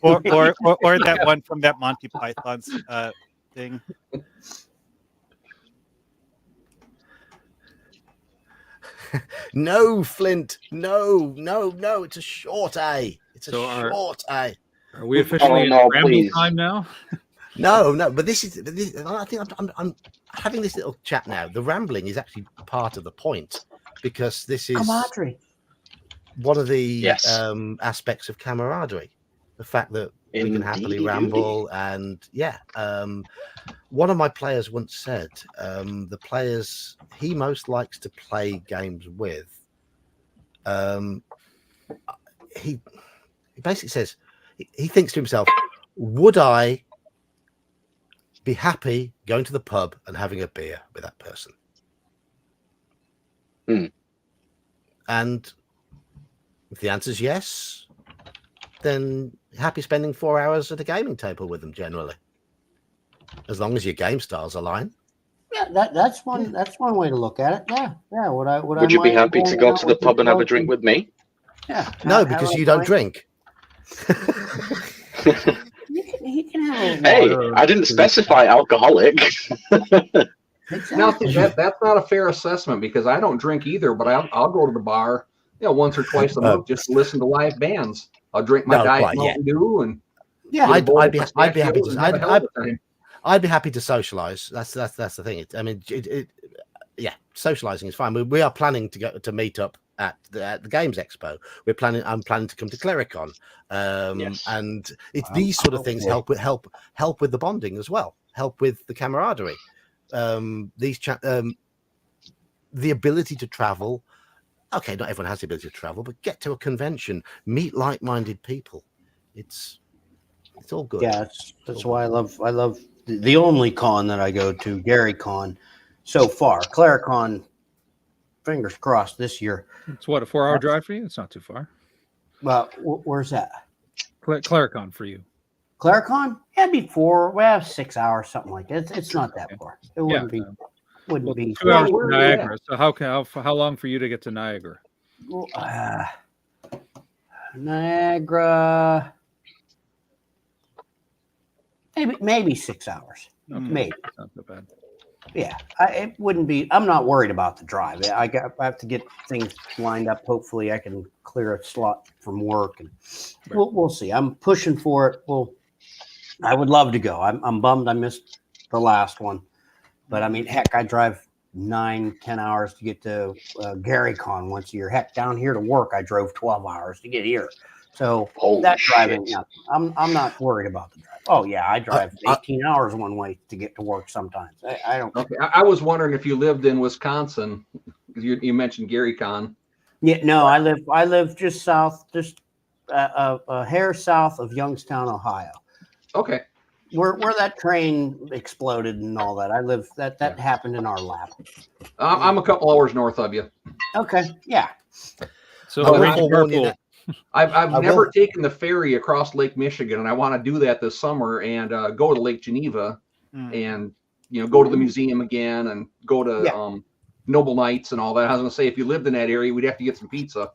Or that one from that Monty Python's thing. No, Flint. No. It's a short A. It's a So short A. Are we officially in no, ramble please. time now? No. But this. I think I'm having this little chat now. The rambling is actually part of the point because this is Camaraderie. one of the Yes. aspects of camaraderie. The fact that we can happily Indeedy ramble and one of my players once said the players he most likes to play games with he basically says he thinks to himself, would I be happy going to the pub and having a beer with that person? And if the answer is yes, then happy spending 4 hours at a gaming table with them generally, as long as your game styles align. Yeah, that's one way to look at it. Yeah. Would you be happy to go to the pub and have a drink with me? Yeah. No, because you don't drink. He can have a Hey, water. I didn't specify alcoholic. Now, that's not a fair assessment because I don't drink either, but I'll go to the bar, once or twice a month just to listen to live bands. I'll drink my Diet Mountain Dew and Yeah, I'd be happy pistachios and have a hell of a time. I'd be happy to socialize. That's the thing. Socializing is fine. We are planning to meet up at the Games Expo. I'm planning to come to Clericon, and it's these sort of things help with the bonding as well. Help with the camaraderie. The ability to travel. Okay, not everyone has the ability to travel, but get to a convention, meet like-minded people. It's all good. Yeah, that's why I love the only con that I go to, Gary Con, so far. Claricon, fingers crossed this year. It's what, a 4-hour drive for you? It's not too far. Well, where's that? Claricon for you. Claricon? Yeah, it'd be 6 hours, something like that. It's not that far. It wouldn't be. Wouldn't be 2 hours to Niagara. So how long for you to get to Niagara? Niagara, maybe 6 hours. Okay. Maybe. Not so bad. Yeah, it wouldn't be. I'm not worried about the drive. I have to get things lined up. Hopefully, I can clear a slot from work, and we'll see. I'm pushing for it. I would love to go. I'm bummed I missed the last one, but I mean, heck, I drive 9-10 hours to get to GaryCon once a year. Heck, down here to work, I drove 12 hours to get here. So that driving, I'm not worried about the drive. Oh yeah, I drive 18 hours one way to get to work sometimes. I don't. Okay. I was wondering if you lived in Wisconsin. You mentioned GaryCon. Yeah, no, I live just south, just a hair south of Youngstown, Ohio. Okay. Where that train exploded and all that. I live that happened in our lap. I'm a couple hours north of you. Okay, yeah. So I've never taken the ferry across Lake Michigan, and I want to do that this summer and go to Lake Geneva and go to the museum again and go to Noble Knights and all that. I was going to say, if you lived in that area, we'd have to get some pizza.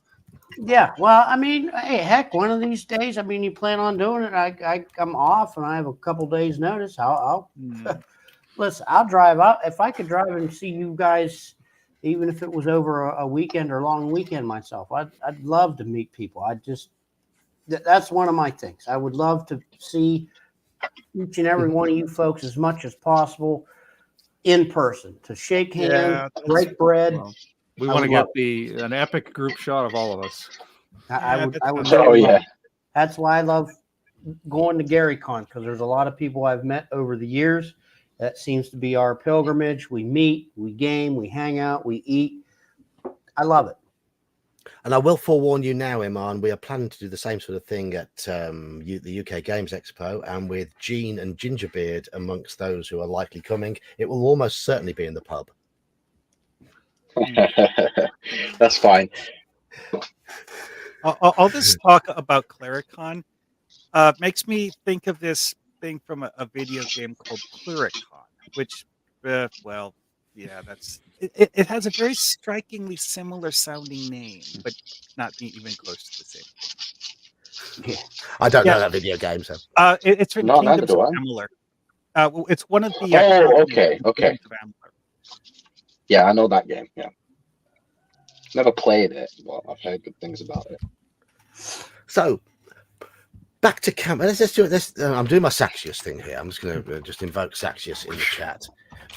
Yeah, well, I mean, hey, heck, one of these days, I mean, you plan on doing it. I'm off and I have a couple days notice. I'll listen. I'll drive out if I could drive and see you guys. Even if it was over a weekend or long weekend myself, I'd love to meet people. That's one of my things. I would love to see each and every one of you folks as much as possible in person, to shake hands, break bread. Well, we want to get an epic group shot of all of us. I would. Oh yeah. That's why I love going to GaryCon, because there's a lot of people I've met over the years. That seems to be our pilgrimage. We meet, we game, we hang out, we eat. I love it. And I will forewarn you now, Iman, we are planning to do the same sort of thing at the UK Games Expo, and with Gene and Gingerbeard amongst those who are likely coming, it will almost certainly be in the pub. That's fine. All this talk about Clericon makes me think of this thing from a video game called Pluricon, which, well, yeah, it has a very strikingly similar sounding name, but not even close to the same. Yeah. I don't Yeah. know that video game, so It's from No, neither Kingdoms do of I. Amalur. Well, it's one of the. Oh, okay. Kingdoms of Amalur. Yeah, I know that game. Yeah. Never played it, but I've heard good things about it. So back to let's just do this. I'm doing my Saxius thing here. I'm just going to just invoke Saxius in the chat.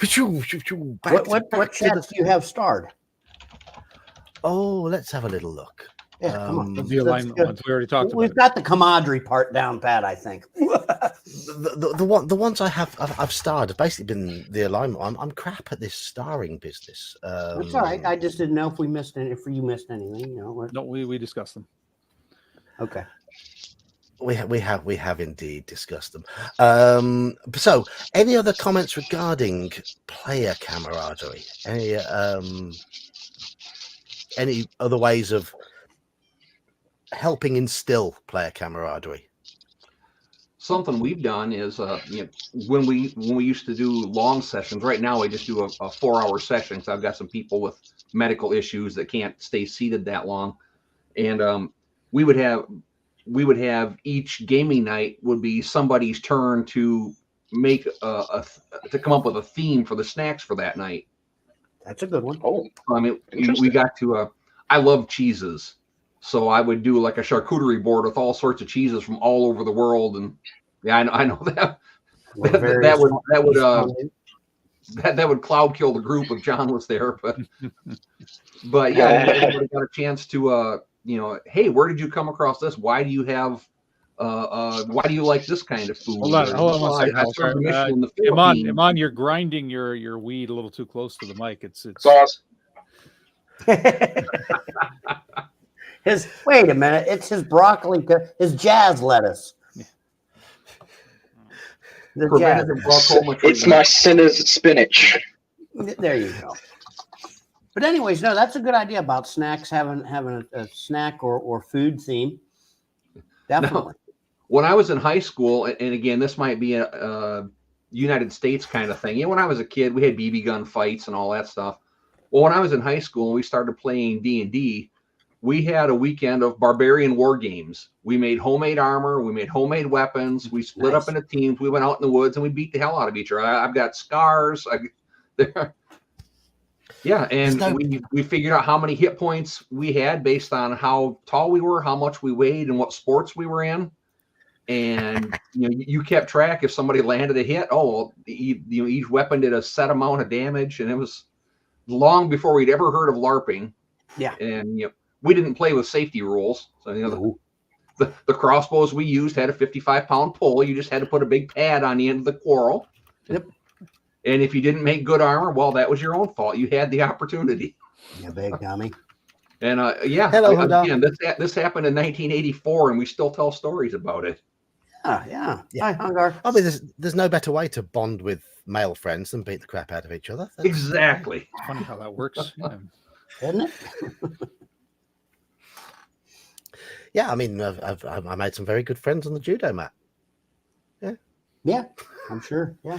What chats do you have starred? Oh, let's have a little look. Yeah, come on. The alignment ones we already talked We've about. got the camaraderie part down pat, I think. The ones I've starred have basically been the alignment. I'm crap at this starring business. That's all right. I just didn't know if we missed any. If you missed anything, you know. No, we discussed them. Okay. We have indeed discussed them. So, any other comments regarding player camaraderie? Any other ways of helping instill player camaraderie? Something we've done is, when we used to do long sessions. Right now, I just do a 4-hour session because I've got some people with medical issues that can't stay seated that long, and we would have each gaming night would be somebody's turn to make to come up with a theme for the snacks for that night. That's a good one. Oh, I mean, we got to. I love cheeses, so I would do like a charcuterie board with all sorts of cheeses from all over the world, and yeah, I know that would cloud kill the group if John was there, but yeah, everybody got a chance to hey, where did you come across this? Why do you have why do you like this kind of food? Hold on one second. I served a mission in the Philippines. Iman, you're grinding your weed a little too close to the mic. It's sauce. Wait a minute, it's his broccoli, his jazz lettuce. The jazz. It's my sinner's spinach. There you go. But anyways, no, that's a good idea about snacks, having a snack or food theme. Definitely. Now, when I was in high school, and again, this might be a United States kind of thing. When I was a kid, we had BB gun fights and all that stuff. Well, when I was in high school and we started playing D&D, we had a weekend of barbarian war games. We made homemade armor. We made homemade weapons. We split up into teams. We went out in the woods and we beat the hell out of each other. I've got scars. Yeah, and we figured out how many hit points we had based on how tall we were, how much we weighed, and what sports we were in. And you kept track if somebody landed a hit. Oh, each weapon did a set amount of damage, and it was long before we'd ever heard of LARPing. Yeah, and we didn't play with safety rules. So the crossbows we used had a 55-pound pull. You just had to put a big pad on the end of the quarrel. Yep. And if you didn't make good armor, well, that was your own fault. You had the opportunity. You big dummy. And hello, again, this happened in 1984, and we still tell stories about it. Yeah. Hi, Hungar. I mean, there's no better way to bond with male friends than beat the crap out of each other. Exactly. Funny how that works. Yeah. Isn't it? Yeah, I mean, I made some very good friends on the judo mat. Yeah, I'm sure. Yeah.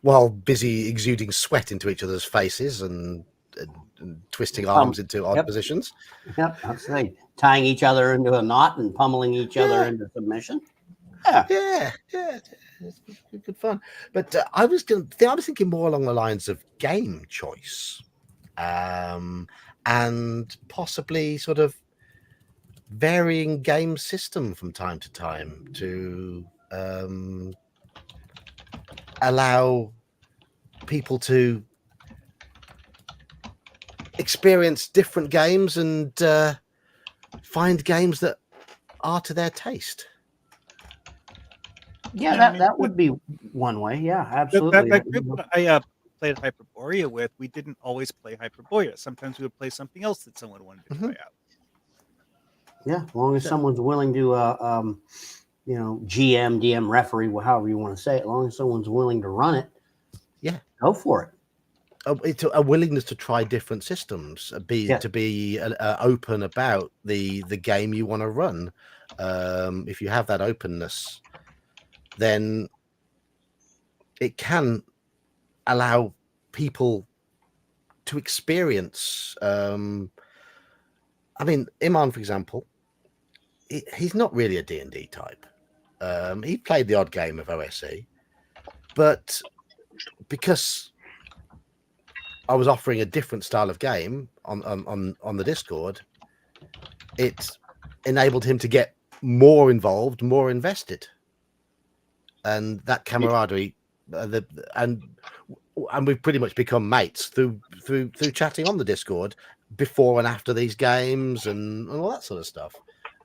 While busy exuding sweat into each other's faces and twisting arms into odd positions. Yep, that's right. Tying each other into a knot and pummeling each other into submission. Yeah, it's good fun. But I was thinking more along the lines of game choice, and possibly sort of varying game system from time to time to allow people to experience different games and find games that are to their taste. Yeah, that would be one way. Yeah, absolutely. That group that I played Hyperborea with, we didn't always play Hyperborea. Sometimes we would play something else that someone wanted to try out. Yeah, as long as someone's willing to, GM, DM, referee, however you want to say it, as long as someone's willing to run it, go for it. it's a willingness to try different systems, to be open about the game you want to run. If you have that openness, then it can allow people to experience. I mean, Iman, for example, he's not really a D&D type. He played the odd game of OSE, but because I was offering a different style of game on the Discord, it enabled him to get more involved, more invested, and that camaraderie. And we've pretty much become mates through chatting on the Discord before and after these games and all that sort of stuff.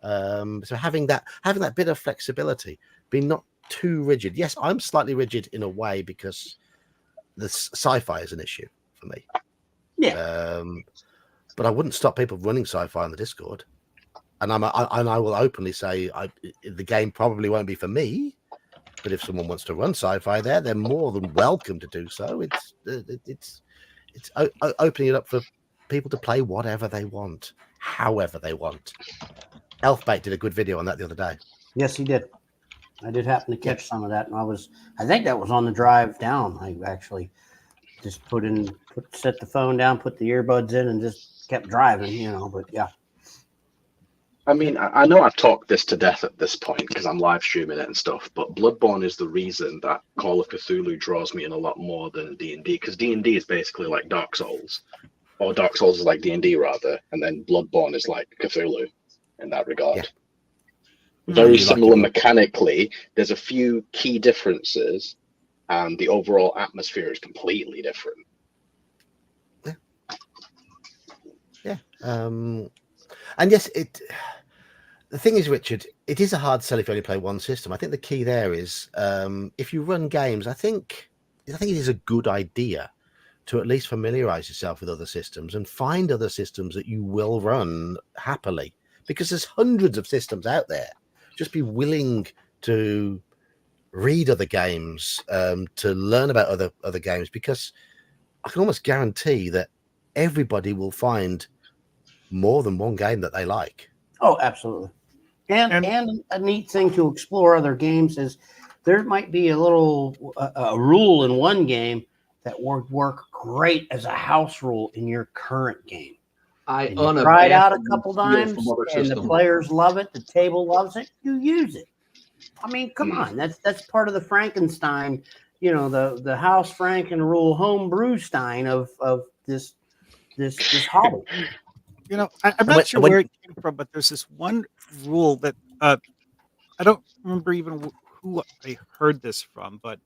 So having that bit of flexibility, being not too rigid. Yes, I'm slightly rigid in a way because the sci-fi is an issue for me. Yeah. But I wouldn't stop people running sci-fi on the Discord, and I will openly say the game probably won't be for me. But if someone wants to run sci-fi there, they're more than welcome to do so. It's opening it up for people to play whatever they want, however they want. Elfbait did a good video on that the other day. Yes, he did. I did happen to catch some of that, and I think that was on the drive down. I actually just set the phone down, put the earbuds in, and just kept driving, but yeah. I mean, I know I've talked this to death at this point because I'm live streaming it and stuff, but Bloodborne is the reason that Call of Cthulhu draws me in a lot more than D&D, because D&D is basically like Dark Souls, or Dark Souls is like D&D rather, and then Bloodborne is like Cthulhu in that regard. Yeah. Very similar mechanically. There's a few key differences, and the overall atmosphere is completely different. Yeah. And yes, the thing is, Richard, it is a hard sell if you only play one system. I think the key there is if you run games, I think it is a good idea to at least familiarize yourself with other systems and find other systems that you will run happily, because there's hundreds of systems out there. Just be willing to read other games, to learn about other games, because I can almost guarantee that everybody will find more than one game that they like. Oh, absolutely. And a neat thing to explore other games is there might be a little a rule in one game that would work great as a house rule in your current game. I tried out a couple times, and the players love it. The table loves it. You use it. I mean, come on. That's part of the Frankenstein, the House Franken rule homebrew stein of this hobby. I'm not sure where it came from, but there's this one rule that I don't remember even who I heard this from, but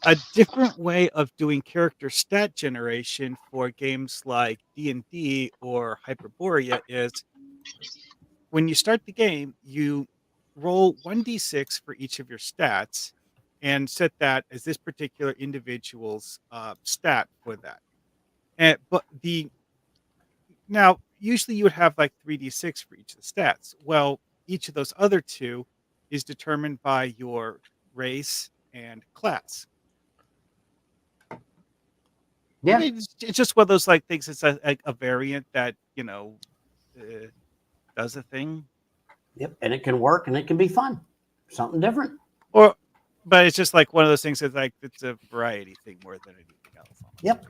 a different way of doing character stat generation for games like D&D or Hyperborea is when you start the game, you roll 1d6 for each of your stats and set that as this particular individual's stat for that. Now, usually you would have like 3d6 for each of the stats. Well, each of those other two is determined by your race and class. Yeah. I mean, it's just one of those like things. It's a variant that, does a thing. Yep. And it can work and it can be fun. Something different. But it's just like one of those things that's like, it's a variety thing more than anything else. Yep.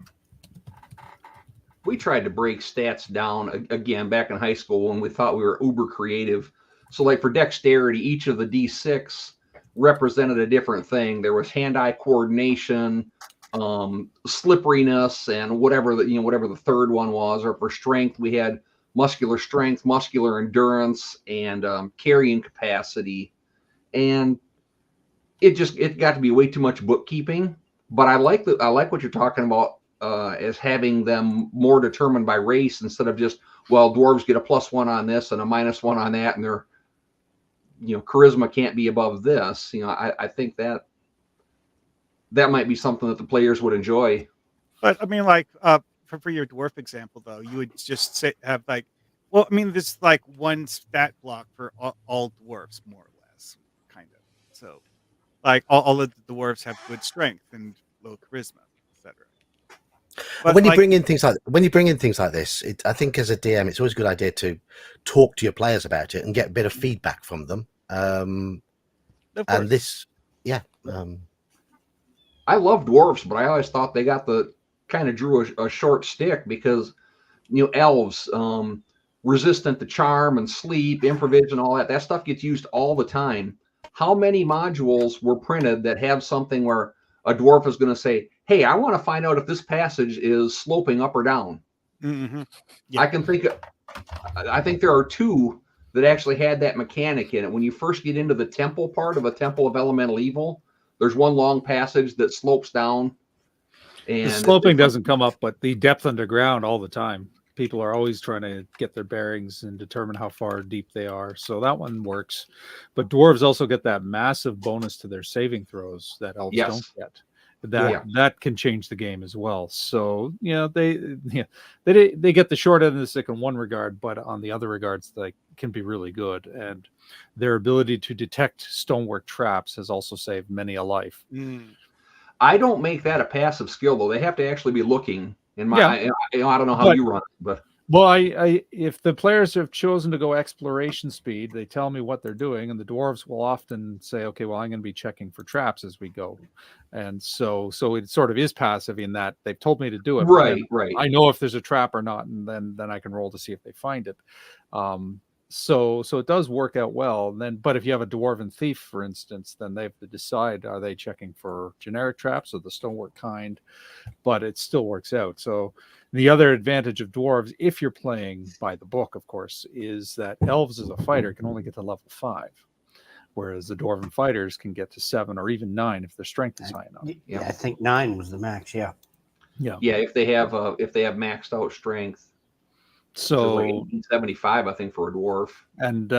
We tried to break stats down again back in high school when we thought we were uber creative. So like for dexterity, each of the D6 represented a different thing. There was hand-eye coordination, slipperiness, and whatever the third one was. Or for strength, we had muscular strength, muscular endurance, and carrying capacity. And it got to be way too much bookkeeping. But I like what you're talking about. As having them more determined by race instead of just, well, dwarves get a +1 on this and a -1 on that, and their charisma can't be above this. I think that might be something that the players would enjoy. But I mean, like for your dwarf example, though, you would just have like, well, I mean, there's like one stat block for all dwarves, more or less, kind of. So, like all of the dwarves have good strength and low charisma, etc. But when you like, bring in things like this, I think as a DM, it's always a good idea to talk to your players about it and get a bit of feedback from them. of And course. this, yeah, I love dwarves, but I always thought they got the kind of drew a short stick because elves, resistant to charm and sleep, improvision, all that. That stuff gets used all the time. How many modules were printed that have something where a dwarf is going to say, "Hey, I want to find out if this passage is sloping up or down." Mhm. Yeah. I think there are two that actually had that mechanic in it. When you first get into the temple part of a Temple of Elemental Evil, there's one long passage that slopes down. And The sloping doesn't come up, but the depth underground all the time. People are always trying to get their bearings and determine how far deep they are. So that one works. But dwarves also get that massive bonus to their saving throws that elves Yes. don't get. That can change the game as well. So they get the short end of the stick in one regard, but on the other regards, they can be really good. And their ability to detect stonework traps has also saved many a life. I don't make that a passive skill though. They have to actually be looking. I don't know how you run it, but well, if the players have chosen to go exploration speed, they tell me what they're doing, and the dwarves will often say, "Okay, well, I'm going to be checking for traps as we go," and so it sort of is passive in that they've told me to do it. Right. I know if there's a trap or not, and then I can roll to see if they find it. So it does work out well. But if you have a dwarven thief, for instance, then they have to decide, are they checking for generic traps or the stonework kind? But it still works out. So the other advantage of dwarves, if you're playing by the book, of course, is that elves as a fighter can only get to level 5, whereas the dwarven fighters can get to 7 or even 9 if their strength is high enough. Yeah, I think 9 was the max. Yeah. If they have maxed out strength. So like 75, I think, for a dwarf. And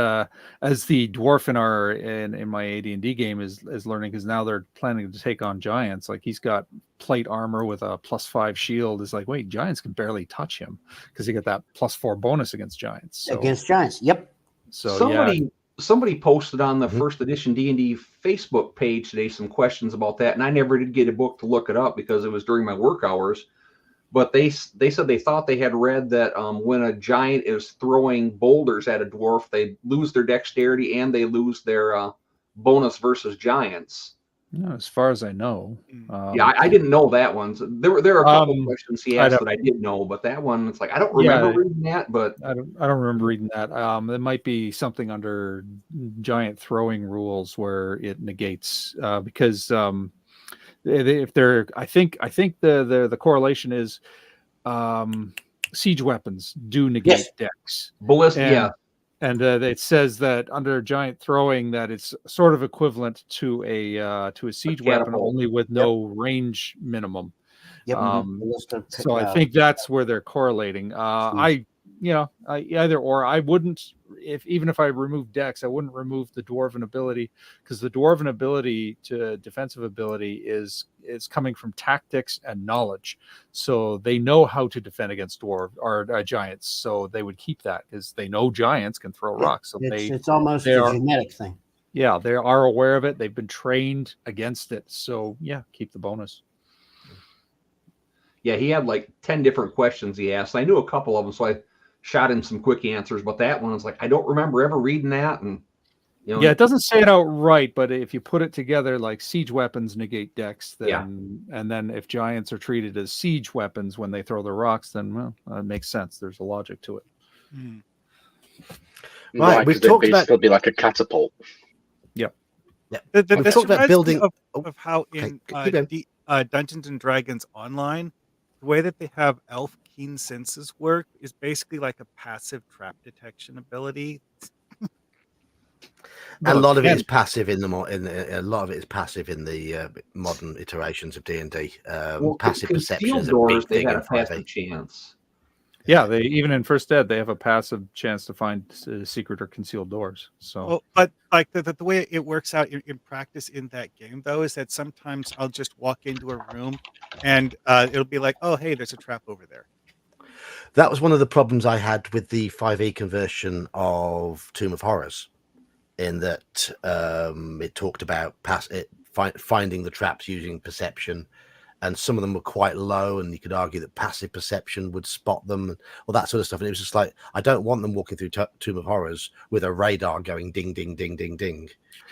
as the dwarf in my AD&D game is learning, because now they're planning to take on giants. Like he's got plate armor with a +5 shield. Is like, wait, giants can barely touch him because he got that +4 bonus against giants. So, against giants, yep. So somebody posted on the first edition D&D Facebook page today some questions about that, and I never did get a book to look it up because it was during my work hours. But they said they thought they had read that when a giant is throwing boulders at a dwarf, they lose their dexterity and they lose their bonus versus giants. No, as far as I know. I didn't know that one. So there were a couple of questions he asked that I did know, but that one, it's like I don't remember reading that. But I don't remember reading that. It might be something under giant throwing rules where it negates because. If they're, I think the correlation is siege weapons do negate dex. Ballistic, and it says that under giant throwing that it's sort of equivalent to a siege weapon, only with no range minimum. So I think that's where they're correlating. I wouldn't, even if I remove dex, I wouldn't remove the dwarven ability, because the dwarven ability to defensive ability is coming from tactics and knowledge. So they know how to defend against giants. So they would keep that because they know giants can throw rocks. So it's almost a genetic thing. Yeah, they are aware of it. They've been trained against it. So keep the bonus. Yeah, he had like 10 different questions he asked. I knew a couple of them, so I shot him some quick answers. But that one was like, I don't remember ever reading that. And it doesn't say it outright, but if you put it together, like siege weapons negate dex, then and then if giants are treated as siege weapons when they throw their rocks, then it makes sense. There's a logic to it. Right, we've talked about still be like a catapult. Yep. Yeah. We've talked about building of how in Dungeons and Dragons Online, the way that they have elf keen senses work is basically like a passive trap detection ability. A lot of it is passive in the modern iterations of D&D. Passive perception is a big thing in 5e. Chance. Yeah, they even in First Ed they have a passive chance to find secret or concealed doors. So, but like the way it works out in practice in that game though is that sometimes I'll just walk into a room and it'll be like, oh hey, there's a trap over there. That was one of the problems I had with the 5e conversion of Tomb of Horrors, in that it talked about finding the traps using perception, and some of them were quite low, and you could argue that passive perception would spot them, and all that sort of stuff. And it was just like, I don't want them walking through Tomb of Horrors with a radar going ding, ding, ding, ding, ding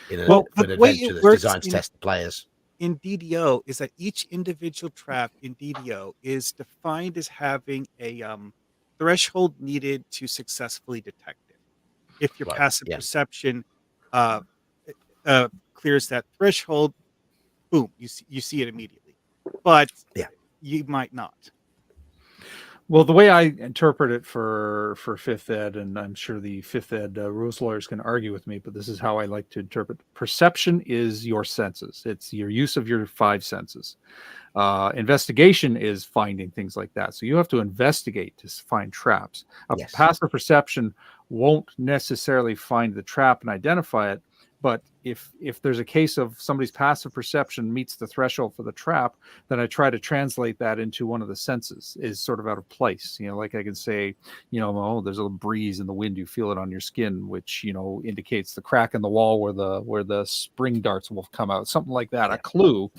in an the way adventure it that's works designed to test the players. in DDO is that each individual trap in DDO is defined as having a threshold needed to successfully detect it. If your Right, passive yeah. perception clears that threshold, boom, you see it immediately. But Yeah. you might not. Well, the way I interpret it for fifth ed, and I'm sure the fifth ed rules lawyers can argue with me, but this is how I like to interpret. Perception is your senses. It's your use of your 5 senses. Investigation is finding things like that. So you have to investigate to find traps. Yes. Passive perception won't necessarily find the trap and identify it. But if there's a case of somebody's passive perception meets the threshold for the trap, then I try to translate that into one of the senses is sort of out of place. Like I can say, oh, there's a breeze in the wind, you feel it on your skin, which, indicates the crack in the wall where the spring darts will come out, something like that, a clue,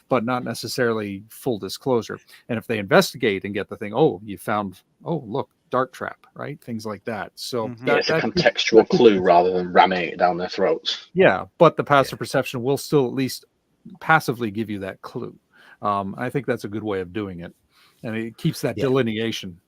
but not necessarily full disclosure. And if they investigate and get the thing, you found, look, dart trap, right? Things like that. So it's a contextual clue rather than ramming it down their throats. Yeah, but the passive perception will still at least passively give you that clue. I think that's a good way of doing it, and it keeps that delineation.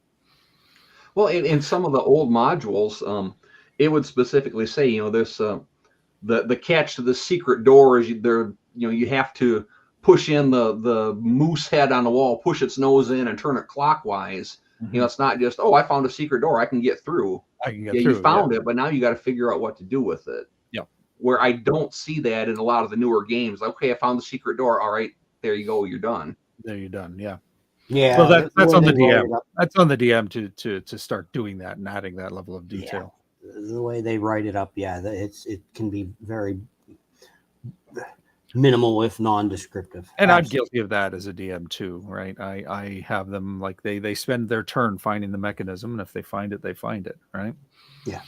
Well, in some of the old modules, it would specifically say, this the catch to the secret door is you have to push in the moose head on the wall, push its nose in, and turn it clockwise. It's not just, I found a secret door, I can get through. You found it, but now you got to figure out what to do with it. Yeah. Where I don't see that in a lot of the newer games. Okay, I found the secret door. All right, there you go. You're done. There you're done. Yeah. Yeah. Well, that's on the DM. That's on the DM to start doing that and adding that level of detail. Yeah. The way they write it up, it can be very minimal if non-descriptive. And I'm guilty of that as a DM too, right? I have them like they spend their turn finding the mechanism, and if they find it, right? Yeah.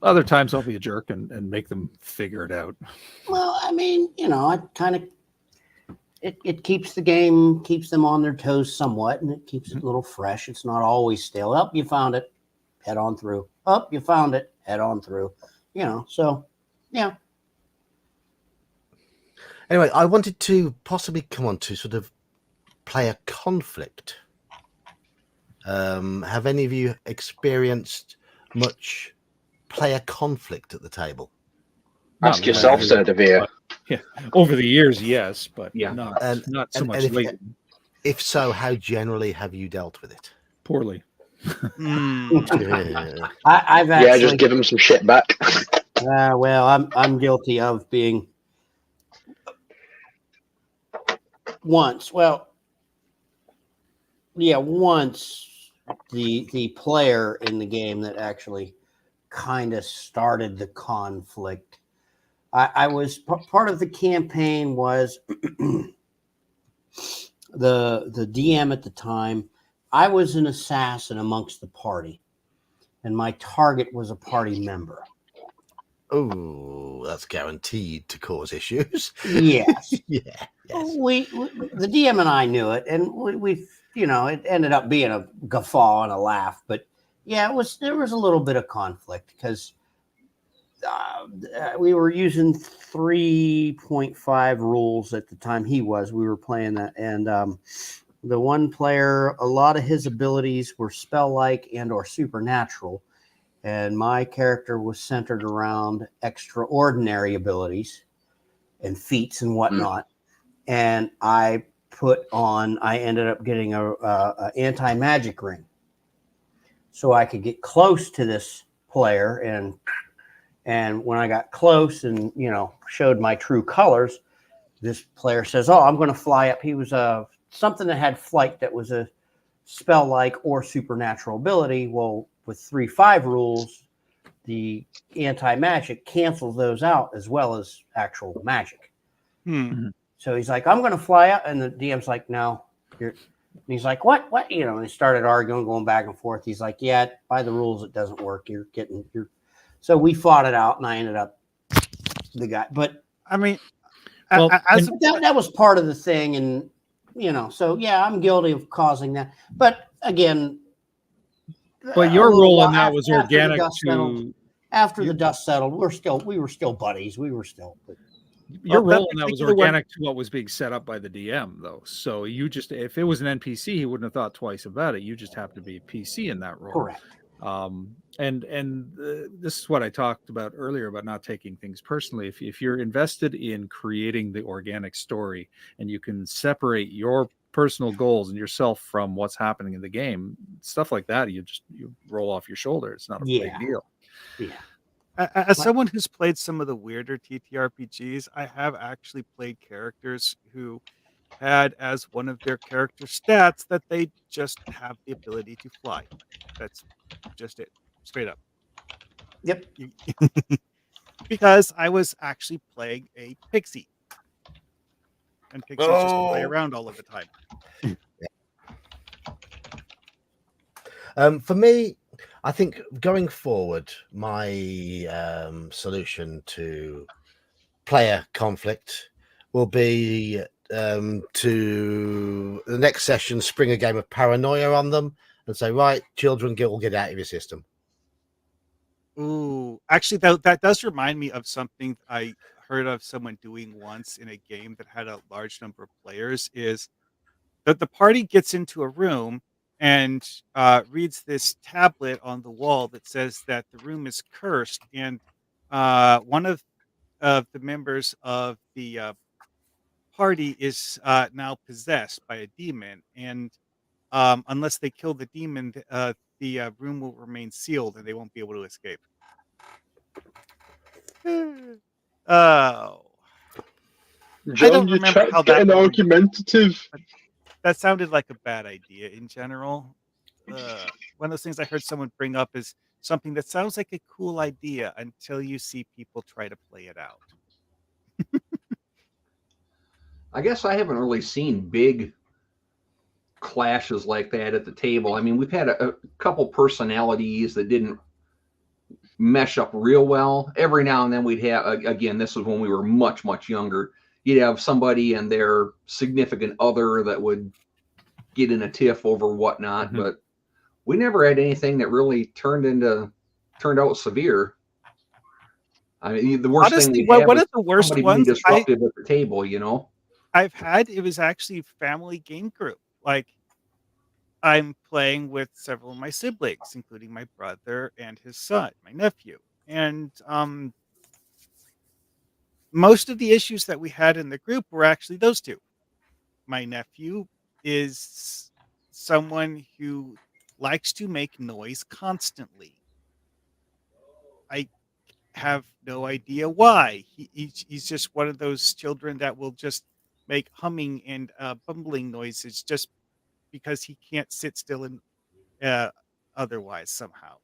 Other times I'll be a jerk and make them figure it out. Well, I mean, it kind of it keeps the game, keeps them on their toes somewhat, and it keeps it a little fresh. It's not always stale. You found it, head on through. You found it, head on through. So yeah. Anyway, I wanted to possibly come on to sort of player conflict. Have any of you experienced much player conflict at the table? Ask yourself, Sir Devere. Yeah, over the years, yes, but yeah, not so much lately. If so, how generally have you dealt with it? Poorly. I've actually, just give them some shit back. well, I'm guilty of being once the player in the game that actually kind of started the conflict. I was part of the campaign was the DM at the time. I was an assassin amongst the party, and my target was a party member. Oh, that's guaranteed to cause issues. Yes. Yes. We the DM and I knew it, and we it ended up being a guffaw and a laugh. But yeah, there was a little bit of conflict because we were using 3.5 rules at the time. We were playing that, and the one player, a lot of his abilities were spell-like and or supernatural. And my character was centered around extraordinary abilities and feats and whatnot. And I ended up getting a anti-magic ring. So I could get close to this player. And when I got close and, showed my true colors, this player says, I'm going to fly up. He was something that had flight that was a spell-like or supernatural ability. Well, with 3.5 rules, the anti-magic cancels those out as well as actual magic. So he's like, I'm going to fly up. And the DM's like, no. And he's like, what? And they started arguing, going back and forth. He's like, yeah, by the rules, it doesn't work. So we fought it out, and I ended up the guy. But I mean, that was part of the thing. And So yeah, I'm guilty of causing that. But again, But a your little role while in that was after the organic dust settled. to After the dust settled, we were still buddies. We were still. your Well, that role in that was particular one- organic to what was being set up by the DM, though. So you just, if it was an NPC, he wouldn't have thought twice about it. You just happened to be a PC in that role. Correct. This is what I talked about earlier about not taking things personally. If you're invested in creating the organic story and you can separate your personal goals and yourself from what's happening in the game, stuff like that, you roll off your shoulder. It's not a big deal. Yeah. As someone who's played some of the weirder TTRPGs, I have actually played characters who had as one of their character stats that they just have the ability to fly. That's just it, straight up. Yep. Because I was actually playing a pixie, and pixies just fly around all of the time. For me, I think going forward, my solution to player conflict will be to the next session spring a game of paranoia on them and say, right, children, get out of your system. Ooh, actually, that does remind me of something I heard of someone doing once in a game that had a large number of players. Is that the party gets into a room and reads this tablet on the wall that says that the room is cursed, and one of the members of the party is now possessed by a demon, and unless they kill the demon, the room will remain sealed and they won't be able to escape. Oh, John, don't your remember chat's how that getting went. argumentative. that sounded like a bad idea in general. One of those things I heard someone bring up is something that sounds like a cool idea until you see people try to play it out. I guess I haven't really seen big clashes like that at the table. I mean, we've had a couple personalities that didn't mesh up real well. Every now and then we'd have, again, this was when we were much, much younger. You'd have somebody and their significant other that would get in a tiff over whatnot, but we never had anything that really turned out severe. I mean, the worst Honestly, thing we had one was of the worst somebody ones being disruptive at the table, I've had, it was actually family game group. Like, I'm playing with several of my siblings, including my brother and his son, my nephew. And most of the issues that we had in the group were actually those two. My nephew is someone who likes to make noise constantly. I have no idea why. He's just one of those children that will just make humming and bumbling noises just because he can't sit still and otherwise somehow.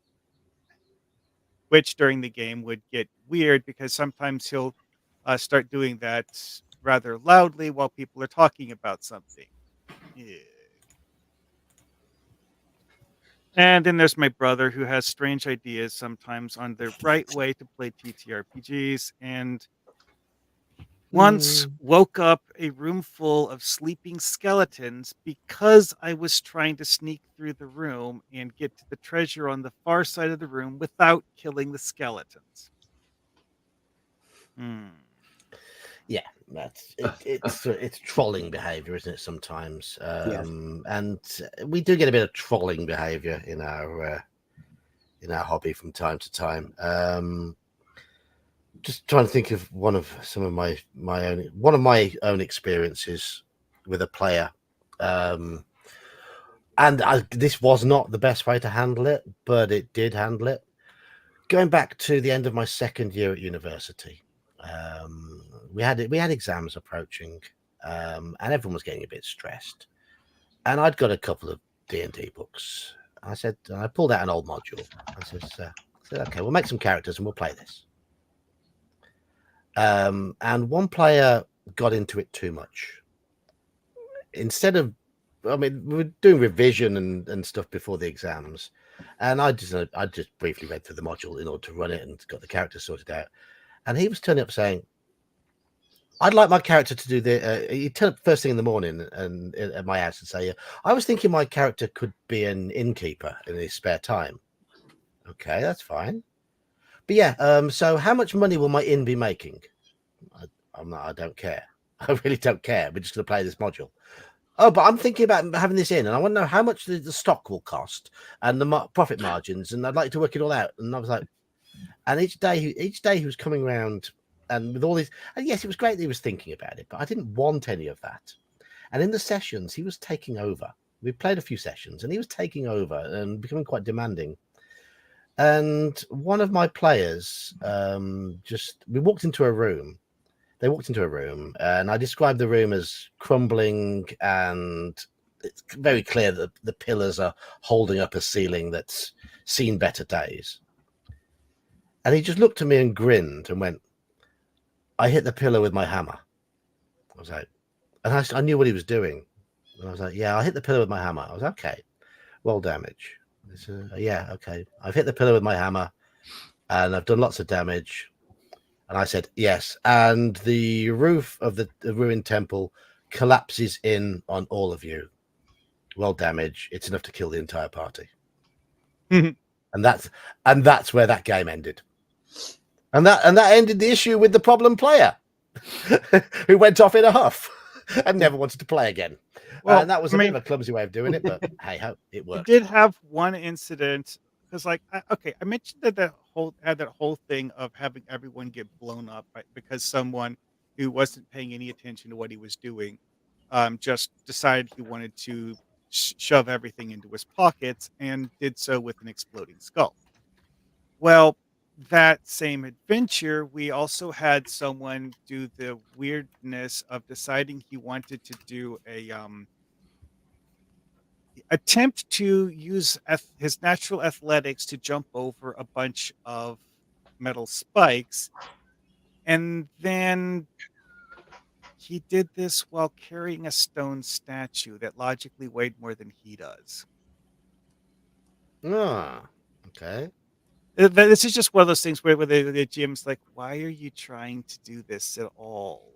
Which during the game would get weird because sometimes he'll start doing that rather loudly while people are talking about something. Yeah. And then there's my brother who has strange ideas sometimes on the right way to play TTRPGs, and once woke up a room full of sleeping skeletons because I was trying to sneak through the room and get to the treasure on the far side of the room without killing the skeletons. Yeah, it's trolling behavior, isn't it? Sometimes, and we do get a bit of trolling behavior in our hobby from time to time. Just trying to think of one of my own experiences with a player, and this was not the best way to handle it, but it did handle it. Going back to the end of my second year at university. We had exams approaching, and everyone was getting a bit stressed. And I'd got a couple of D&D books. I pulled out an old module. I said, okay, we'll make some characters and we'll play this. And one player got into it too much. Instead of, we were doing revision and stuff before the exams, and I just briefly read through the module in order to run it and got the characters sorted out. And he was turning up saying, I'd like my character to do the. You turn up first thing in the morning and at my house and say, I was thinking my character could be an innkeeper in his spare time. Okay, that's fine. But yeah, so how much money will my inn be making? I don't care. I really don't care. We're just going to play this module. Oh, but I'm thinking about having this in, and I want to know how much the stock will cost and the profit margins, and I'd like to work it all out. And I was like, and each day he was coming around, and with all these, and yes, it was great that he was thinking about it, but I didn't want any of that. And in the sessions, he was taking over. We played a few sessions, and he was taking over and becoming quite demanding. And one of my players we walked into a room. They walked into a room, and I described the room as crumbling, and it's very clear that the pillars are holding up a ceiling that's seen better days. And he just looked at me and grinned and went, I hit the pillar with my hammer. I was like, and I knew what he was doing. And I was like, yeah, I hit the pillar with my hammer. I was like, okay, roll damage. Yeah, okay. I've hit the pillar with my hammer, and I've done lots of damage. And I said, yes. And the roof of the ruined temple collapses in on all of you. Well, damage. It's enough to kill the entire party. And that's where that game ended. And that ended the issue with the problem player who went off in a huff and never wanted to play again. Well, and that was a bit of a clumsy way of doing it, but hey, it worked. We did have one incident because, I mentioned that had that whole thing of having everyone get blown up because someone who wasn't paying any attention to what he was doing just decided he wanted to shove everything into his pockets and did so with an exploding skull. Well, that same adventure, we also had someone do the weirdness of deciding he wanted to do a attempt to use his natural athletics to jump over a bunch of metal spikes. And then he did this while carrying a stone statue that logically weighed more than he does. Ah, okay. This is just one of those things where the GM's like, why are you trying to do this at all?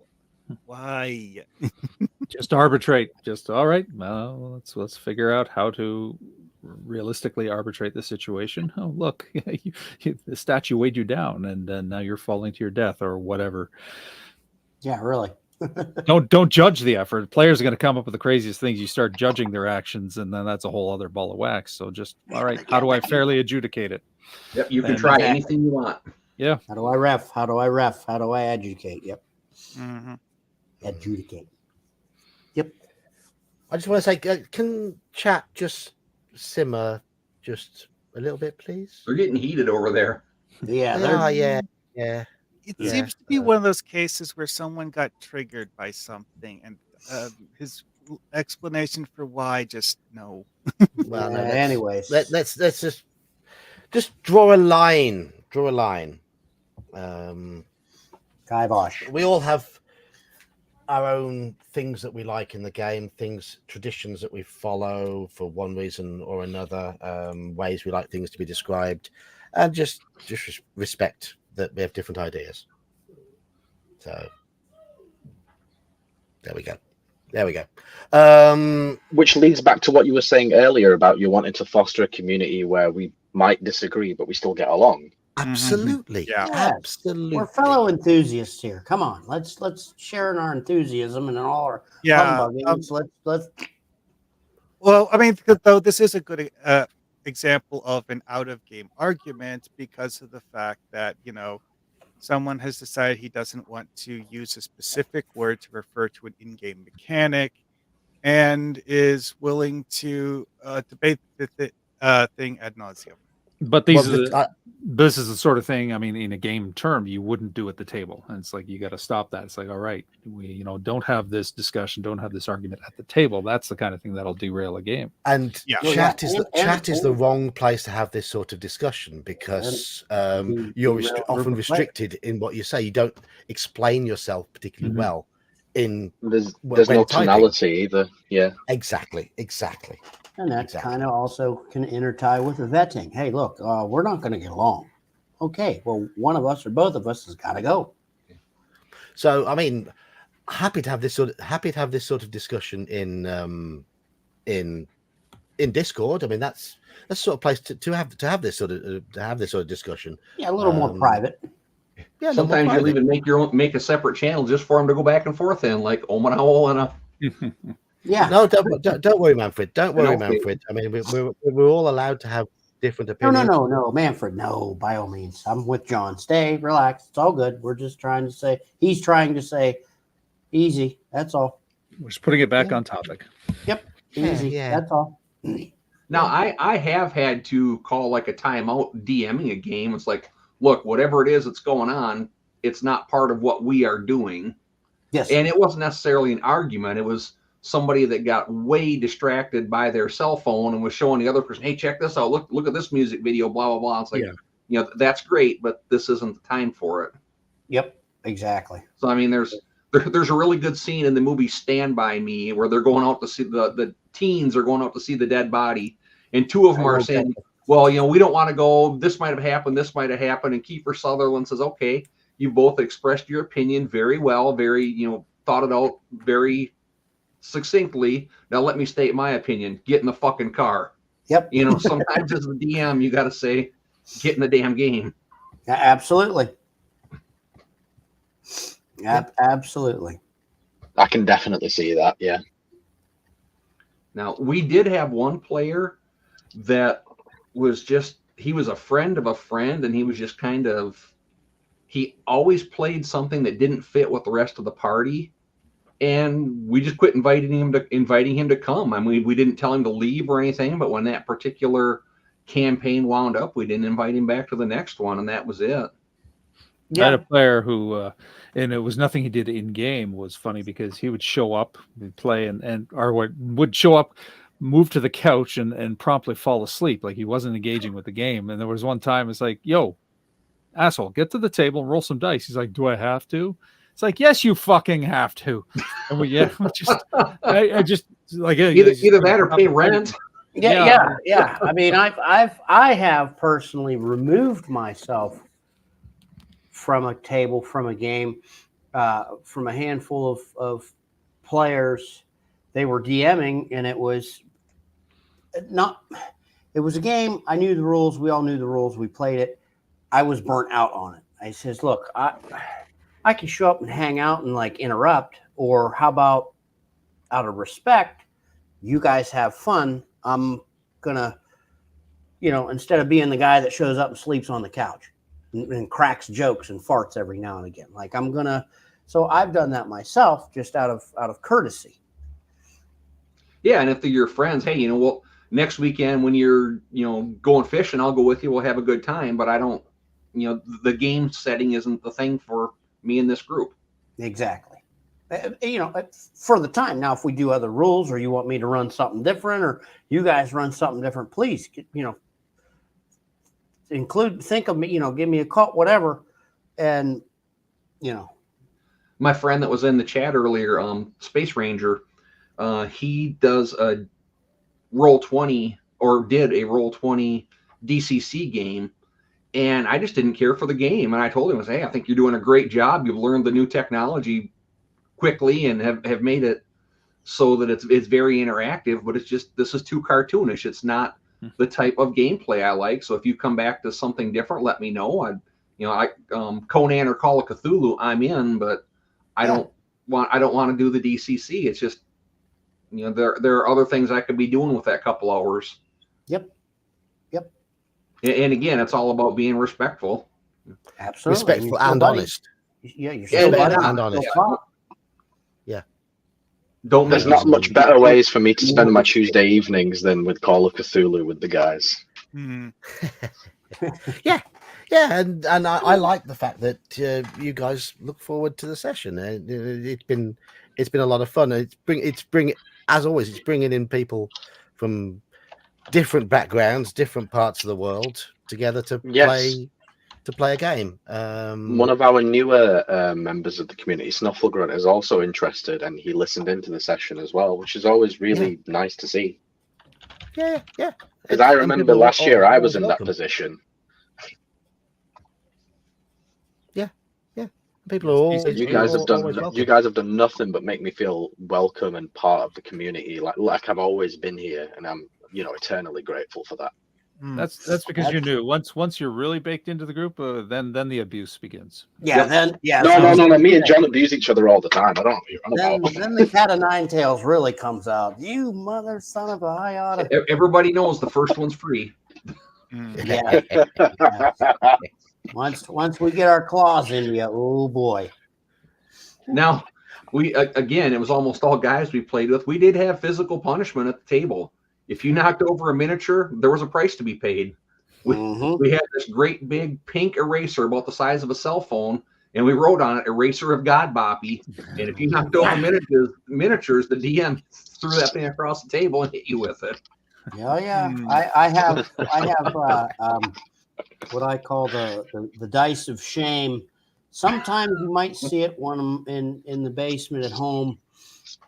Why? Just arbitrate. Just all right. Well, let's figure out how to realistically arbitrate the situation. Oh, look, the statue weighed you down, and now you're falling to your death or whatever. Yeah, really. Don't judge the effort. Players are going to come up with the craziest things. You start judging their actions, and then that's a whole other ball of wax. So just all right. How do I fairly adjudicate it? Yep, you can try anything you want. Yeah. How do I ref? How do I adjudicate? Yep. Mm-hmm. Adjudicate. Yep. I just want to say, can chat just simmer just a little bit, please? They're getting heated over there. Yeah. Yeah. It seems to be one of those cases where someone got triggered by something, and his explanation for why just no. Well, no, anyways, let's just draw a line. Draw a line. Kibosh. We all have our own things that we like in the game, traditions that we follow for one reason or another, ways we like things to be described, and just respect that we have different ideas. So there we go. Which leads back to what you were saying earlier about you wanting to foster a community where we might disagree, but we still get along. Absolutely. Yeah. Absolutely. We're fellow enthusiasts here. Come on, let's share in our enthusiasm and in all our humbuggings. Let's. Well, I mean, though this is a good example of an out-of-game argument because of the fact that someone has decided he doesn't want to use a specific word to refer to an in-game mechanic, and is willing to debate the thing ad nauseum. But this is the sort of thing, I mean, in a game term, you wouldn't do at the table. And it's like, you got to stop that. It's like, all right, we, don't have this discussion, don't have this argument at the table. That's the kind of thing that'll derail a game. And chat is the wrong place to have this sort of discussion because you're often restricted in what you say. You don't explain yourself particularly well. There's no tonality either. Yeah, exactly. And that kind of also can intertie with the vetting. Hey, look, we're not going to get along. Okay, well, one of us or both of us has got to go. So, I mean, happy to have this sort of discussion in Discord. I mean, that's the sort of place to have this sort of discussion. Yeah, a little more private. Yeah, Sometimes you'll even make a separate channel just for them to go back and forth in, like Omen Owl and a. Yeah. No, don't worry, Manfred. Don't worry, Manfred. I mean, we're all allowed to have different opinions. No, Manfred. No, by all means. I'm with John. Stay, relax. It's all good. We're just trying to say. He's trying to say, easy. That's all. We're just putting it back on topic. Yep. Easy. Yeah. That's all. Now, I have had to call like a timeout DMing a game. It's like, look, whatever it is that's going on, it's not part of what we are doing. Yes. And it wasn't necessarily an argument. It was somebody that got way distracted by their cell phone and was showing the other person, hey, check this out. Look at this music video, blah, blah, blah. It's like, that's great, but this isn't the time for it. Yep, exactly. So, I mean, there's a really good scene in the movie Stand By Me where they're going out to see the teens are going out to see the dead body. And two of them are saying, well, we don't want to go. This might have happened. This might have happened. And Kiefer Sutherland says, okay, you both expressed your opinion very well, very, thought it out very succinctly. Now let me state my opinion. Get in the fucking car. Yep. Sometimes as the DM, you got to say, get in the damn game. Absolutely. Absolutely. I can definitely see that. Yeah. Now we did have one player that was he was a friend of a friend, and he was just he always played something that didn't fit with the rest of the party. And we just quit inviting him to come. I mean, we didn't tell him to leave or anything, but when that particular campaign wound up, we didn't invite him back to the next one, and that was it. Yeah. I had a player who, and it was nothing he did in game was funny because he would show up and play or would show up, move to the couch and promptly fall asleep. Like he wasn't engaging with the game. And there was one time it's like, yo, asshole, get to the table and roll some dice. He's like, do I have to? It's like, yes, you fucking have to. And I just like either that or pay rent. Yeah. I mean, I have personally removed myself from a table, from a game, from a handful of players. They were DMing, and it was a game. I knew the rules. We all knew the rules. We played it. I was burnt out on it. I says, look, I can show up and hang out and like interrupt, or how about out of respect, you guys have fun. I'm gonna, instead of being the guy that shows up and sleeps on the couch and cracks jokes and farts every now and again, like so I've done that myself just out of courtesy. Yeah. And if they're your friends, hey, well, next weekend when you're, going fishing, I'll go with you. We'll have a good time, but I don't, the game setting isn't the thing for me in this group. Exactly. For the time. Now, if we do other rules, or you want me to run something different, or you guys run something different, please, think of me, give me a call, whatever. And, my friend that was in the chat earlier, Space Ranger, he does a Roll20 or did a Roll20 DCC game. And I just didn't care for the game. And I told him, hey, I think you're doing a great job. You've learned the new technology quickly and have made it so that it's very interactive, but this is too cartoonish. It's not the type of gameplay I like. So if you come back to something different, let me know. Conan or Call of Cthulhu, I'm in, but I don't want to do the DCC. It's just, there are other things I could be doing with that couple hours. Yep. And again, it's all about being respectful. Absolutely. Respectful and honest. Yeah, you're still and honest. Yeah. There's not much better ways for me to spend my Tuesday evenings than with Call of Cthulhu with the guys. Mm. Yeah, and I like the fact that you guys look forward to the session. It's been a lot of fun. It's bringing in people from different backgrounds, different parts of the world together to play a game. One of our newer members of the community, Snufflegrunt, is also interested, and he listened into the session as well, which is always really nice to see. Yeah. Because I remember last year I was in that position. Yeah. People are always, You guys have always done welcome. you guys have done nothing but make me feel welcome and part of the community. Like I've always been here, and I'm eternally grateful for that. That's because you're new. Once you're really baked into the group, then the abuse begins. Yeah, Yep. then yeah. No. Me and John abuse each other all the time. I don't know what you're on about. Then the cat of nine tails really comes out. You mother son of a high oughta. Everybody knows the first one's free. Yeah. Once we get our claws in you, oh boy. Now, we again, it was almost all guys we played with. We did have physical punishment at the table. If you knocked over a miniature, there was a price to be paid. We had this great big pink eraser about the size of a cell phone, and we wrote on it "Eraser of God, Boppy." And if you knocked over miniatures, the DM threw that thing across the table and hit you with it. Yeah. I have what I call the dice of shame. Sometimes you might see it when I'm in the basement at home,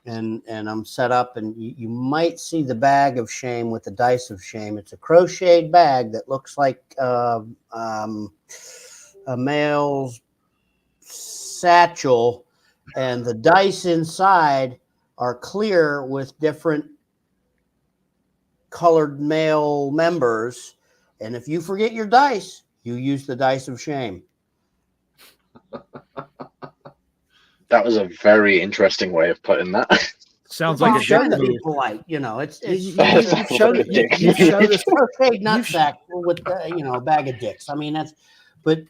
and I'm set up, and you might see the bag of shame with the dice of shame. It's a crocheted bag that looks like a male's satchel, and the dice inside are clear with different colored male members. And if you forget your dice, you use the dice of shame. That was a very interesting way of putting that. Sounds like a trying dick to be move. polite, it's You've shown us. crocheted nutsack with a bag of dicks. I mean but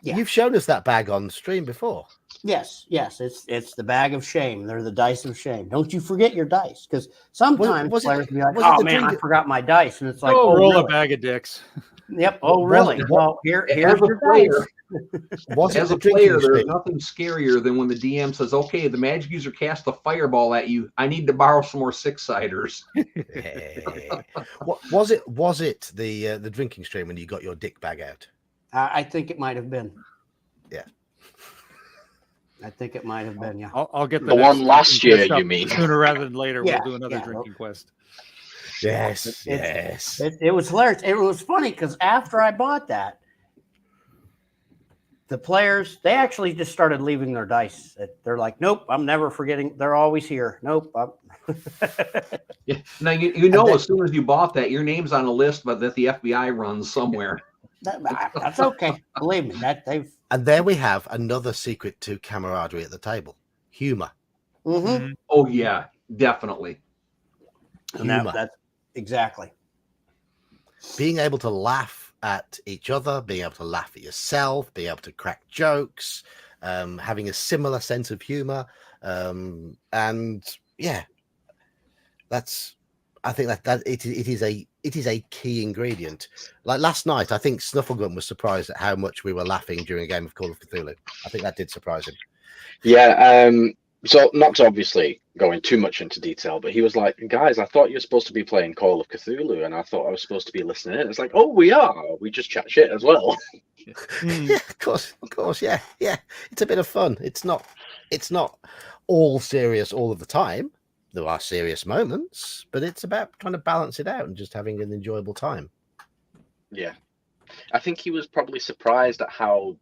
yeah. You've shown us that bag on stream before. Yes, it's the bag of shame. They're the dice of shame. Don't you forget your dice, because sometimes players be like, "Oh man, I forgot my dice," and it's like, roll really? a bag of dicks. Yep. Oh, really? Well, here's As a your player, dice. as a player, there's nothing scarier than when the DM says, "Okay, the magic user cast a fireball at you. I need to borrow some more six-siders." Was it the drinking stream when you got your dick bag out? I think it might have been. Yeah. I think it might have been. Yeah. I'll get The one last year, you mean? Sooner rather than later, Yeah, we'll do another yeah. drinking quest. Yes. It was hilarious. It was funny because after I bought that, the players, they actually just started leaving their dice. They're like, "Nope, I'm never forgetting. They're always here. Nope." Yeah. Now as soon as you bought that, your name's on a list, but that the FBI runs somewhere. That's okay. Believe me, And there we have another secret to camaraderie at the table: humor. Mm-hmm. Oh yeah, definitely. And that's exactly. Being able to laugh at each other, being able to laugh at yourself, being able to crack jokes, having a similar sense of humor, and yeah, I think that it is a key ingredient. Like last night, I think Snufflegun was surprised at how much we were laughing during a game of Call of Cthulhu. I think that did surprise him. Yeah. So not to obviously go in too much into detail, but he was like, "Guys, I thought you were supposed to be playing Call of Cthulhu, and I thought I was supposed to be listening in." It's like, "Oh, we are. We just chat shit as well." Yeah, of course, yeah. It's a bit of fun. It's not all serious all of the time. There are serious moments, but it's about trying to balance it out and just having an enjoyable time. Yeah, I think he was probably surprised at how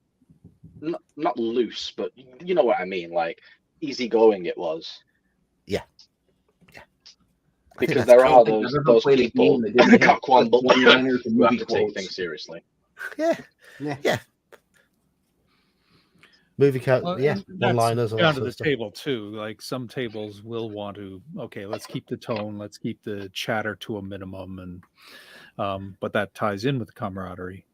not loose, but you know what I mean, like easygoing it was. Yeah. Because there are I've those never played a people game that didn't have cockwangle one-liners and who have movie to take quotes. things seriously. Yeah. Movie code, one-liners. Down to the table too. Like some tables will want to. Okay, let's keep the tone. Let's keep the chatter to a minimum, and but that ties in with camaraderie.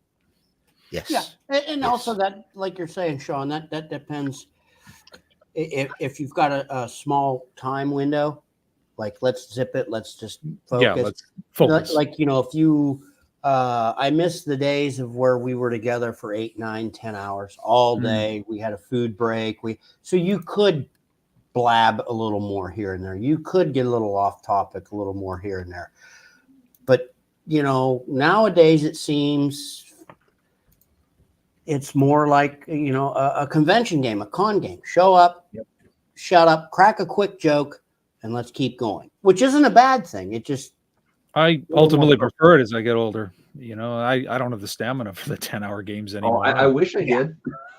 Yes. Yeah, and also that, like you're saying, Sean, that depends. If you've got a small time window, like let's zip it, let's just focus. Yeah, let's focus. Like if you, I miss the days of where we were together for 8, 9, 10 hours all day. We had a food break. So you could blab a little more here and there. You could get a little off topic, a little more here and there. But nowadays it seems it's more like, a convention game, a con game. Show up, shut up, crack a quick joke, and let's keep going, which isn't a bad thing. It just... I ultimately prefer it as I get older. I don't have the stamina for the 10-hour games anymore. I wish I did.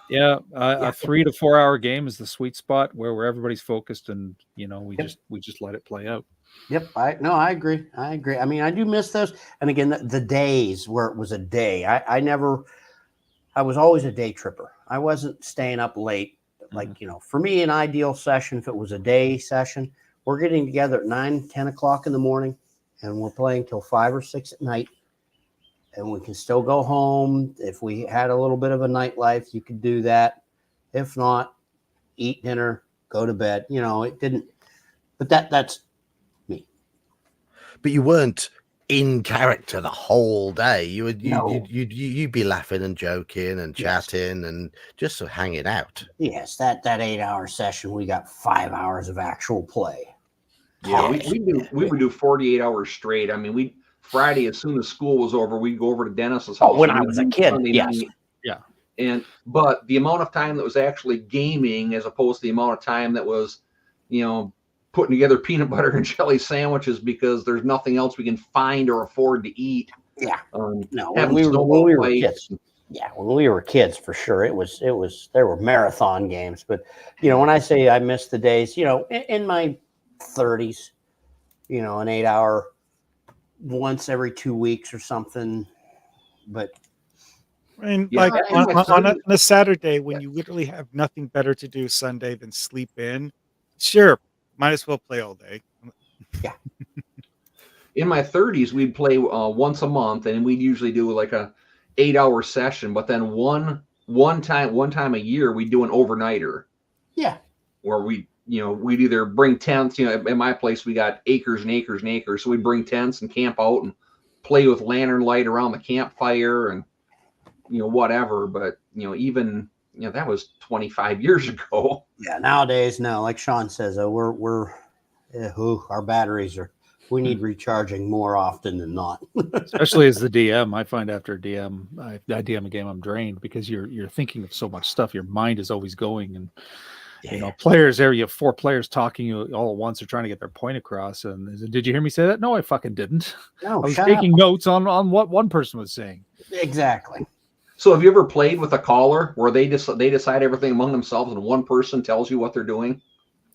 Yeah, Yeah. a 3 to 4 hour game is the sweet spot where everybody's focused, and we Yep. just let it play out. Yep. I agree. I agree. I mean, I do miss those. And again, the days where it was a day. I was always a day tripper. I wasn't staying up late. Like, for me, an ideal session, if it was a day session, we're getting together at 9, 10 o'clock in the morning, and we're playing till 5 or 6 at night. And we can still go home. If we had a little bit of a nightlife, you could do that. If not, eat dinner, go to bed. It didn't, but that's me. But you weren't in character the whole day. You'd be laughing and joking and chatting and just sort of hanging out. Yes, that 8-hour session, we got 5 hours of actual play. Yeah, we would do 48 hours straight. I mean, Friday, as soon as school was over, we'd go over to Dennis's house. When I was a kid, yes. Yeah. But the amount of time that was actually gaming as opposed to the amount of time that was, putting together peanut butter and jelly sandwiches because there's nothing else we can find or afford to eat. Yeah. No, when we were kids. Yeah, when we were kids, for sure, there were marathon games. But, when I say I miss the days, in my 30s, an 8-hour once every 2 weeks or something. But on a Saturday when you literally have nothing better to do Sunday than sleep in, sure, might as well play all day. Yeah. In my 30s, we'd play once a month, and we'd usually do like a 8-hour session. But then one time a year, we'd do an overnighter. Yeah. Where we'd either bring tents. At my place, we got acres and acres and acres, so we'd bring tents and camp out and play with lantern light around the campfire and whatever. But even that was 25 years ago. Yeah, nowadays, no, like Sean says, our batteries we need recharging more often than not. Especially as the DM, I find after I DM a game, I'm drained because you're thinking of so much stuff. Your mind is always going, and players there. You have 4 players talking all at once. They're trying to get their point across. And did you hear me say that? No, I fucking didn't. No, I was taking notes on what one person was saying. Exactly. So have you ever played with a caller where they decide everything among themselves and one person tells you what they're doing?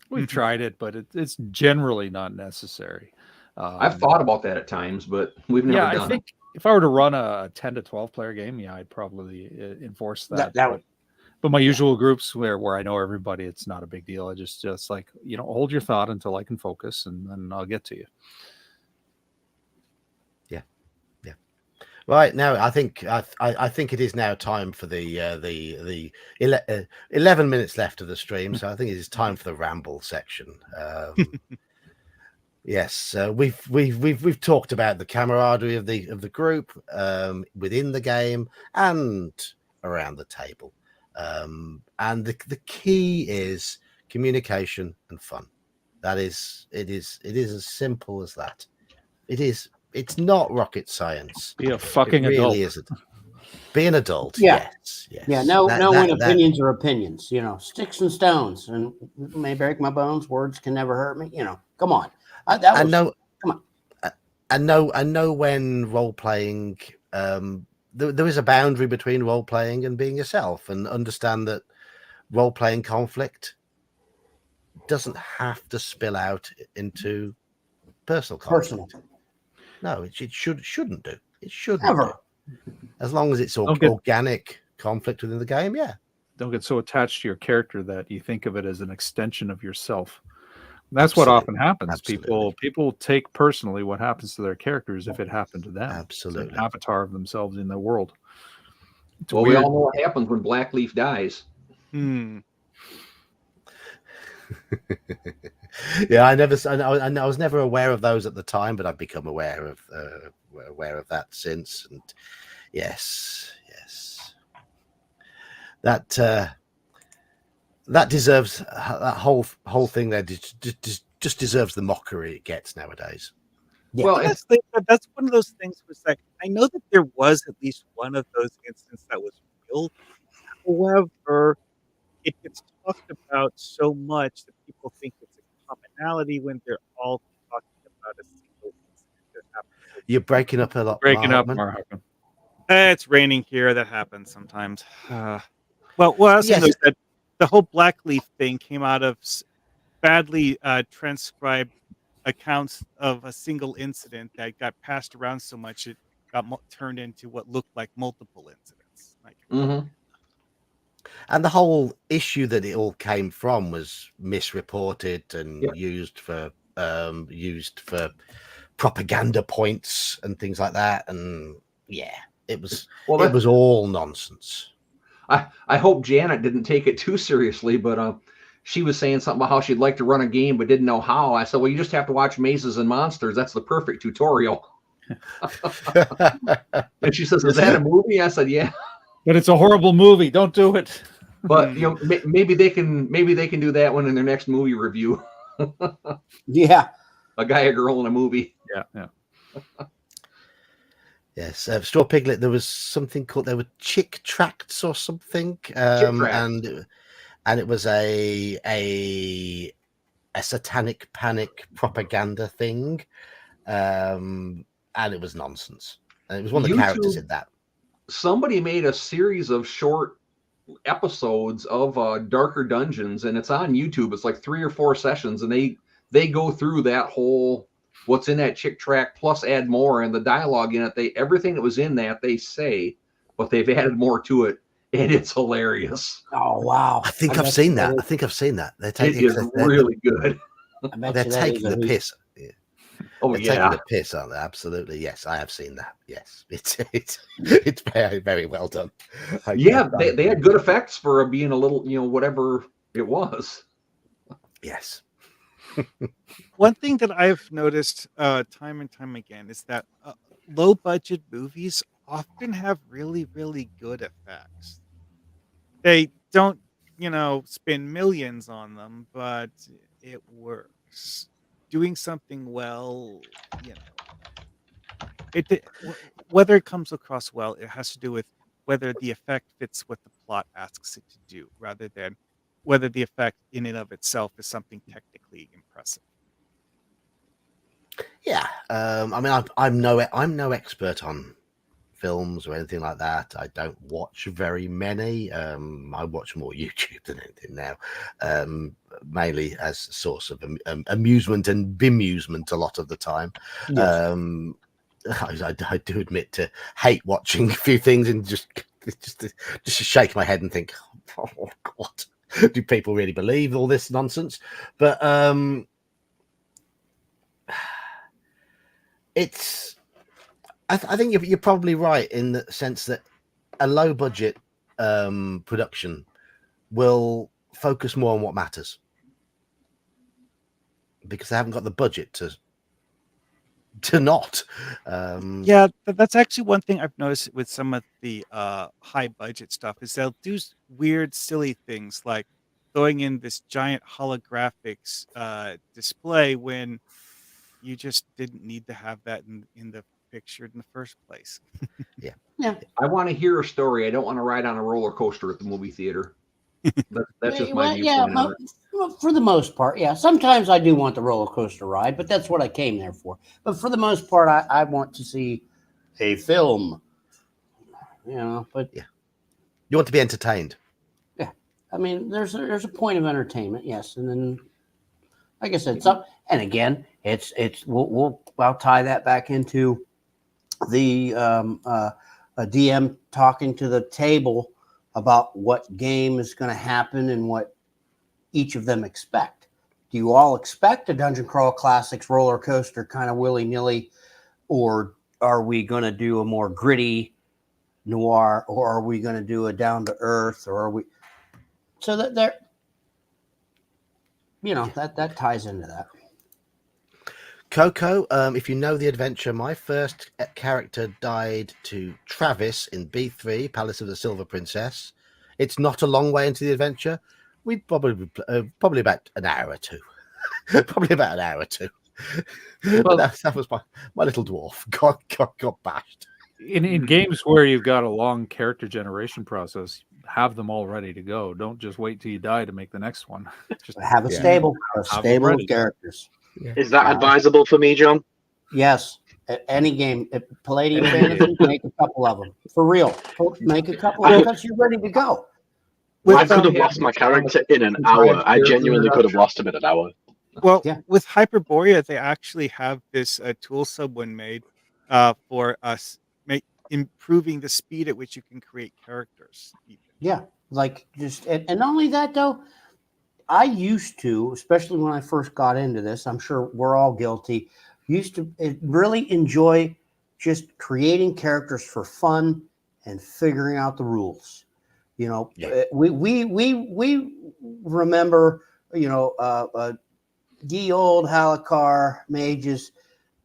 We've tried it, but it's generally not necessary. I've thought about that at times, but we've never done it. I think if I were to run a 10 to 12 player game, I'd probably enforce that. But my usual groups where I know everybody, it's not a big deal. I just like, hold your thought until I can focus, and then I'll get to you. Right now, I think it is now time for the 11 minutes left of the stream, so I think it is time for the ramble section. Yes, we've talked about the camaraderie of the group within the game and around the table, and the key is communication and fun. It is as simple as that. It is. It's not rocket science. Be a fucking adult. Isn't. Be an adult. Yeah. Yes. Yeah. No opinions are opinions. Sticks and stones, and may break my bones. Words can never hurt me. Come on. Come on. I know when role playing. There is a boundary between role playing and being yourself, and understand that role playing conflict doesn't have to spill out into personal conflict. No, it shouldn't do. It shouldn't ever. As long as it's organic conflict within the game, yeah. Don't get so attached to your character that you think of it as an extension of yourself. That's what often happens. Absolutely. People take personally what happens to their characters if it happened to them. Absolutely. It's an avatar of themselves in the world. We all know what happens when Blackleaf dies. Yeah, I was never aware of those at the time, but I've become aware of that since. And yes, that deserves that whole thing. There just deserves the mockery it gets nowadays. Yeah. Well, that's one of those things. Was like, I know that there was at least one of those instances that was real. However, it gets talked about so much that people think it's a commonality when they're all talking about a single incident that happened. You're breaking up a lot. Mark. It's raining here. That happens sometimes. Well, what I was saying Yes. is that the whole Blackleaf thing came out of badly transcribed accounts of a single incident that got passed around so much it got turned into what looked like multiple incidents. Like, Mm-hmm. And the whole issue that it all came from was misreported and Yep. used for propaganda points and things like that. And yeah, it was all nonsense. I hope Janet didn't take it too seriously, but she was saying something about how she'd like to run a game but didn't know how. I said, well, you just have to watch Mazes and Monsters. That's the perfect tutorial. And she says, is that a movie? I said, yeah. But it's a horrible movie. Don't do it. But maybe they can do that one in their next movie review. Yeah. A guy, a girl in a movie. Yeah. Yes, Straw Piglet. There was something called there were chick tracts or something, and it was a satanic panic propaganda thing, and it was nonsense. And it was one of the characters in that. Somebody made a series of short episodes of Darker Dungeons, and it's on YouTube. It's like 3 or 4 sessions, and they go through that whole what's in that chick tract plus add more, and the dialogue in it. Everything that was in that they say, but they've added more to it, and it's hilarious. Oh wow! I think I've seen that. It is really good. They're taking the piss. Yeah. Oh, they're taking the piss, aren't they? Absolutely, yes. I have seen that. Yes, it's very, very well done. Yeah, they had good effects for being a little, whatever it was. Yes. One thing that I've noticed time and time again is that low budget movies often have really, really good effects. They don't, spend millions on them, but it works. Doing something well, whether it comes across well, it has to do with whether the effect fits what the plot asks it to do, rather than whether the effect in and of itself is something technically impressive. Yeah, I mean, I'm no expert on films or anything like that. I don't watch very many. I watch more YouTube than anything now, mainly as a source of amusement and bemusement a lot of the time. Yes. I do admit to hate watching a few things and just shake my head and think, oh God, do people really believe all this nonsense? But I think you're probably right in the sense that a low budget production will focus more on what matters because they haven't got the budget to not. Yeah, that's actually one thing I've noticed with some of the high budget stuff is they'll do weird, silly things like throwing in this giant holographics display when you just didn't need to have that in the picture in the first place. Yeah. I want to hear a story. I don't want to ride on a roller coaster at the movie theater. That's just my viewpoint on it. For the most part, yeah. Sometimes I do want the roller coaster ride, but that's what I came there for. But for the most part, I want to see a film. But yeah, you want to be entertained. Yeah, I mean, there's a point of entertainment, yes, and then, like I said, and again, I'll tie that back into the a DM talking to the table about what game is going to happen and what each of them expect. Do you all expect a Dungeon Crawl Classics roller coaster kind of willy-nilly, or are we going to do a more gritty noir, or are we going to do a down to earth, or are we so that there, that ties into that. Coco, if you know the adventure, my first character died to Travis in B3, Palace of the Silver Princess. It's not a long way into the adventure. We'd probably about an hour or two. Probably about an hour or two. Well, that was my little dwarf got bashed. In games where you've got a long character generation process, have them all ready to go. Don't just wait till you die to make the next one. Just have a stable of characters. Yeah. Is that advisable for me, John? Yes. At any game, at Palladium Fantasy, make a couple of them. For real. Make a couple of them because you're ready to go. I could have lost my character in an hour. I genuinely could have lost him in an hour. Well, Yeah. with Hyperborea, they actually have this tool someone made for us improving the speed at which you can create characters. Even. Yeah, like just and not only that though, I used to, especially when I first got into this, I'm sure we're all guilty, used to really enjoy just creating characters for fun and figuring out the rules. You know, we remember, you know, ye old Halakar mages.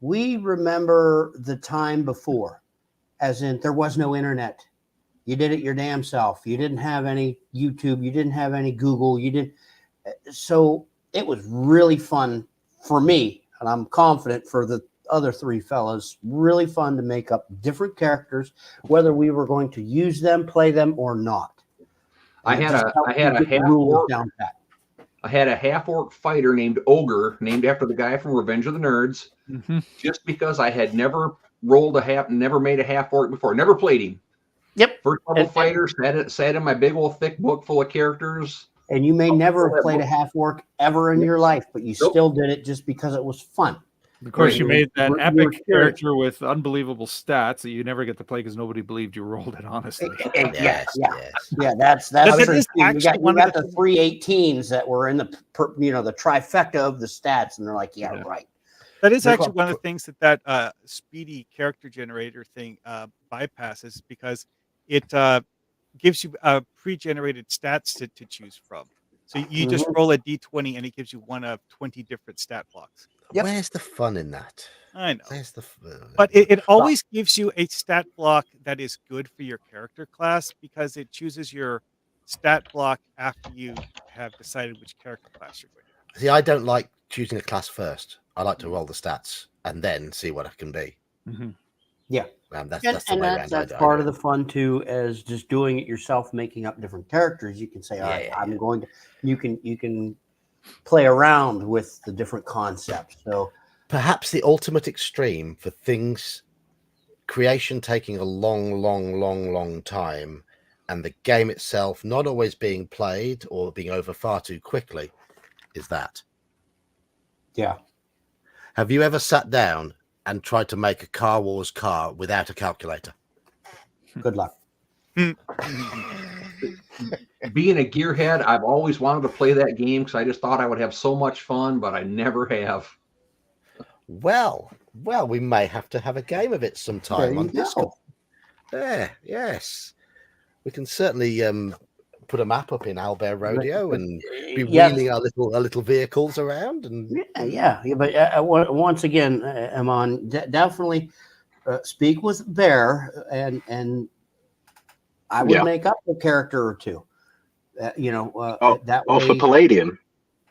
We remember the time before, as in there was no internet. You did it your damn self. You didn't have any YouTube. You didn't have any Google. You didn't. So it was really fun for me, and I'm confident for the other three fellas, really fun to make up different characters, whether we were going to use them, play them, or not. I had a half orc fighter named Ogre, named after the guy from Revenge of the Nerds, just because I had never never made a half orc before, never played him. Yep. First level fighter, sat in my big old thick book full of characters. And you may never have played a half orc ever in your life, but you still did it just because it was fun. Of course, you made that epic character with unbelievable stats that you never get to play because nobody believed you rolled it honestly. Yeah, that's true. You got the 318s that were in the the trifecta of the stats, and they're like, right. That is actually one of the things that speedy character generator thing bypasses, because it gives you pre-generated stats to choose from. So you just roll a d20 and it gives you one of 20 different stat blocks. Yep. Where's the fun in that? I know. Where's the but it always gives you a stat block that is good for your character class, because it chooses your stat block after you have decided which character class you're going to. See, I don't like choosing a class first. I like to roll the stats and then see what I can be. Yeah. That's part of the fun too, as just doing it yourself, making up different characters. You can say, all right, I'm going to, you can play around with the different concepts. So perhaps the ultimate extreme for things creation taking a long time, and the game itself not always being played or being over far too quickly, is that. Yeah. Have you ever sat down and tried to make a Car Wars car without a calculator? Good luck. Being a gearhead, I've always wanted to play that game because I just thought I would have so much fun, but I never have. Well, we may have to have a game of it sometime on Discord. Yes. We can certainly put a map up in Owlbear Rodeo and be wheeling our little vehicles around. And But once again, Amon, definitely speak with Bear, and I would make up a character or two. That way, for Palladium.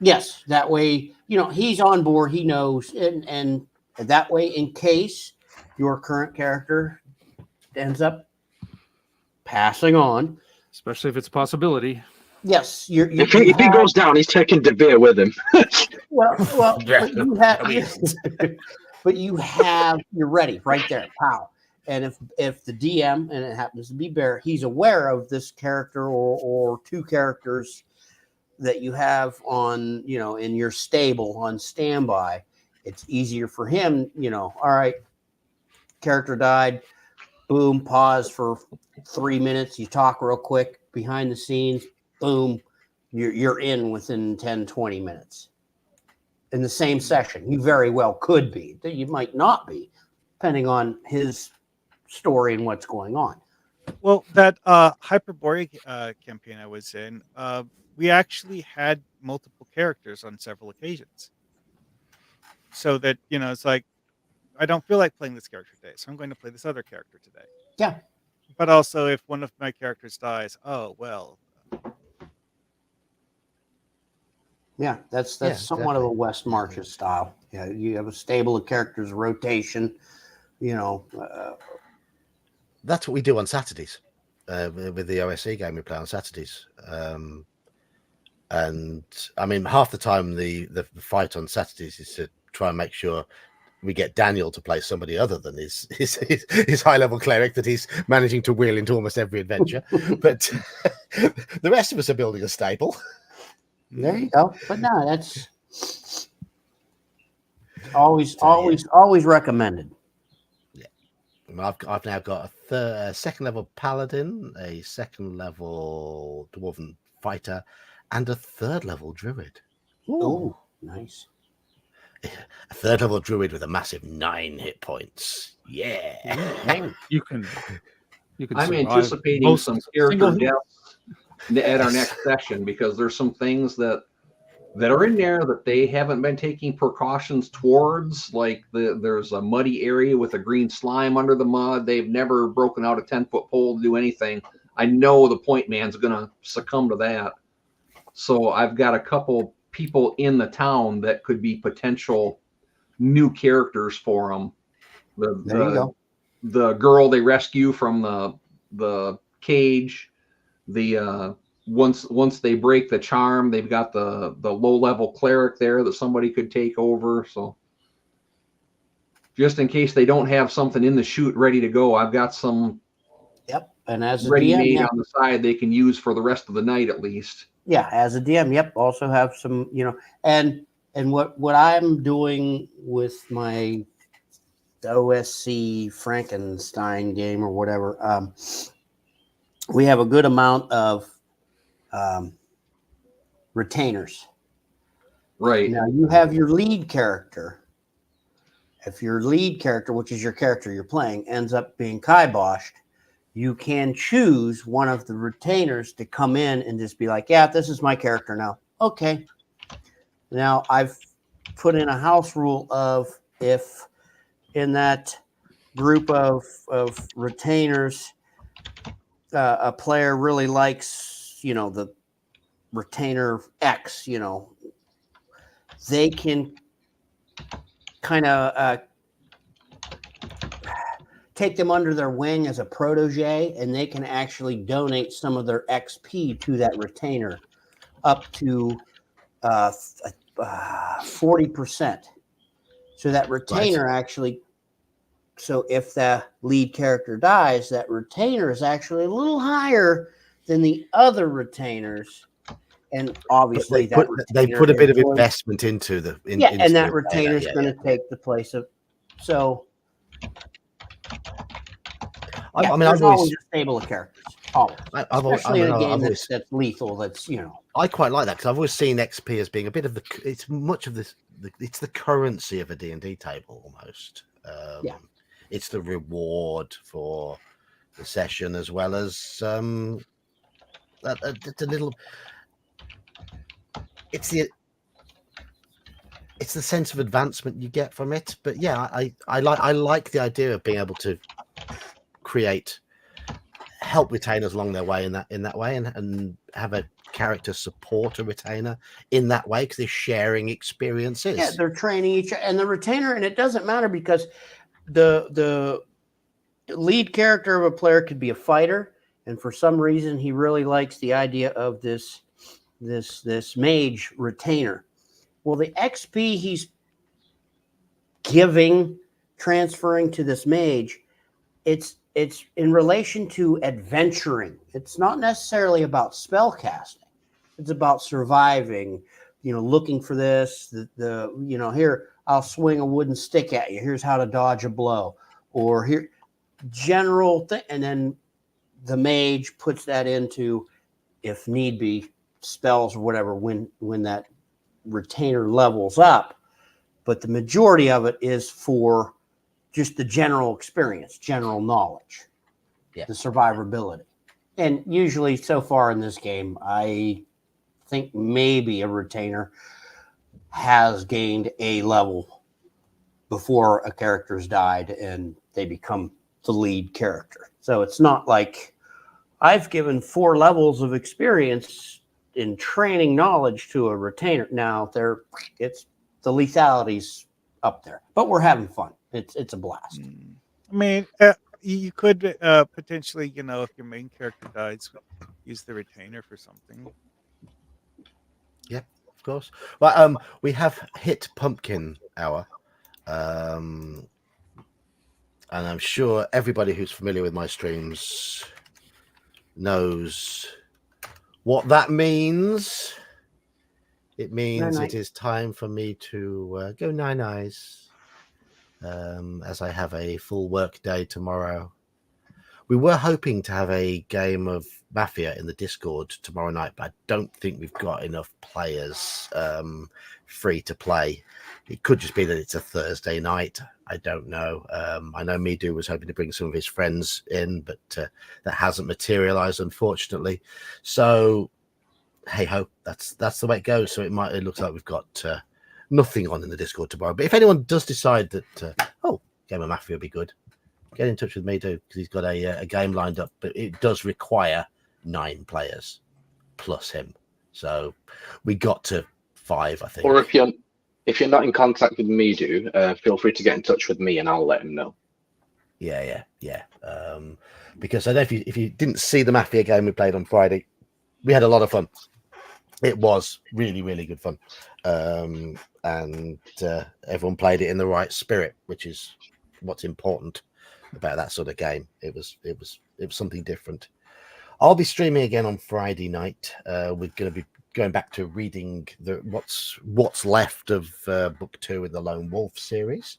Yes, that way he's on board. He knows, and that way, in case your current character ends up passing on. Especially if it's a possibility. Yes, if he goes down, he's taking Devere with him. You're ready right there, pow. And if the DM, and it happens to be Bear, he's aware of this character or two characters that you have on, in your stable on standby, it's easier for him. All right, character died. Boom, pause for 3 minutes. You talk real quick behind the scenes. Boom, you're in within 10, 20 minutes in the same session. You very well could be. You might not be, depending on his story and what's going on. Well, that Hyperborea campaign I was in, we actually had multiple characters on several occasions. So that, it's like, I don't feel like playing this character today, so I'm going to play this other character today. Yeah. But also, if one of my characters dies, oh, well. Yeah, that's somewhat of a West Marches style. Yeah, you have a stable of characters, rotation, That's what we do on Saturdays with the OSE game we play on Saturdays. And I mean, half the time the fight on Saturdays is to try and make sure we get Daniel to play somebody other than his high level cleric that he's managing to wheel into almost every adventure. But The rest of us are building a stable. There you go. But no, that's always So, yeah. always recommended. I've now got a second level paladin, a second level dwarven fighter, and a third level druid. Oh, nice. A third level druid with a massive 9 hit points. Yeah. Oh, You can. I'm survive anticipating most some character single hit. deaths at our next session because there's some things that are in there that they haven't been taking precautions towards. Like there's a muddy area with a green slime under the mud. They've never broken out a 10-foot pole to do anything. I know the point man's going to succumb to that. So I've got a couple people in the town that could be potential new characters for them. there you go. The girl they rescue from the cage. Once they break the charm, they've got the low level cleric there that somebody could take over. So just in case they don't have something in the chute ready to go, I've got some And as a ready DM, made on the side they can use for the rest of the night at least. Yeah, as a DM, also have some, and what I'm doing with my OSC Frankenstein game or whatever, we have a good amount of retainers. Right. Now you have your lead character. If your lead character, which is your character you're playing, ends up being kiboshed, you can choose one of the retainers to come in and just be like, yeah, this is my character now. Okay. Now I've put in a house rule of if in that group of retainers, a player really likes, the retainer X, they can kind of take them under their wing as a protege, and they can actually donate some of their XP to that retainer up to 40%. So that retainer actually, so if the lead character dies, that retainer is actually a little higher than the other retainers. And obviously they put a bit of investment into the and that retainer is going to take the place of. So I mean, there's always a stable of characters. Always. Especially in a game that's lethal. That's I quite like that because I've always seen XP as being a bit of it's much of this. It's the currency of a D&D table almost. It's the reward for the session as well as it's a little. It's the sense of advancement you get from it. But yeah, I like the idea of being able to help retainers along their way in that way and have a character support a retainer in that way because they're sharing experiences. Yeah, they're training each and the retainer, and it doesn't matter because the lead character of a player could be a fighter, and for some reason he really likes the idea of this mage retainer. Well, the XP he's transferring to this mage, it's in relation to adventuring. It's not necessarily about spell casting. It's about surviving, looking for this, here, I'll swing a wooden stick at you. Here's how to dodge a blow, or here, general thing. And then the mage puts that into, if need be, spells or whatever, when that retainer levels up. But the majority of it is for just the general experience, general knowledge, the survivability. And usually so far in this game, I think maybe a retainer has gained a level before a character's died and they become the lead character. So it's not like I've given 4 levels of experience in training knowledge to a retainer. Now it's the lethality's up there, but we're having fun. It's a blast. I mean, you could potentially, if your main character dies, use the retainer for something. Yeah, of course. Well, we have hit pumpkin hour, and I'm sure everybody who's familiar with my streams knows What that means, it means Night-night. it is time for me to go nine-eyes, as I have a full work day tomorrow. We were hoping to have a game of Mafia in the Discord tomorrow night, but I don't think we've got enough players free to play. It could just be that it's a Thursday night. I don't know. I know Midu was hoping to bring some of his friends in, but that hasn't materialized, unfortunately. So, hey ho, that's the way it goes. So it looks like we've got nothing on in the Discord tomorrow. But if anyone does decide that, game of Mafia would be good, get in touch with me too, because he's got a game lined up, but it does require 9 players plus him. So we got to 5, I think. Or if you're not in contact with Midu, feel free to get in touch with me and I'll let him know. Yeah. Because I don't know if you didn't see the Mafia game we played on Friday, we had a lot of fun. It was really, really good fun. And everyone played it in the right spirit, which is what's important about that sort of game. It was something different. I'll be streaming again on Friday night. We're going to be going back to reading what's left of book 2 in the Lone Wolf series,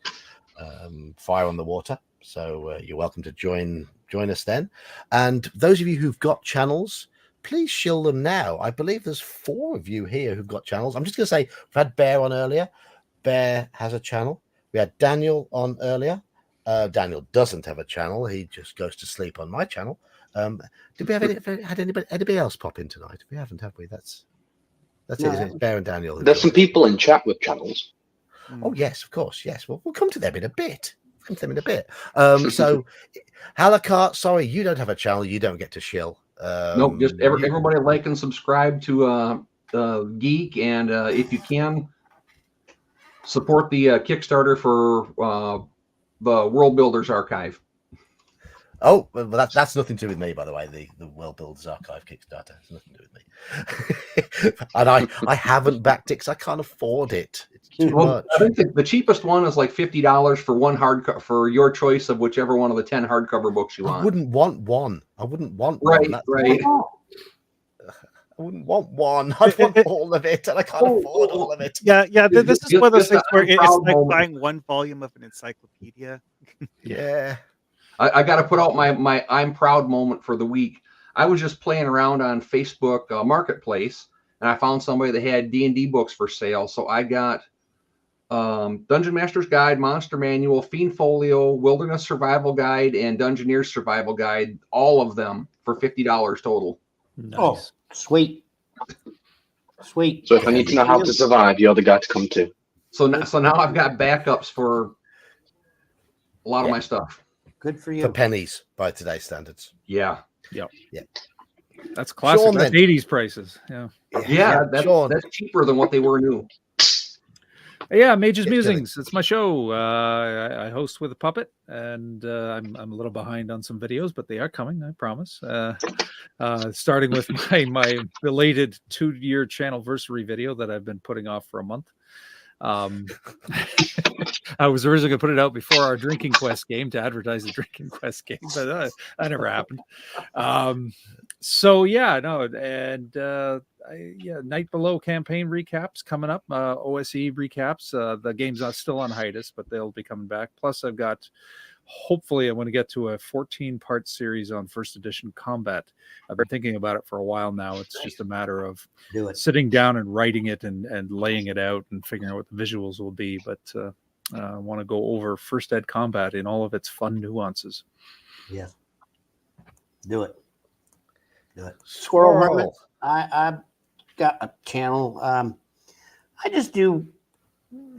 Fire on the Water. So you're welcome to join us then. And those of you who've got channels, please shill them now. I believe there's 4 of you here who've got channels. I'm just going to say we've had Bear on earlier. Bear has a channel. We had Daniel on earlier. Daniel doesn't have a channel. He just goes to sleep on my channel. Did we had anybody else pop in tonight? We haven't, have we? That's No, it. Isn't it? It's Bear and Daniel. There's some people in chat with channels. Oh yes, of course. Yes, we'll come to them in a bit. So, Halakart, sorry, you don't have a channel. You don't get to shill. Nope, just everybody like and subscribe to Geek, and if you can, support the Kickstarter for the World Builders Archive. Oh, well, that's nothing to do with me, by the way. The World Builders Archive Kickstarter has nothing to do with me. And I haven't backed it because I can't afford it. It's too much. I think the cheapest one is like $50 for one hardcover, for your choice of whichever one of the 10 hardcover books you want. I wouldn't want one. I wouldn't want right, one. Right. I wouldn't want one. I'd want all of it, and I can't afford all of it. Yeah. This is one of those things where it's proud like moment. buying one volume of an encyclopedia. Yeah. I got to put out my I'm proud moment for the week. I was just playing around on Facebook Marketplace, and I found somebody that had D&D books for sale. So I got Dungeon Master's Guide, Monster Manual, Fiend Folio, Wilderness Survival Guide, and Dungeoneer's Survival Guide, all of them for $50 total. Nice. Oh, sweet. So if I need to know how to survive, you're the guy to come to. So now I've got backups for a lot of my stuff. Good for you. For pennies by today's standards. Yeah. That's classic. Sean, That's then. 80s prices. Yeah, Sean. that's cheaper than what they were new. Yeah, Mage's Get Musings. It's my show. I host with a puppet, and I'm a little behind on some videos, but they are coming, I promise. Starting with my belated 2-year channelversary video that I've been putting off for a month. I was originally going to put it out before our Drinking Quest game to advertise the Drinking Quest game, but that never happened. Night Below campaign recaps coming up, OSE recaps. The game's not still on hiatus, but they'll be coming back. Plus, I've got, hopefully, I want to get to a 14-part series on first edition combat. I've been thinking about it for a while now. It's just a matter of sitting down and writing it and laying it out and figuring out what the visuals will be. But I want to go over first ed combat in all of its fun nuances. Yeah. Do it. Squirrel Hermit. I've got a channel. I just do.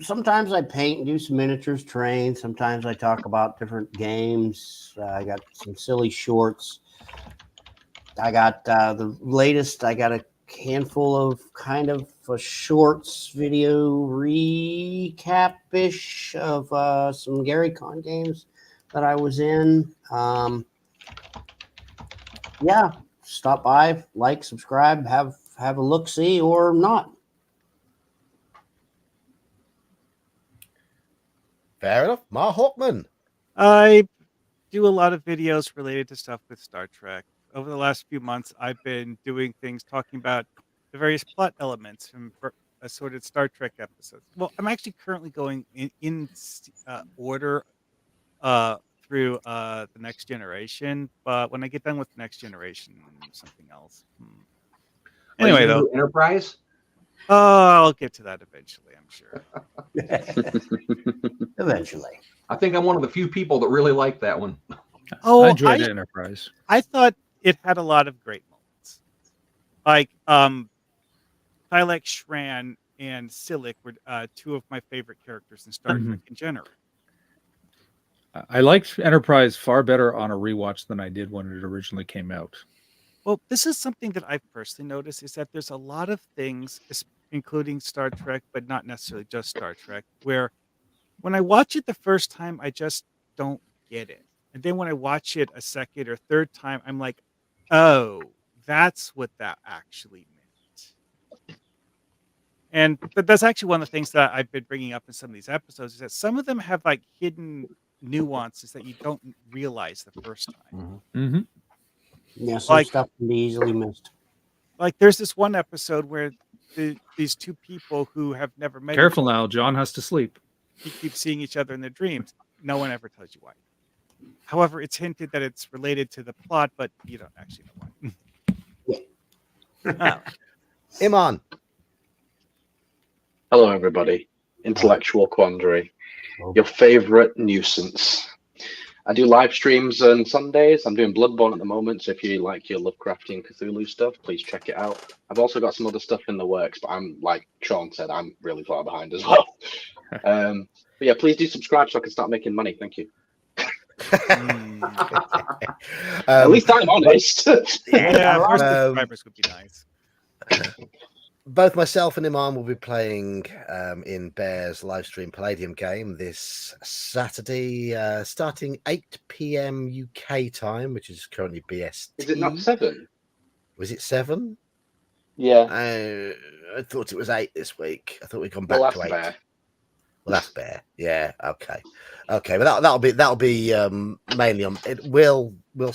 Sometimes I paint and do some miniatures, train. Sometimes I talk about different games. I got some silly shorts. I got the latest. I got a handful of kind of a shorts video recap-ish of some Gary Con games that I was in. Yeah, stop by, like, subscribe, have a look-see or not. Fair enough. Mark Hawkman. I do a lot of videos related to stuff with Star Trek. over the last few months, I've been doing things talking about the various plot elements from assorted Star Trek episodes. Well, I'm actually currently going in order through the Next Generation, but when I get done with the Next Generation, something else. Are you Anyway, gonna though, do Enterprise? I'll get to that eventually, I'm sure. Eventually. I think I'm one of the few people that really like that one. Oh, I enjoyed Enterprise. I thought it had a lot of great moments. Like Thylax Shran and Silic were two of my favorite characters in Star Trek in general. I liked Enterprise far better on a rewatch than I did when it originally came out. Well, this is something that I've personally noticed is that there's a lot of things, including Star Trek, but not necessarily just Star Trek, where when I watch it the first time, I just don't get it. And then when I watch it a second or third time, I'm like, oh, that's what that actually meant. And that's actually one of the things that I've been bringing up in some of these episodes is that some of them have like hidden nuances that you don't realize the first time. Mm-hmm. Yeah, some Like- stuff can be easily missed. Like there's this one episode where these two people who have never met Careful each other, now, John has to sleep. he keeps seeing each other in their dreams. No one ever tells you why. However, it's hinted that it's related to the plot, but you don't actually know why. Oh. Iman. Hello, everybody. Intellectual Quandary, Oh. your favorite nuisance. I do live streams on Sundays. I'm doing Bloodborne at the moment, so if you like your Lovecraftian Cthulhu stuff, please check it out. I've also got some other stuff in the works, but I'm, like Sean said, I'm really far behind as well. But yeah, please do subscribe so I can start making money. Thank you. At least I'm honest. Yeah, more Um, subscribers would be nice. Both myself and Iman will be playing in Bear's live stream Palladium game this Saturday, starting 8 p.m. UK time, which is currently BST. Is it not 7? Was it 7? Yeah. I thought it was 8 this week. I thought we'd gone Well, back that's to 8. fair. Well, that's Bear. Yeah. Okay. But that'll be mainly on. It'll be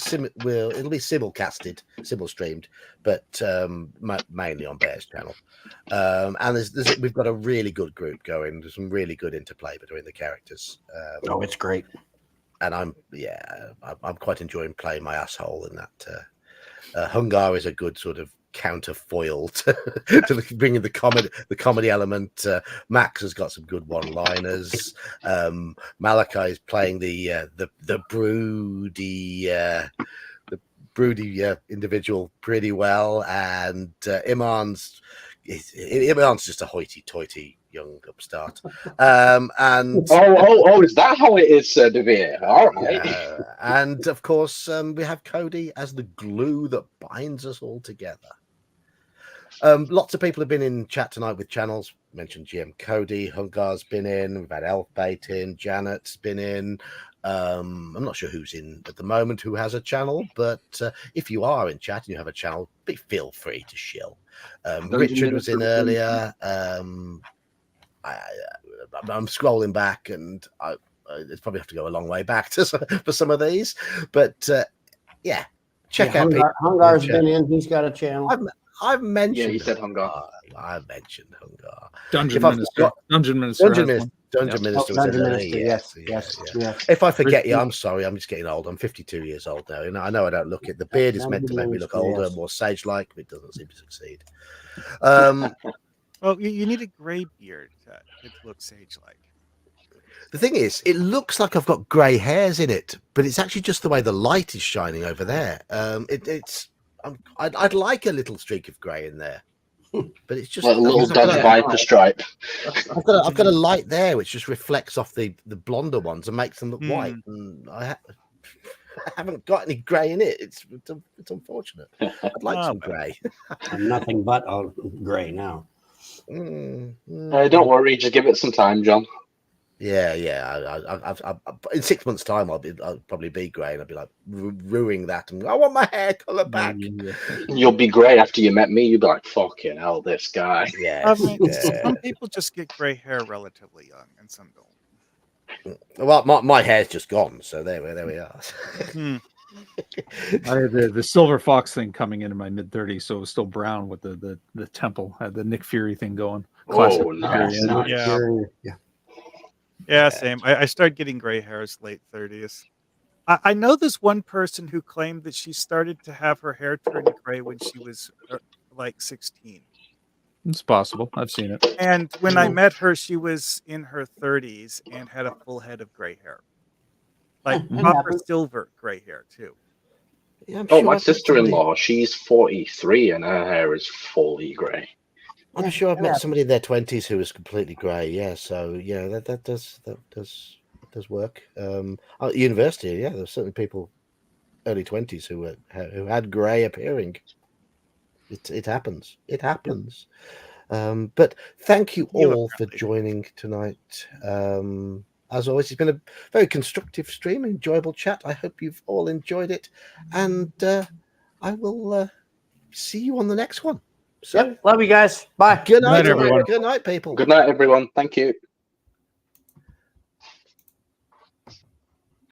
simulcasted, simul streamed, but mainly on Bear's channel. And we've got a really good group going. There's some really good interplay between the characters. Oh, it's great. And I'm quite enjoying playing my asshole in that. Hungar is a good sort of counterfoil to bringing the comedy element. Max has got some good one-liners. Malachi is playing the broody individual pretty well, and Iman's just a hoity-toity young upstart. And Oh, is that how it is, Sir Devere? All right. and of course, we have Cody as the glue that binds us all together. Lots of people have been in chat tonight with channels. Mentioned GM Cody, Hungar's been in. We've had Elfbait in. Janet's been in. I'm not sure who's in at the moment who has a channel, but if you are in chat and you have a channel, feel free to shill. Richard was in earlier. I'm scrolling back, and it's probably have to go a long way back for some of these, but yeah, check out. Hungar's been in. He's got a channel. I've mentioned. Yeah, you said Hungar. I mentioned Hungar. Dungeon Minister. Dungeon Minister. Dungeon Minister. Dungeon Minister. Yes. If I forget you, I'm sorry. I'm just getting old. I'm 52 years old now. And I know I don't look it. The beard is meant to make me look older, more sage-like, but it doesn't seem to succeed. Well, you need a gray beard to look sage-like. The thing is, it looks like I've got grey hairs in it, but it's actually just the way the light is shining over there. I'd like a little streak of grey in there, but it's just Like a little Dodge Viper stripe. I've got a light there which just reflects off the blonder ones and makes them look white. And I haven't got any grey in it. It's unfortunate. I'd like some grey. Nothing but grey now. Don't worry, just give it some time, John. Yeah. I in 6 months' time, I'll probably be grey, and I'll be like ruining that. And I want my hair colour back. You'll be grey after you met me. You'll be like, "Fucking hell, this guy." Yeah. Some people just get gray hair relatively young, and some don't. Well, my hair's just gone, so there we are. I had the silver fox thing coming in my mid 30s, so it was still brown with the temple. Had the Nick Fury thing going. Classic Oh, Nick Fury, nice, yeah. nice. Yeah. Yeah. Yeah, same. I started getting gray hairs late 30s. I know this one person who claimed that she started to have her hair turn gray when she was like 16. It's possible. I've seen it. And when I met her, she was in her 30s and had a full head of gray hair. Like It proper happens. silver gray hair, too. Yeah, I'm Oh, sure my I've met somebody- sister-in-law, she's 43 and her hair is fully grey. I'm sure I've met somebody in their 20s who was completely grey. Yeah, so yeah, that does work. At university, yeah, there's certainly people early 20s who had grey appearing. It happens. It happens. But thank you You all for apparently do. joining tonight. As always, it's been a very constructive stream, enjoyable chat. I hope you've all enjoyed it, and I will see you on the next one. So, Yep. Love you guys. Bye. good night, Good night, everyone. Good night, people. Good night, everyone. Thank you.